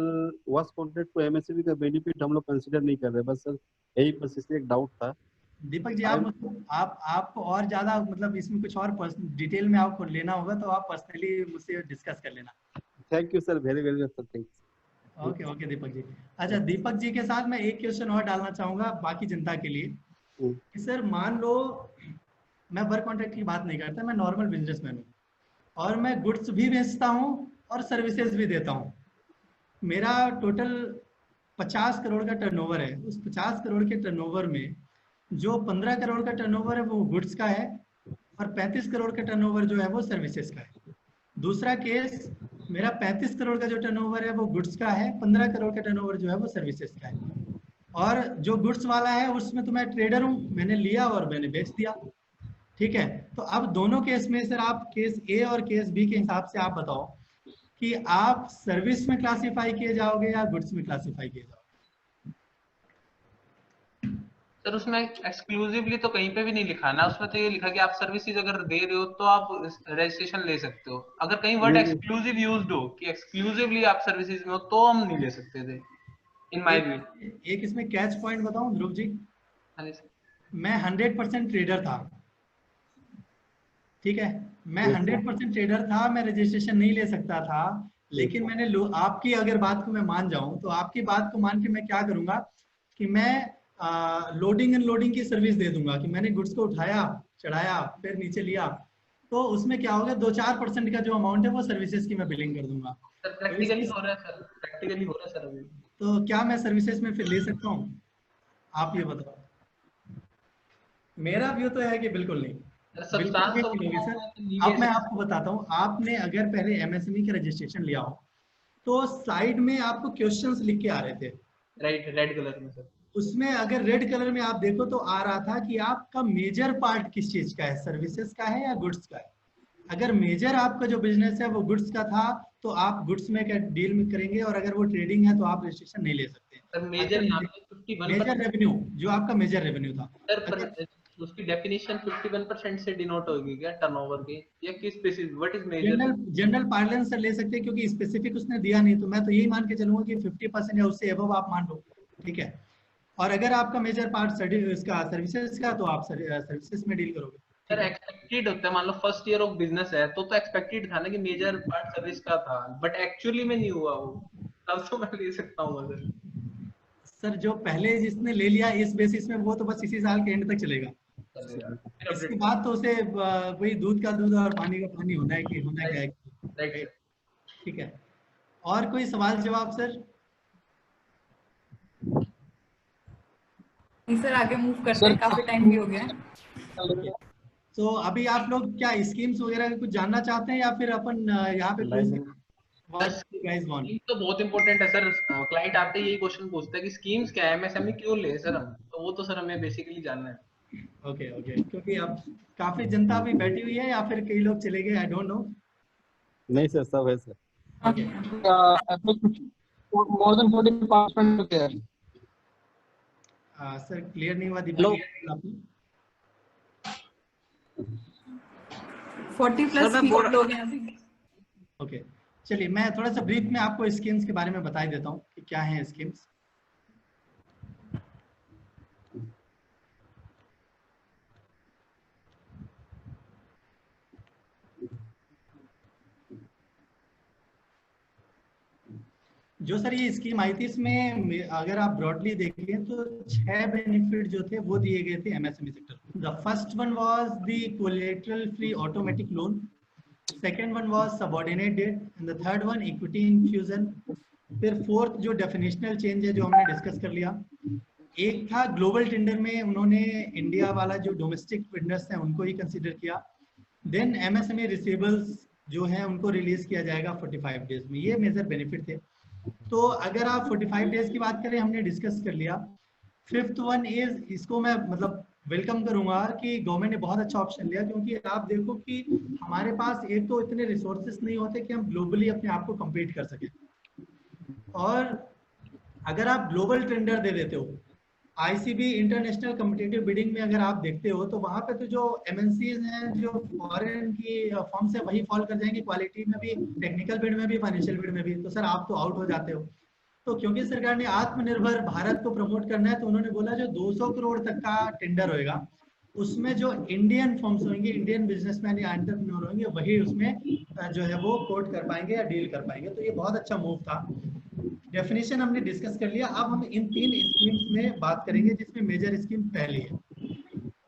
D: वर्क कॉन्ट्रैक्ट को एमएसएमई का बेनिफिट हम लोग कंसीडर नहीं कर रहे, बस सर यही बस इसलिए एक डाउट था।
A: दीपक जी आपको और ज्यादा मतलब इसमें कुछ और डिटेल में आपको लेना होगा तो आप पर्सनली मुझसे डिस्कस कर लेना।
D: Thank you sir, very very sir, thanks.
A: Okay Deepak ji. अच्छा दीपक जी के साथ मैं एक क्वेश्चन और डालना चाहूंगा बाकी जनता के लिए कि सर मान लो मैं वर्क कॉन्ट्रैक्ट की बात नहीं करता, मैं नॉर्मल बिजनेसमैन हूँ और मैं गुड्स भी बेचता हूँ और सर्विसेज भी देता हूँ। मेरा टोटल 50 करोड़ का टर्नओवर है। उस 50 करोड़ के टर्नओवर में जो 15 करोड़ का टर्नओवर है वो गुड्स का है और 35 करोड़ का टर्नओवर जो है वो सर्विसेज का है। दूसरा केस मेरा 35 करोड़ का जो टर्नओवर है वो गुड्स का है, 15 करोड़ का टर्नओवर जो है वो सर्विसेज का है। और जो गुड्स वाला है उसमें तो मैं ट्रेडर हूँ, मैंने लिया और मैंने बेच दिया, ठीक है। तो अब दोनों केस में सर आप केस ए और केस बी के हिसाब से आप बताओ कि आप सर्विस में क्लासिफाई किए जाओगे या गुड्स में क्लासिफाई किए जाओगे?
F: सर उसमें एक्सक्लूसिवली तो कहीं पे भी नहीं लिखा ना, उसमें तो ये लिखा कि आप सर्विसेज अगर दे रहे हो तो आप रजिस्ट्रेशन ले सकते हो। अगर कहीं वर्ड एक्सक्लूसिव यूज्ड हो कि एक्सक्लूसिवली आप सर्विसेज में हो तो हम नहीं ले सकते थे इन माय व्यू।
A: एक इसमें कैच पॉइंट बताऊं ध्रुव जी,
F: हाँ जी सर।
A: मैं 100% ट्रेडर था, ठीक है, मैं 100% ट्रेडर था, मैं रजिस्ट्रेशन नहीं ले सकता था। लेकिन मैंने आपकी अगर बात को मैं मान जाऊं तो आपकी बात को मान के मैं क्या करूंगा कि मैं लोडिंग एंड लोडिंग की सर्विस दे दूंगा कि मैंने गुड्स को उठाया चढ़ाया फिर नीचे लिया, तो उसमें क्या होगा 2-4% का जो अमाउंट है वो सर्विसेज की मैं बिलिंग कर दूंगा।
F: सर प्रैक्टिकली हो रहा है सर, प्रैक्टिकली हो रहा है सर अभी।
A: तो क्या मैं सर्विसेज में फिर ले सकता हूँ? आप ये बताओ। मेरा व्यू तो है कि बिल्कुल नहीं। अब मैं आपको बताता हूँ, आपने अगर पहले एमएसएमई का रजिस्ट्रेशन लिया हो तो साइड में आपको क्वेश्चंस लिख के आ रहे थे,
F: राइट, रेड कलर में सर।
A: उसमें अगर रेड कलर में आप देखो तो आ रहा था कि आपका मेजर पार्ट किस चीज का है, सर्विसेज का है या गुड्स का है। अगर मेजर आपका जो बिजनेस है वो गुड्स का था तो आप गुड्स में डील में करेंगे, और अगर वो ट्रेडिंग है तो आप रजिस्ट्रेशन नहीं ले सकते। मेजर रेवेन्यू जो आपका मेजर रेवेन्यू था
F: सर, उसकी डेफिनेशन 51% से डिनोट होगी क्या टर्नओवर की, या किस specific what is major?
A: General parlance से ले सकते हैं क्योंकि स्पेसिफिक उसने दिया नहीं, तो मैं तो यही मान के चलूंगा कि 50% या उससे अबव आप मान लो, ठीक है। और अगर आपका मेजर पार्ट इसका सर्विसेज का तो आप सर्विसेज में डील करोगे।
F: सर एक्सपेक्टेड होता है, मान लो फर्स्ट ईयर ऑफ बिजनेस है तो एक्सपेक्टेड था ना कि मेजर पार्ट सर्विस का था, बट एक्चुअली में नहीं हुआ वो, तब तो मैं ले सकता हूँ। सर
A: जो पहले जिसने ले लिया इस बेसिस में वो तो बस इसी साल के एंड तक चलेगा। इसके बाद तो उसे वही दूध का दूध और पानी का पानी होना है कि होना क्या है।
F: राइट।
A: ठीक है, और कोई सवाल जवाब सर?
C: सर आगे मूव करते हैं, काफी टाइम भी हो गया है।
A: तो अभी आप लोग क्या स्कीम्स वगैरह कुछ जानना चाहते हैं या फिर अपन यहाँ पे
F: तो बहुत इंपॉर्टेंट है सर। क्लाइंट आते ही यही क्वेश्चन पूछता है कि स्कीम्स क्या है, एमएसएमई क्यों ले सर हम, तो वो तो सर हमें बेसिकली जानना है।
A: ओके ओके, क्योंकि अब काफी जनता भी बैठी हुई है या फिर कई लोग चले गए, आई डोंट नो।
D: नहीं सर, सब है sir.
A: Okay,
I: more than 40 participants there.
A: Sir clear नहीं हुआ दीपक, आपने
C: 40 प्लस लोग हैं अभी।
A: ओके, चलिए मैं थोड़ा सा ब्रीफ में आपको स्कीम्स के बारे में बता देता हूँ कि क्या है स्कीम्स। जो सर ये स्कीम आई थी इसमें अगर आप ब्रॉडली देखें तो 6 बेनिफिट जो थे वो दिए गए थे एमएसएमई सेक्टर को। The first one was the collateral free automatic loan, second one was subordinate debt and the third one equity infusion. फिर फोर्थ जो डेफिनेशनल चेंज है जो हमने डिस्कस कर लिया, एक था ग्लोबल टेंडर में उन्होंने इंडिया वाला जो डोमेस्टिक वेंडर्स हैं उनको ही कंसीडर किया। देन एमएसएमई रिसीवेबल्स जो है उनको रिलीज किया जाएगा 45 डेज में। ये मेजर बेनिफिट थे। तो अगर आप 45 डेज की बात करें, हमने डिस्कस कर लिया। फिफ्थ वन इज, इसको मैं मतलब वेलकम करूंगा कि गवर्नमेंट ने बहुत अच्छा ऑप्शन लिया, क्योंकि आप देखो कि हमारे पास एक तो इतने रिसोर्सेस नहीं होते कि हम ग्लोबली अपने आप को कम्पीट कर सकें, और अगर आप ग्लोबल टेंडर दे देते हो आईसीबी इंटरनेशनल कॉम्पिटिटिव बिडिंग में, अगर आप देखते हो तो वहां पे तो जो एमएनसीज हैं जो फॉरेन की फर्म से वही फॉल कर जाएंगे क्वालिटी में भी, टेक्निकल बिड में भी, फाइनेंशियल बिड में भी, तो सर आप तो आउट हो जाते हो। तो क्योंकि सरकार ने आत्मनिर्भर भारत को प्रमोट करना है तो उन्होंने बोला जो 200 करोड़ तक का टेंडर होएगा उसमें जो इंडियन फर्म्स होंगे, इंडियन बिजनेसमैन या एंटरप्रेन्योर होंगे, वही उसमें जो है वो कोट कर पाएंगे या डील कर पाएंगे। तो ये बहुत अच्छा मूव था। डेफिनेशन हमने डिस्कस कर लिया। अब हम इन 3 स्कीम्स में बात करेंगे, जिसमें मेजर स्कीम पहली है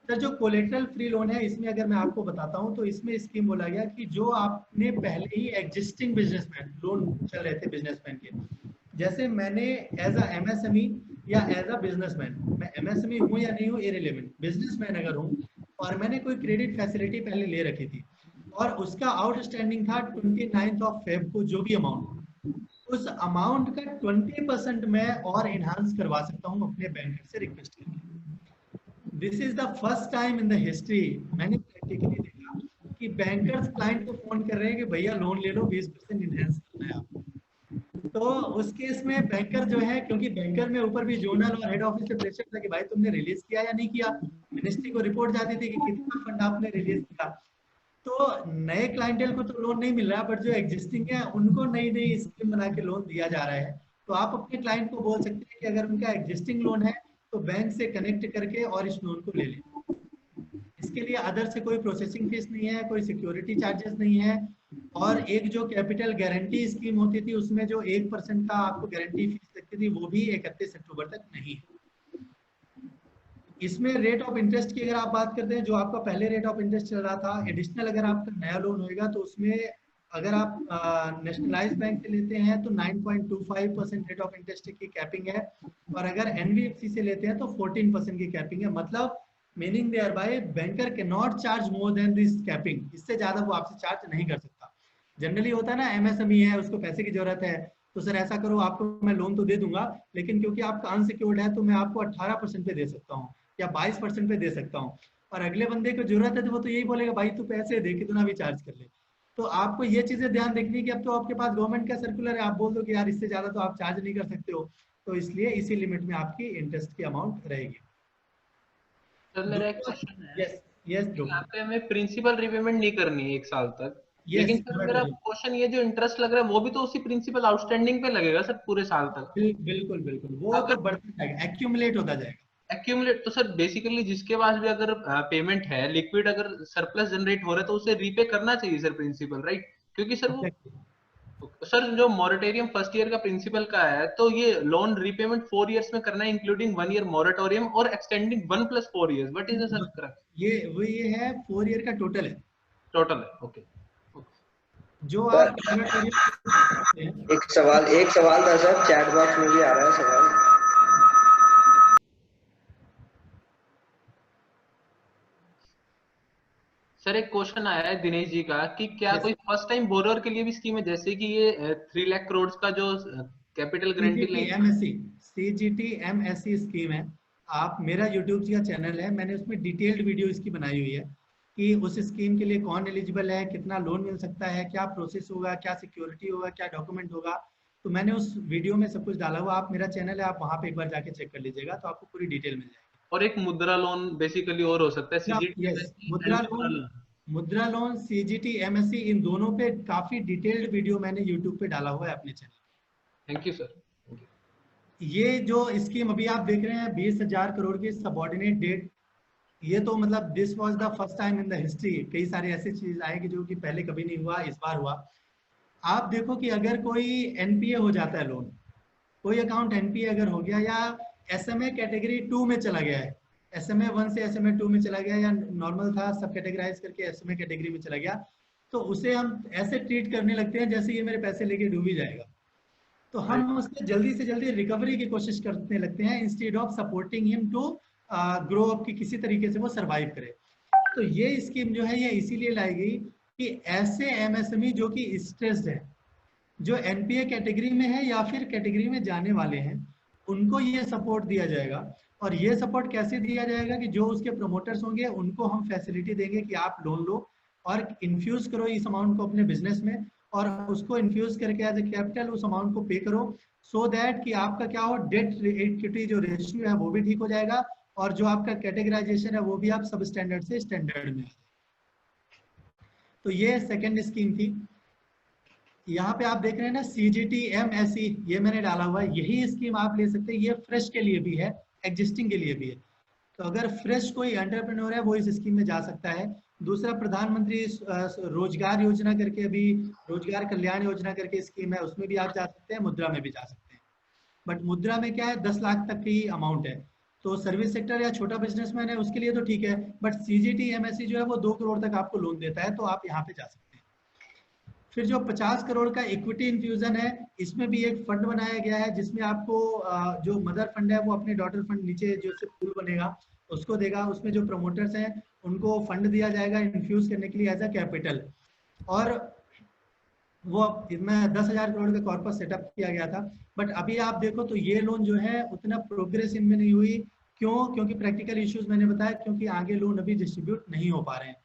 A: सर जो कोलेटरल फ्री लोन है। इसमें अगर मैं आपको बताता हूं तो इसमें स्कीम बोला गया कि जो आपने पहले ही एग्जिस्टिंग बिजनेसमैन, लोन चल रहे थे बिजनेसमैन के, जैसे मैंने एज अ एमएसएमई या एज अ बिजनेसमैन, मैं एमएसएमई हूं या नहीं हूं इररिलेवेंट, बिजनेसमैन अगर हूं और मैंने कोई क्रेडिट फैसिलिटी पहले ले रखी थी और उसका आउटस्टैंडिंग था 29 फेब को जो भी अमाउंट, उस अमाउंट का 20% मैं और एनहांस करवा सकता हूं अपने बैंकर से रिक्वेस्ट करके। This is the first time in the history मैंने प्रैक्टिकली देखा कि बैंकर्स क्लाइंट को फोन कर रहे हैं कि भैया लोन ले लो, 20% एनहांस करना है आपको। तो उस केस में बैंकर जो है, क्योंकि बैंकर में ऊपर भी जोनल और हेड ऑफिस से प्रेशर था कि भाई तुमने रिलीज किया या नहीं किया, मिनिस्ट्री को रिपोर्ट जाती थी कि कितना फंड आपने रिलीज किया। तो नए क्लाइंटेल को तो लोन नहीं मिल रहा, बट जो एग्जिस्टिंग है उनको नई नई स्कीम बना के लोन दिया जा रहा है। तो आप अपने क्लाइंट को बोल सकते हैं कि अगर उनका एग्जिस्टिंग लोन है तो बैंक से कनेक्ट करके और इस लोन को ले लें। इसके लिए अदर से कोई प्रोसेसिंग फीस नहीं है, कोई सिक्योरिटी चार्जेस नहीं है, और एक जो कैपिटल गारंटी स्कीम होती थी उसमें जो 1% का आपको गारंटी फीस लगती थी वो भी 31 अक्टूबर तक नहीं है। इसमें रेट ऑफ इंटरेस्ट की अगर आप बात करते हैं, जो आपका पहले रेट ऑफ इंटरेस्ट चल रहा था, एडिशनल अगर आपका नया लोन होएगा तो उसमें अगर आप नेशनलाइज बैंक से लेते हैं तो 9.25% रेट ऑफ इंटरेस्ट की कैपिंग है, और अगर एनबीएफसी से लेते हैं तो 14% की कैपिंग है। मतलब meaning thereby banker can not charge more than this capping, इससे ज्यादा वो आपसे चार्ज नहीं कर सकता। जनरली होता है ना, एमएसएमई है उसको पैसे की जरूरत है तो सर ऐसा करो आपको मैं लोन तो दे दूंगा, लेकिन क्योंकि आपका अनसिक्योर्ड है तो मैं आपको 18% पे दे सकता हूँ या 22% पे दे सकता हूँ, और अगले बंदे को जरूरत है तो वो तो यही बोलेगा भाई तू पैसे दे, कितना भी चार्ज कर ले। तो आपको ये चीजें ध्यान रखनी कि अब तो आपके पास गवर्नमेंट का सर्कुलर है, आप बोल दो कि यार इससे ज्यादा तो आप चार्ज नहीं कर सकते हो, तो इसलिए इसी लिमिट में आपकी इंटरेस्ट की अमाउंट रहेगी।
F: सर मेरा एक क्वेश्चन है,
A: यस यस
F: यहाँ पे हमें प्रिंसिपल रिपेमेंट नहीं करनी है 1 साल तक, लेकिन सर मेरा क्वेश्चन ये जो इंटरेस्ट लग रहा है वो भी तो उसी प्रिंसिपल आउटस्टैंडिंग पे लगेगा सर पूरे साल तक?
A: बिल्कुल बिल्कुल, वो तो बढ़ता जाएगा, एक्यूमुलेट होता जाएगा।
F: एक्यूमुलेट, तो सर बेसिकली जिसके पास भी अगर पेमेंट है लिक्विड, अगर सरप्लस जनरेट हो रहा है तो उसे रीपे करना चाहिए सर प्रिंसिपल, राइट? क्योंकि सर वो सर जो मॉरेटोरियम फर्स्ट ईयर का प्रिंसिपल का है, तो ये लोन रीपेमेंट 4 इयर्स में करना है, इंक्लूडिंग 1 ईयर मॉरेटोरियम और extending 1 + 4 years. What is the sir correct?
A: ये है 4 ईयर का टोटल है।
F: टोटल है, ओके।
A: जो आप moratorium
J: एक सवाल था सर, चैट बॉक्स में भी आ रहा है सवाल।
F: सर एक क्वेश्चन आया है दिनेश जी का कि क्या कोई फर्स्ट टाइम बोरोअर के लिए भी स्कीम है, जैसे कि ये 3 लाख करोड़ का जो capital guarantee
A: CGT MSE scheme है। आप, मेरा यूट्यूब का चैनल है, मैंने उसमें डिटेल्ड वीडियो इसकी बनाई हुई है कि उस स्कीम के लिए कौन एलिजिबल है, कितना लोन मिल सकता है, क्या प्रोसेस होगा, क्या सिक्योरिटी होगा, क्या डॉक्यूमेंट होगा। तो मैंने उस वीडियो में सब कुछ डाला हुआ। आप, मेरा चैनल है, आप वहाँ पे एक बार जाके चेक कर लीजिएगा, तो आपको पूरी डिटेल मिल जाएगी।
F: और एक मुद्रा लोन बेसिकली और हो सकता है,
A: मुद्रा लोन CGT MSE, इन दोनों पे काफी डिटेल्ड वीडियो मैंने यूट्यूब पे डाला हुआ है अपने चैनल।
F: Thank you sir.
A: ये जो स्कीम अभी आप देख रहे हैं 20,000 करोड़ की सबऑर्डिनेट डेट, ये तो मतलब this was the first time in the history. कई सारे ऐसे चीज आएगी जो कि पहले कभी नहीं हुआ, इस बार हुआ। आप देखो कि अगर कोई NPA हो जाता है लोन, कोई अकाउंट NPA अगर हो गया या SMA कैटेगरी 2 में चला गया है, SMA 1 से SMA 2 में चला गया, या नॉर्मल था सब कैटेगराइज करके SMA कैटेगरी में चला गया, तो उसे हम ऐसे ट्रीट करने लगते हैं जैसे ये मेरे पैसे लेके डूब ही जाएगा। तो हम उससे जल्दी से जल्दी रिकवरी की कोशिश करने लगते हैं, instead of supporting him to grow up, की किसी तरीके से वो सरवाइव करे। तो ये स्कीम जो है ये इसीलिए लाई गई कि ऐसे MSME जो कि स्ट्रेस्ड है, जो NPA कैटेगरी में है या फिर कैटेगरी में जाने वाले हैं, उनको ये सपोर्ट दिया जाएगा। और ये सपोर्ट कैसे दिया जाएगा कि जो उसके प्रमोटर्स होंगे उनको हम फैसिलिटी देंगे कि आप लोन लो और इन्फ्यूज करो इस अमाउंट को अपने बिजनेस में, और उसको इन्फ्यूज करके एज ए कैपिटल उस अमाउंट को पे करो, सो दैट कि आपका क्या हो, डेट इक्विटी जो रेशियो है वो भी ठीक हो जाएगा, और जो आपका कैटेगराइजेशन है वो भी आप सब स्टैंडर्ड से स्टैंडर्ड में। तो ये सेकंड स्कीम थी। यहाँ पे आप देख रहे हैं ना CGT MSE, ये मैंने डाला हुआ है। यही स्कीम आप ले सकते हैं, ये फ्रेश के लिए भी है, एग्जिस्टिंग के लिए भी है। तो अगर फ्रेश कोई एंटरप्रेन्योर है वो इस स्कीम में जा सकता है। दूसरा, प्रधानमंत्री रोजगार योजना करके, अभी रोजगार कल्याण योजना करके स्कीम है, उसमें भी आप जा सकते हैं, मुद्रा में भी जा सकते हैं। बट मुद्रा में क्या है, 10 लाख तक की अमाउंट है, तो सर्विस सेक्टर या छोटा बिजनेसमैन है उसके लिए तो ठीक है। बट CGT MSE जो है वो 2 करोड़ तक आपको लोन देता है, तो आप यहाँ पे जा सकते हैं। फिर जो 50 करोड़ का इक्विटी इन्फ्यूजन है, इसमें भी एक फंड बनाया गया है, जिसमें आपको जो मदर फंड है वो अपने डॉटर फंड नीचे जो पूल बनेगा उसको देगा। उसमें जो प्रमोटर्स हैं उनको फंड दिया जाएगा इन्फ्यूज करने के लिए एज अ कैपिटल। और वो इसमें 10,000 करोड़ का कॉर्पस सेटअप किया गया था। बट अभी आप देखो तो ये लोन जो है उतना प्रोग्रेस इनमें नहीं हुई। क्यों? क्योंकि प्रैक्टिकल इश्यूज मैंने बताया, क्योंकि आगे लोन अभी डिस्ट्रीब्यूट नहीं हो पा रहे हैं।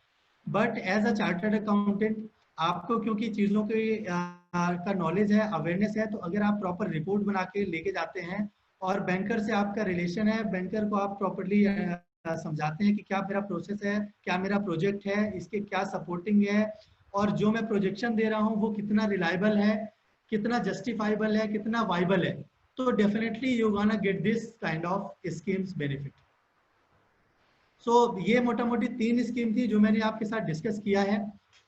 A: But as a chartered accountant आपको क्योंकि चीज़ों के का नॉलेज है, अवेयरनेस है, तो अगर आप प्रॉपर रिपोर्ट बना के लेके जाते हैं और बैंकर से आपका रिलेशन है, बैंकर को आप प्रॉपरली समझाते हैं कि क्या मेरा प्रोसेस है, क्या मेरा प्रोजेक्ट है, इसके क्या सपोर्टिंग है, और जो मैं प्रोजेक्शन दे रहा हूँ वो कितना रिलायबल है, कितना जस्टिफाइबल है, कितना वाइबल है, तो definitely you gonna get this kind of schemes benefit. So ये मोटा मोटी 3 स्कीम थी जो मैंने आपके साथ डिस्कस किया है।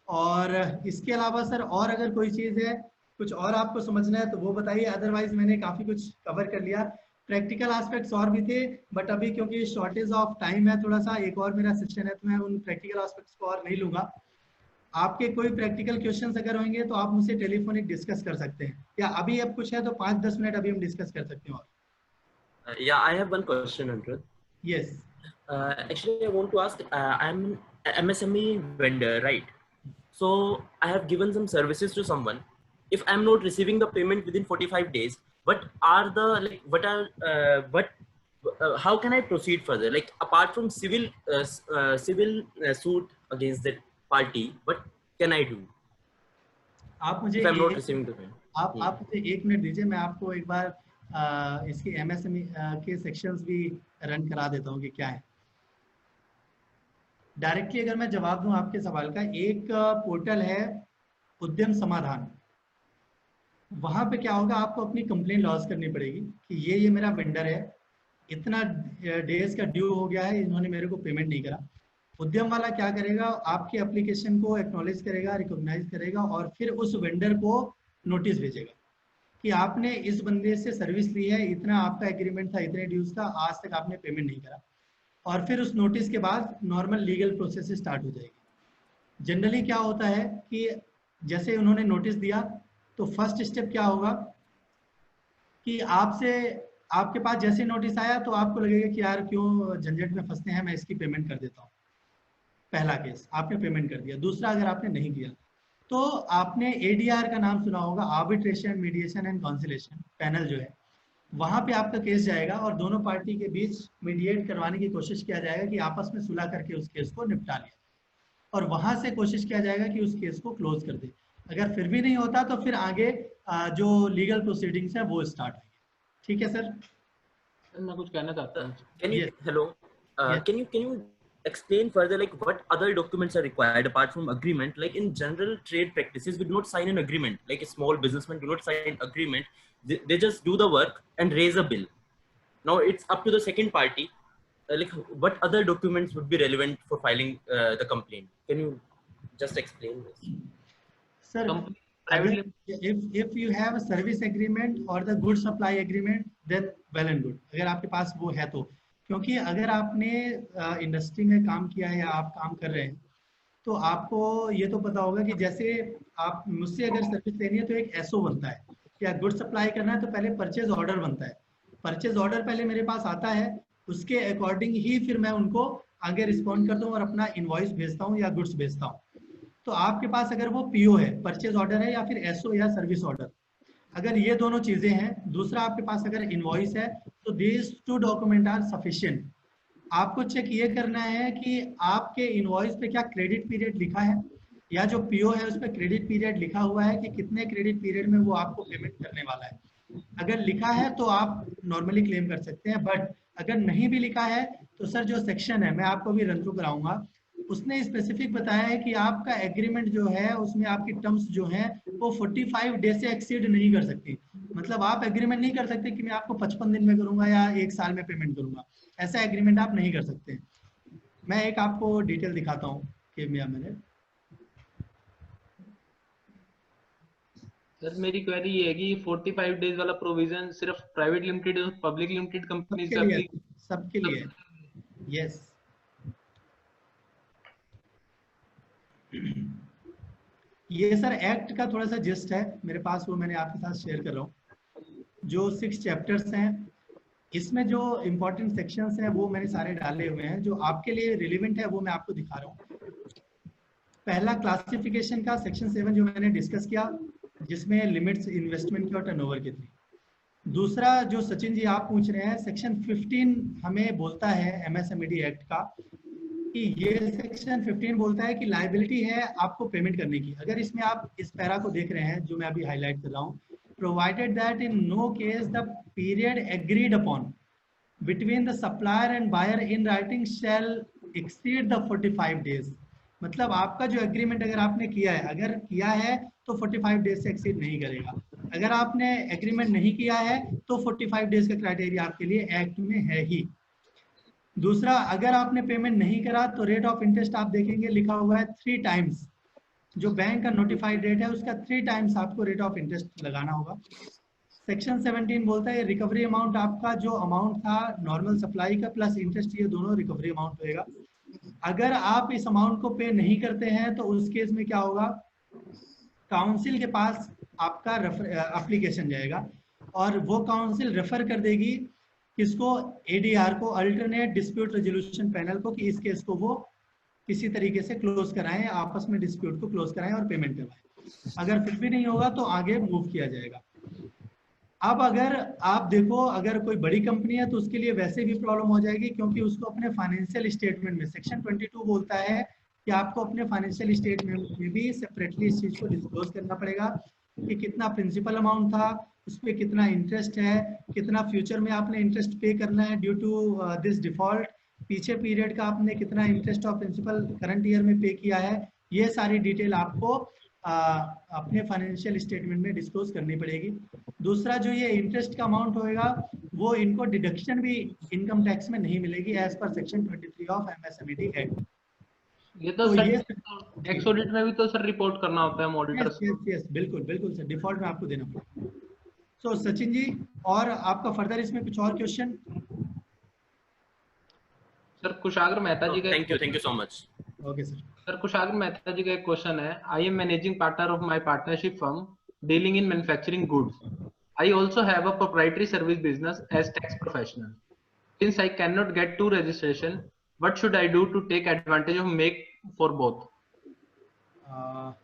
A: और इसके अलावा सर और अगर कोई चीज़ है, कुछ और आपको समझना है तो वो बताइए, अदरवाइज मैंने काफ़ी कुछ कवर कर लिया। प्रैक्टिकल एस्पेक्ट्स और भी थे, बट अभी क्योंकि शॉर्टेज ऑफ टाइम है थोड़ा सा, एक और मेरा सेशन है, तो मैं उन प्रैक्टिकल एस्पेक्ट्स को और नहीं लूँगा। आपके कोई प्रैक्टिकल क्वेश्चंस अगर होंगे तो आप मुझसे टेलीफोनिक डिस्कस कर सकते हैं, या अभी अब कुछ है तो 5-10 मिनट अभी हम डिस्कस कर सकते हैं। और
K: yeah, I have one question, Anuruddh.
A: Yes.
K: Actually, I want to ask. I'm an MSME vendor, right? So I have given some services to someone. If I'm not receiving the payment within 45 days, what are the how can I proceed further? Like apart from civil suit against that party, what can I do?
A: आप मुझे
K: if I'm not receiving the payment.
A: आप मुझे 1 minute दीजिए, मैं आपको एक बार इसकी MSME के सेक्शंस भी रन करा देता हूँ कि क्या है। डायरेक्टली अगर मैं जवाब दूं आपके सवाल का, एक पोर्टल है उद्यम समाधान। वहां पे क्या होगा, आपको अपनी कंप्लेन लॉन्च करनी पड़ेगी कि ये मेरा वेंडर है, इतना डेज का ड्यू हो गया है, इन्होंने मेरे को पेमेंट नहीं करा। उद्यम वाला क्या करेगा, आपके एप्लीकेशन को एक्नॉलेज करेगा, रिकॉग्नाइज करेगा, और फिर उस वेंडर को नोटिस भेजेगा कि आपने इस बंदे से सर्विस ली है, इतना आपका एग्रीमेंट था, इतने ड्यूज था, आज तक आपने पेमेंट नहीं करा। और फिर उस नोटिस के बाद नॉर्मल लीगल प्रोसेस स्टार्ट हो जाएगी। जनरली क्या होता है कि जैसे उन्होंने नोटिस दिया तो फर्स्ट स्टेप क्या होगा कि आपके पास जैसे नोटिस आया तो आपको लगेगा कि यार क्यों झंझट में फंसते हैं, मैं इसकी पेमेंट कर देता हूँ। पहला केस आपने पेमेंट कर दिया। दूसरा, अगर आपने नहीं किया तो आपने ADR का नाम सुना होगा, arbitration mediation and conciliation panel जो है, वहां पे आपका केस जाएगा और दोनों पार्टी के बीच मीडिएट करवाने की कोशिश किया जाएगा कि आपस में सुलह करके उस केस को निपटा लिया, और वहां से कोशिश किया जाएगा कि उस केस को क्लोज कर दे। अगर फिर भी नहीं होता तो फिर आगे जो लीगल प्रोसीडिंग्स है वो स्टार्ट होंगे। ठीक है सर?
F: मैं कुछ कहना चाहता हूँ।
K: Can you explain further like what other documents are required apart from agreement? Like in general trade practices, we do not sign an agreement. Like a small businessman do not sign agreement. They just do the work and raise a bill. Now it's up to the second party. Like what other documents would be relevant for filing the complaint? Can you just explain this?
A: Sir, if you have a service agreement or the good supply agreement, then well and good. अगर आपके पास वो है तो, क्योंकि अगर आपने industry में काम किया है या आप काम कर रहे हैं तो आपको ये तो पता होगा कि जैसे आप मुझसे अगर सर्विस लेनी है तो एक SO बनता है, या गुड सप्लाई करना है तो पहले परचेज ऑर्डर बनता है। परचेज ऑर्डर पहले मेरे पास आता है, उसके अकॉर्डिंग ही फिर मैं उनको आगे रिस्पॉन्ड करता हूँ और अपना इनवॉइस भेजता हूँ या गुड्स भेजता हूँ। तो आपके पास अगर वो PO है, परचेज ऑर्डर है, या फिर SO या सर्विस ऑर्डर, अगर ये दोनों चीजें हैं, दूसरा आपके पास अगर इनवॉइस है, तो these two document are sufficient. आपको चेक ये करना है कि आपके इनवॉइस पे क्या क्रेडिट पीरियड लिखा है, या जो PO है उस पर क्रेडिट पीरियड लिखा हुआ है कि कितने क्रेडिट पीरियड में वो आपको पेमेंट करने वाला है। अगर लिखा है तो आप नॉर्मली क्लेम कर सकते हैं, बट अगर नहीं भी लिखा है तो सर जो सेक्शन है, मैं आपको भी रन थ्रू कराऊंगा, उसने स्पेसिफिक बताया है कि आपका एग्रीमेंट जो है उसमें आपकी टर्म्स जो हैं वो 45 डे से एक्सीड नहीं कर सकती। मतलब आप एग्रीमेंट नहीं कर सकते कि मैं आपको 55 दिन में करूंगा या 1 साल में पेमेंट करूंगा, ऐसा एग्रीमेंट आप नहीं कर सकते। मैं एक आपको डिटेल दिखाता हूँ कि मैंने
F: सर मेरी क्वेरी ये है कि 45 डेज वाला प्रोविजन सिर्फ प्राइवेट लिमिटेड और पब्लिक लिमिटेड कंपनीज का
A: सबके लिए। यस, ये सर एक्ट का थोड़ा सा जिस्ट है मेरे पास, वो मैंने आपके साथ शेयर कर रहा हूँ। जो 6 चैप्टर्स हैं, इसमें जो इम्पोर्टेंट सेक्शंस हैं वो मैंने सारे डाले हुए हैं, जो आपके लिए रिलेवेंट है वो मैं आपको दिखा रहा हूँ। पहला क्लासिफिकेशन का सेक्शन 7 जो मैंने डिस्कस किया, जिसमें लिमिट्स इन्वेस्टमेंट की और टर्नओवर की थी। दूसरा जो सचिन जी आप पूछ रहे हैं, सेक्शन 15 हमें बोलता है MSMED एक्ट का कि ये सेक्शन 15 बोलता है कि लायबिलिटी है आपको पेमेंट करने की। अगर इसमें आप इस पैरा को देख रहे हैं जो मैं अभी हाईलाइट कर रहा हूँ, provided that in no case the period agreed upon between the supplier and buyer in writing shall exceed the 45 days. मतलब आपका जो एग्रीमेंट अगर आपने किया है, अगर किया है तो 45 डेज से एक्सीड नहीं करेगा। अगर आपने एग्रीमेंट नहीं किया है तो 45 डेज का क्राइटेरिया आपके लिए एक्ट में है ही। दूसरा, अगर आपने पेमेंट नहीं करा तो रेट ऑफ इंटरेस्ट आप देखेंगे लिखा हुआ है 3 टाइम्स, जो बैंक का नोटिफाइड रेट है उसका 3 टाइम्स आपको रेट ऑफ इंटरेस्ट लगाना होगा। सेक्शन 17 बोलता है रिकवरी अमाउंट आपका जो अमाउंट था नॉर्मल सप्लाई का प्लस इंटरेस्ट, ये दोनों रिकवरी अमाउंट होएगा। अगर आप इस अमाउंट को पे नहीं करते हैं तो उस केस में क्या होगा, काउंसिल के पास आपका एप्लीकेशन जाएगा और वो काउंसिल रेफर कर देगी किसको, ADR को, अल्टरनेट डिस्प्यूट रेजोल्यूशन पैनल को, कि इस केस को वो किसी तरीके से क्लोज कराएं, आपस में डिस्प्यूट को क्लोज कराएं और पेमेंट करवाएं। अगर फिर भी नहीं होगा तो आगे मूव किया जाएगा। अब अगर आप देखो, अगर कोई बड़ी कंपनी है तो उसके लिए वैसे भी प्रॉब्लम हो जाएगी, क्योंकि उसको अपने फाइनेंशियल स्टेटमेंट में सेक्शन 22 बोलता है कि आपको अपने फाइनेंशियल स्टेटमेंट में भी सेपरेटली इस चीज को डिस्क्लोज करना पड़ेगा कि कितना प्रिंसिपल अमाउंट था, उस पर कितना इंटरेस्ट है, कितना फ्यूचर में आपने इंटरेस्ट पे करना है ड्यू टू दिस डिफॉल्ट, पीछे पीरियड का आपने कितना इंटरेस्ट और प्रिंसिपल करंट ईयर में पे किया है। ये सारी डिटेल आपको अपने फाइनेंशियल स्टेटमेंट में डिस्क्लोज करनी पड़ेगी। दूसरा, जो ये इंटरेस्ट का अमाउंट होएगा वो इनको डिडक्शन भी इनकम टैक्स में नहीं मिलेगी as per section 23 of MSMED act.
F: ये तो सर टैक्स ऑडिट में भी तो सर रिपोर्ट करना होता है ऑडिटर्स को।
A: यस बिल्कुल बिल्कुल सर, डिफॉल्ट में आपको देना पड़ेगा। सो सचिन जी, और आपका फर्दर इसमें कुछ और क्वेश्चन?
F: सर कुशाग्र मेहता जी का
K: thank you so much.
A: Okay sir.
F: Sir Kushagra Mehta ji का एक क्वेश्चन है, I am managing partner of my partnership firm dealing in manufacturing goods. I also have a proprietary service business as tax professional. Since I cannot get two registration, what should I do to take advantage of make for both?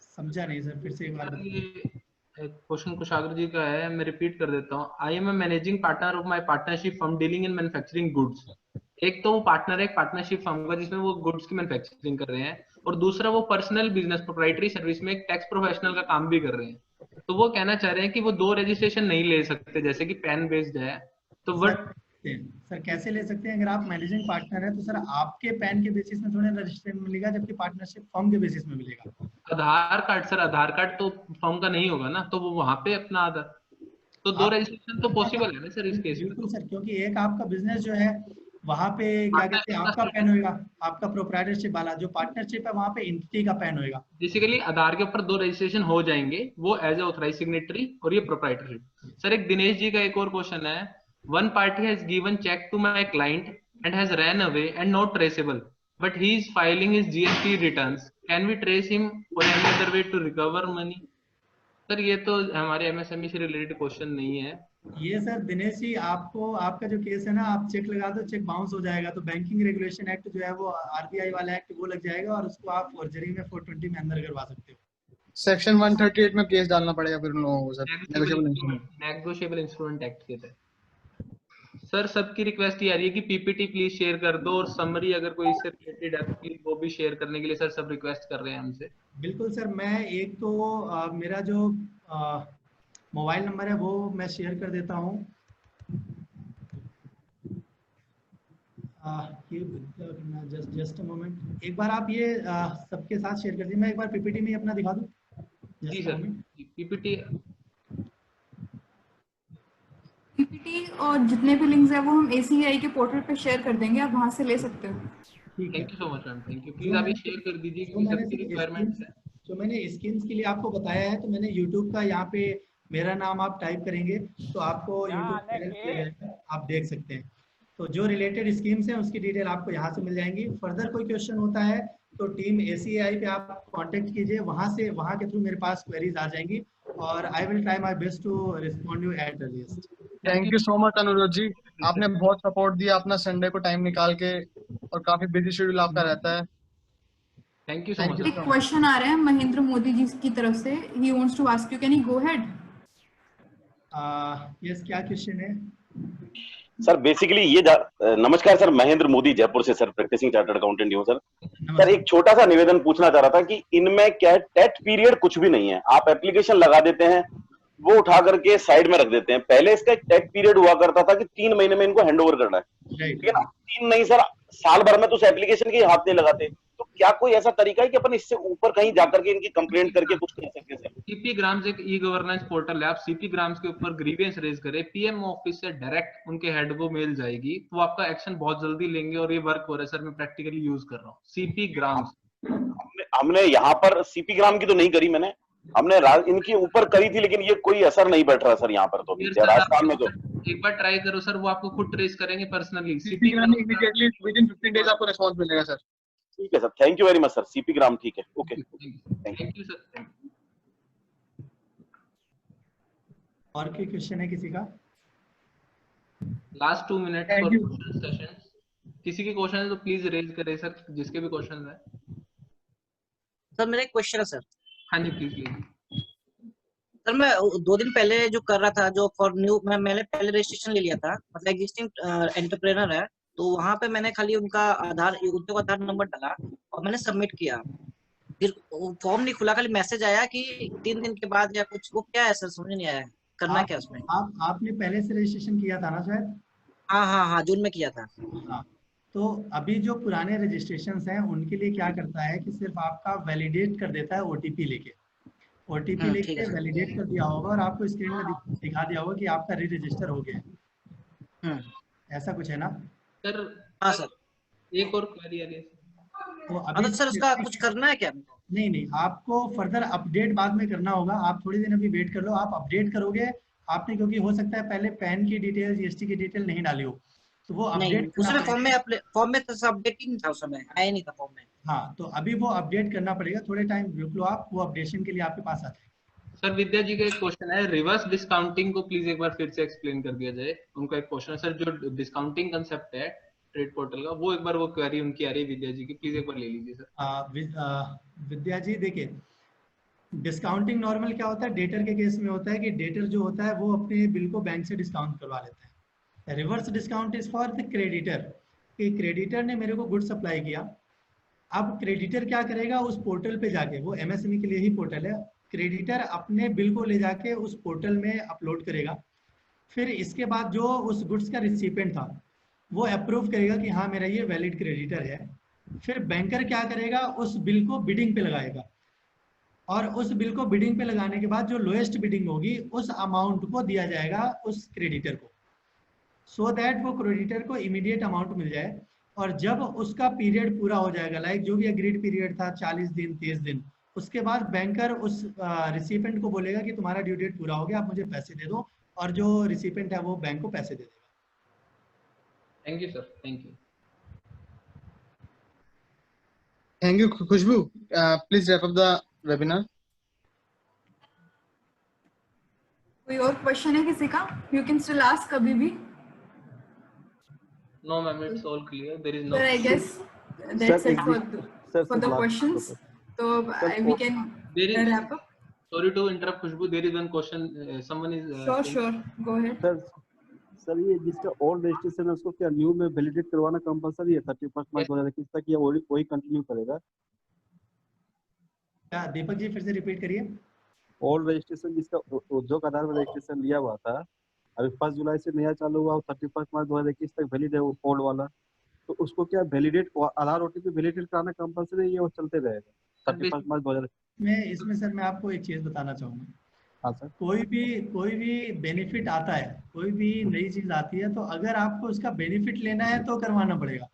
A: समझा नहीं sir, फिर से एक बार
F: बताइए। Question कुशाग्र जी का है, मैं repeat कर देता हूँ। I am a managing partner of my partnership firm dealing in manufacturing goods. एक तो वो पार्टनर है पार्टनरशिप फर्म का जिसमें वो गुड्स की मैन्युफैक्चरिंग कर रहे हैं, और दूसरा वो पर्सनल बिजनेस प्रोप्राइटरी सर्विस में एक टैक्स प्रोफेशनल का काम भी कर रहे हैं। तो वो कहना चाह रहे हैं कि वो दो रजिस्ट्रेशन नहीं ले सकते, जैसे कि पैन बेस्ड है, तो वट
A: सर कैसे ले सकते हैं? अगर आप मैनेजिंग पार्टनर है तो सर आपके पैन के बेसिस में थोड़ा रजिस्ट्रेशन मिलेगा, जबकि पार्टनरशिप फर्म के बेसिस में मिलेगा।
F: आधार कार्ड सर, आधार कार्ड तो फर्म का नहीं होगा ना, तो वो वहां पे अपना आधार, तो दो रजिस्ट्रेशन तो पॉसिबल है ना सर इस केस में?
A: बिल्कुल सर, क्योंकि एक आपका बिजनेस जो है वहाँ पे क्या कहते हैं आपका पैन होगा, आपका प्रोप्राइटरशिप वाला जो पार्टनरशिप है वहाँ पे एंटिटी का पैन होगा।
F: बेसिकली आधार के ऊपर दो रजिस्ट्रेशन हो जाएंगे, वो एज ए ऑथराइज सिग्नेटरी और ये प्रोप्राइटरशिप। सर एक दिनेश जी का एक और क्वेश्चन है, one party has given cheque to my client and has run away and not traceable, but he is filing his GST returns, can we trace him or any other way to recover money? Sir ये तो हमारे MSME से related question नहीं है
A: ये sir. Dinesh ji, आपको आपका जो केस है ना, आप चेक लगा दो, चेक बाउंस हो जाएगा तो बैंकिंग रेगुलेशन एक्ट जो है वो आरबीआई वाला एक्ट वो लग जाएगा और उसको आप फॉर्जरी में 420 में अंदर करवा सकते हो।
G: सेक्शन 138 में केस डालना पड़ेगा फिर उन लोगों को सर,
F: नेगोशिएबल इंस्ट्रूमेंट एक्ट के तहत। सर सबकी रिक्वेस्ट ये आ रही है कि पीपीटी प्लीज शेयर कर दो, और समरी अगर कोई इससे रिलेटेड है तो प्लीज वो भी शेयर करने के लिए सर सब रिक्वेस्ट कर रहे हैं हमसे।
A: बिल्कुल सर, मैं एक तो मेरा जो मोबाइल नंबर है वो मैं शेयर कर देता हूँ। ये जस्ट अ मोमेंट, एक बार आप ये सबके साथ शेयर कर दीजिए। मैं एक बार पीपीटी में अपना दिखा दूँ।
F: जी सर, पीपीटी
C: और जितने भी लिंक्स हैं वो हम ACI के पोर्टल पे शेयर कर देंगे, आप वहां से ले सकते हो।
F: Thank you so much ma'am, thank you. Please आप ये शेयर कर दीजिए क्योंकि सबकी रिक्वायरमेंट है।
A: जो मैंने स्कीम्स के लिए आपको बताया है, तो मैंने यूट्यूब का यहाँ पे मेरा नाम आप टाइप करेंगे तो आपको यूट्यूब चैनल आप देख सकते हैं। तो जो रिलेटेड स्कीम्स हैं उसकी डिटेल आपको यहाँ से मिल जाएंगी। फर्दर कोई क्वेश्चन होता है तो टीम ACI पे आप कांटेक्ट कीजिए, वहाँ के थ्रू मेरे पास क्वेरीज आ जाएंगी और I will try my best to respond you at earliest.
G: Thank you so much Anurodh ji, आपने बहुत सपोर्ट दिया अपना संडे को टाइम निकाल के, और काफी बिजी शेड्यूल आपका रहता है।
F: Thank you so much.
C: एक क्वेश्चन आ रहा है महेंद्र मोदी जी की तरफ से, he wants to ask you, can you go ahead?
A: Yes, क्या क्वेश्चन है
L: सर? बेसिकली ये नमस्कार सर, महेंद्र मोदी जयपुर से सर, प्रैक्टिसिंग चार्टर्ड अकाउंटेंट हूँ सर। सर एक छोटा सा निवेदन पूछना चाह रहा था कि इनमें क्या है, टेट पीरियड कुछ भी नहीं है, आप एप्लीकेशन लगा देते हैं वो उठा करके साइड में रख देते हैं। पहले इसका एक टेट पीरियड हुआ करता था कि 3 महीने में इनको हैंड ओवर करना है, ठीक है ना? 3 नहीं सर, साल भर में तो उस एप्लीकेशन के हाथ नहीं लगाते। तो क्या कोई ऐसा तरीका है कि अपन इससे ऊपर कहीं जाकर के इनकी कंप्लेंट करके कुछ कर सकते हैं?
F: सीपी ग्राम्स एक ई गवर्नेंस पोर्टल है, आप सीपी ग्राम्स के ऊपर ग्रीवेंस रेज करें, पीएम ऑफिस से डायरेक्ट उनके हेड को मेल जाएगी, तो आपका एक्शन बहुत जल्दी लेंगे। और ये वर्क हो रहा है सर, मैं प्रैक्टिकली यूज कर रहा हूँ सीपी ग्राम्स।
L: हमने यहाँ पर सीपी ग्राम की तो नहीं करी मैंने, हमने इनके ऊपर करी थी, लेकिन ये कोई असर नहीं बैठ रहा सर यहाँ पर। तो राजस्थान में तो
F: एक बार ट्राई करो सर, वो आपको खुद ट्रेस करेंगे personally.
G: CP gram immediately within 15 days आपको रिस्पांस मिलेगा सर।
L: ठीक है sir, thank you very much sir. CP gram ठीक है, ओके,
F: थैंक यू सर।
A: और कोई क्वेश्चन है किसी का?
F: Last 2 minute for question session. किसी के क्वेश्चन है तो प्लीज रेज करें सर, जिसके भी क्वेश्चन है।
H: सर मेरा एक क्वेश्चन है सर।
F: हाँ जी प्लीज।
H: सर मैं 2 दिन पहले जो कर रहा था, जो फॉर न्यू, मैंने पहले रजिस्ट्रेशन ले लिया था, मतलब एग्जिस्टिंग एंटरप्रेन्योर है, तो वहां पे मैंने खाली उनका आधार नंबर डाला और मैंने सबमिट किया, फिर फॉर्म नहीं खुला, खाली मैसेज आया कि 3 दिन के बाद या कुछ। वो क्या है सर, समझ नहीं आया, करना क्या उसमें?
A: आपने पहले से रजिस्ट्रेशन किया था ना शायद?
H: हाँ, जून में किया था।
A: हाँ, तो अभी जो पुराने रजिस्ट्रेशंस हैं उनके लिए क्या करता है कि सिर्फ आपका वैलिडेट कर देता है ओटीपी लेके वैलिडेट कर दिया होगा और आपको स्क्रीन में दिखा दिया होगा कि आपका री रजिस्टर हो गया। ऐसा कुछ है ना
F: सर?
H: हाँ सर।
F: एक और क्वेरी आ रही है
A: तो अभी
H: सर उसका कुछ करना है क्या?
A: नहीं, आपको फर्दर अपडेट बाद में करना होगा। आप थोड़ी दिन अभी वेट कर लो, आप अपडेट करोगे आपने, क्योंकि हो सकता है पहले पैन की डिटेल, जीएसटी की डिटेल नहीं डाली हो, तो वो
H: नहीं,
A: अपडेट
H: उसमें फॉर्म में तो अपडेट ही नहीं था, उस समय आया नहीं था फॉर्म में।
A: हाँ, तो अभी वो अपडेट करना पड़ेगा, थोड़े टाइम रुक लो आप, वो अपडेशन के लिए आपके पास आते हैं।
F: सर विद्या जी का एक क्वेश्चन है, रिवर्स डिस्काउंटिंग को प्लीज एक बार फिर से एक्सप्लेन कर दिया जाए। उनका एक क्वेश्चन है सर, जो डिस्काउंटिंग कंसेप्ट है ट्रेड पोर्टल का, वो एक बार वो क्वेरी उनकी आ रही है विद्या जी की, प्लीज एक बार ले लीजिए सर।
A: विद्या जी देखिए, डिस्काउंटिंग नॉर्मल क्या होता है, डेटर के केस में होता है कि डेटर जो होता है वो अपने बिल को बैंक से डिस्काउंट करवा लेता है। Reverse discount is for the creditor, कि क्रेडिटर ने मेरे को गुड सप्लाई किया, अब क्रेडिटर क्या करेगा, उस पोर्टल पे जाके, वो एमएसएमई के लिए ही पोर्टल है, क्रेडिटर अपने बिल को ले जाके उस पोर्टल में अपलोड करेगा। फिर इसके बाद जो उस गुड्स का रिसिपेंट था वो अप्रूव करेगा कि हाँ मेरा ये वैलिड क्रेडिटर है। फिर बैंकर क्या करेगा, उस बिल को बिडिंग पे लगाएगा, और उस बिल को बिडिंग पे लगाने के बाद जो लोएस्ट बिडिंग होगी उस अमाउंट को दिया जाएगा उस क्रेडिटर को, सो दैट वो क्रेडिटर को इमीडिएट अमाउंट मिल जाए। और जब उसका पीरियड पूरा हो जाएगा, लाइक जो भी एग्रीड पीरियड था 40 दिन 30 दिन, उसके बाद बैंकर उस रिसिपेंट को बोलेगा कि तुम्हारा ड्यू डेट पूरा हो गया, आप मुझे पैसे दे दो, और जो रिसिपेंट है वो बैंक को पैसे दे देगा।
F: Thank you sir, thank you.
G: Thank you Khushboo, please wrap up the webinar.
C: कोई और क्वेश्चन है किसी का? यू कैन स्टिल आस्क कभी भी।
F: No ma'am, it's all clear. There is no.
C: But I guess that's it for the questions. So we can wrap up.
F: Sorry to interrupt Khushbu. There is one question. Someone is.
C: Sure. Go ahead.
D: Sir ये जिसका old registration है उसको क्या new में validate करवाना compulsory है 31 मार्च 2021 तक, या वही कंटिन्यू करेगा?
A: क्या दीपक जी फिर से रिपीट करिए।
D: ओल्ड रजिस्ट्रेशन जिसका उद्योग आधार में रजिस्ट्रेशन लिया हुआ था, अभी 1 जुलाई से नया चालू हुआ, 31 मार्च 2021 तक वैलिड है वो ओल्ड वाला, तो उसको क्या वैलिडेट आधार ओटीपी वैलिडेट कराना कंपलसरी है, ये वो चलते रहेगा 31 मार्च 2021?
A: इसमें सर मैं आपको एक चीज बताना चाहूंगा।
D: हाँ सर।
A: कोई भी बेनिफिट आता है, कोई भी नई चीज आती है, तो अगर आपको उसका बेनिफिट लेना है तो करवाना पड़ेगा।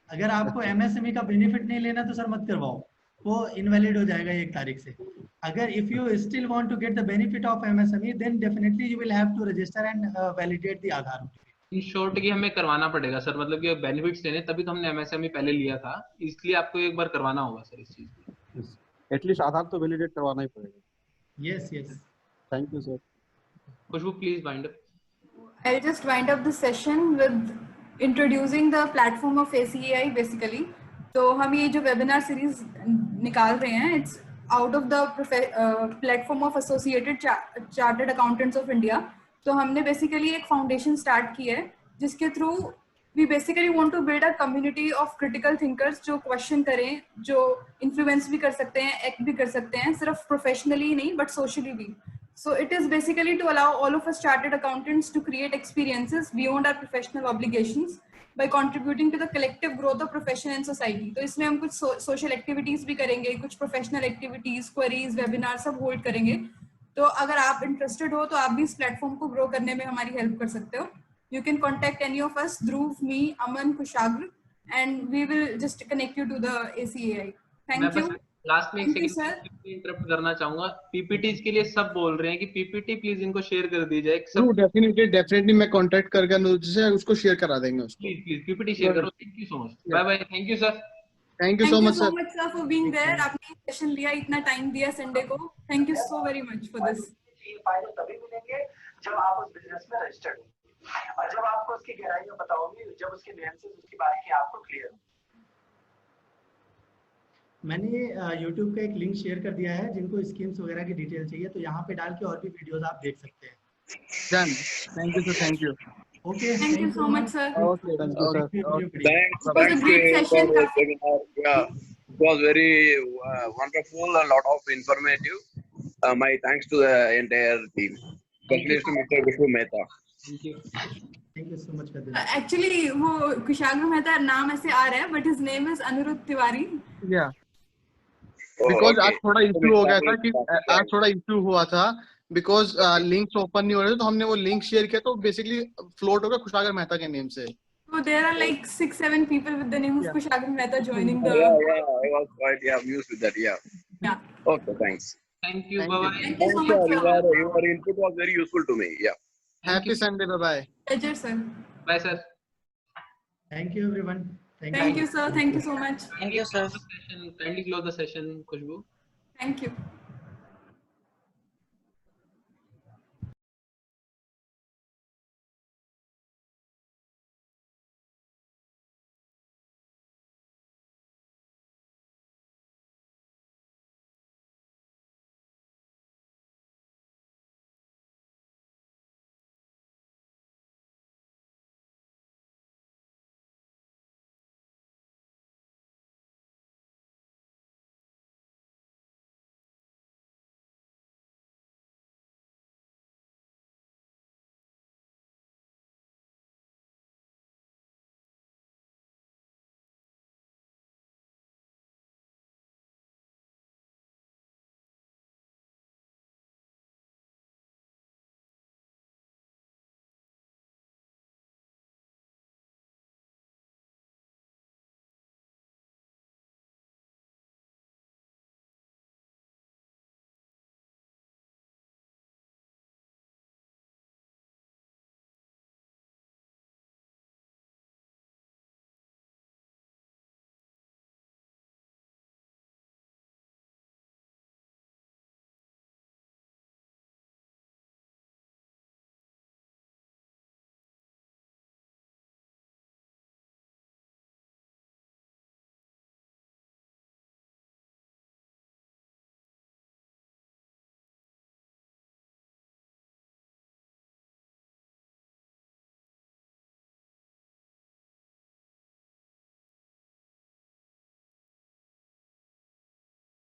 A: अगर आपको एमएसएमई का बेनिफिट नहीं लेना तो सर मत करवाओ, वो इनवैलिड हो जाएगा 1 तारीख से। अगर if you still want to get the benefit of MSME then definitely you will have to register and validate the Aadhaar.
F: In short कि हमें करवाना पड़ेगा सर, मतलब कि बेनिफिट्स लेने तभी तो हमने एमएसएमई पहले लिया था, इसलिए आपको एक बार करवाना होगा सर इस चीज को।
D: एटलीस्ट आधार तो वैलिडेट करवाना ही पड़ेगा।
A: Yes.
D: Thank you sir.
F: Khushbu, please wind up.
C: I'll just wind up the session with introducing the platform of ACAI basically. तो हम ये जो वेबिनार सीरीज निकाल रहे हैं, it's out of the platform of Associated Chartered Accountants of India. तो हमने basically एक फाउंडेशन स्टार्ट की है जिसके through we basically want to build a community of critical thinkers जो क्वेश्चन करें, जो इन्फ्लुएंस भी कर सकते हैं, एक्ट भी कर सकते हैं, सिर्फ प्रोफेशनली नहीं बट सोशली भी। So it is basically to allow all of us chartered accountants to create experiences beyond our professional obligations by contributing to the collective growth of profession and society. तो इसमें हम कुछ social activities भी करेंगे, कुछ professional activities, queries, webinars सब hold करेंगे। तो अगर आप interested हो तो आप भी इस platform को grow करने में हमारी help कर सकते हो। You can contact any of us, Dhruv, me, Aman, Kushagra, and we will just connect you to the ACAI. Thank you.
F: Last में एक सेकंड इंटरप्ट करना चाहूंगा, पीपीटीज के लिए सब बोल रहे हैं कि पीपीटी प्लीज इनको शेयर कर दी जाए।
G: डेफिनेटली मैं कांटेक्ट करके अनुज से उसको शेयर करा देंगे उसको।
F: प्लीज पीपीटी शेयर करो। Thank you so much, bye bye. Thank you sir.
G: Thank you so much
C: sir for being there. आपने सेशन लिया, इतना टाइम दिया संडे को, थैंक यू सो वेरी मच फॉर दिस।
M: ये फायदे तभी मिलेंगे जब आप उस बिजनेस में रजिस्टर्ड हो, और जब आपको उसकी गहराई में बताओगे, जब उसके नुआंसेस, उसकी बारीकी आपको क्लियर हो।
A: मैंने YouTube का एक लिंक शेयर कर दिया है, जिनको स्कीम्स वगैरह की डिटेल चाहिए तो यहाँ पे डाल के और भी वीडियोस आप देख सकते हैं।
G: Done, thank you sir, thank you.
A: Okay,
C: thank you so much sir.
G: Okay, thank you sir.
C: It was a great session.
N: Yeah, it was very wonderful and lot of informative. My thanks to the entire team, especially to Mr. Vishnu Mehta.
A: Thank you so much for this.
C: Actually, वो कुशाग्र मेहता नाम ऐसे आ रहा है, but his name is Anirudh Tiwari.
G: Yeah. Because आज थोड़ा issue हो गया था कि आज थोड़ा इश्यू हुआ था बिकॉज लिंक्स ओपन नहीं हो रहे थे, तो हमने वो लिंक शेयर किया तो बेसिकली फ्लोट हो गया कुशागर मेहता के नेम से।
C: So there are like 6-7 people with the name of Kushagra Mehta joining the.
N: Yeah, I was quite amused with that. Yeah. Okay, thanks.
F: Thank you. Bye bye.
C: Thank you so much,
N: Sir,
C: sir.
N: your input was very useful to me. Yeah.
I: Happy Sunday. Bye bye.
C: Pleasure, sir.
F: Bye, sir.
A: Thank you, everyone.
C: Thank you, sir. Thank you so much.
H: Thank you, sir.
F: Kindly close the session, Khushbu.
C: Thank you.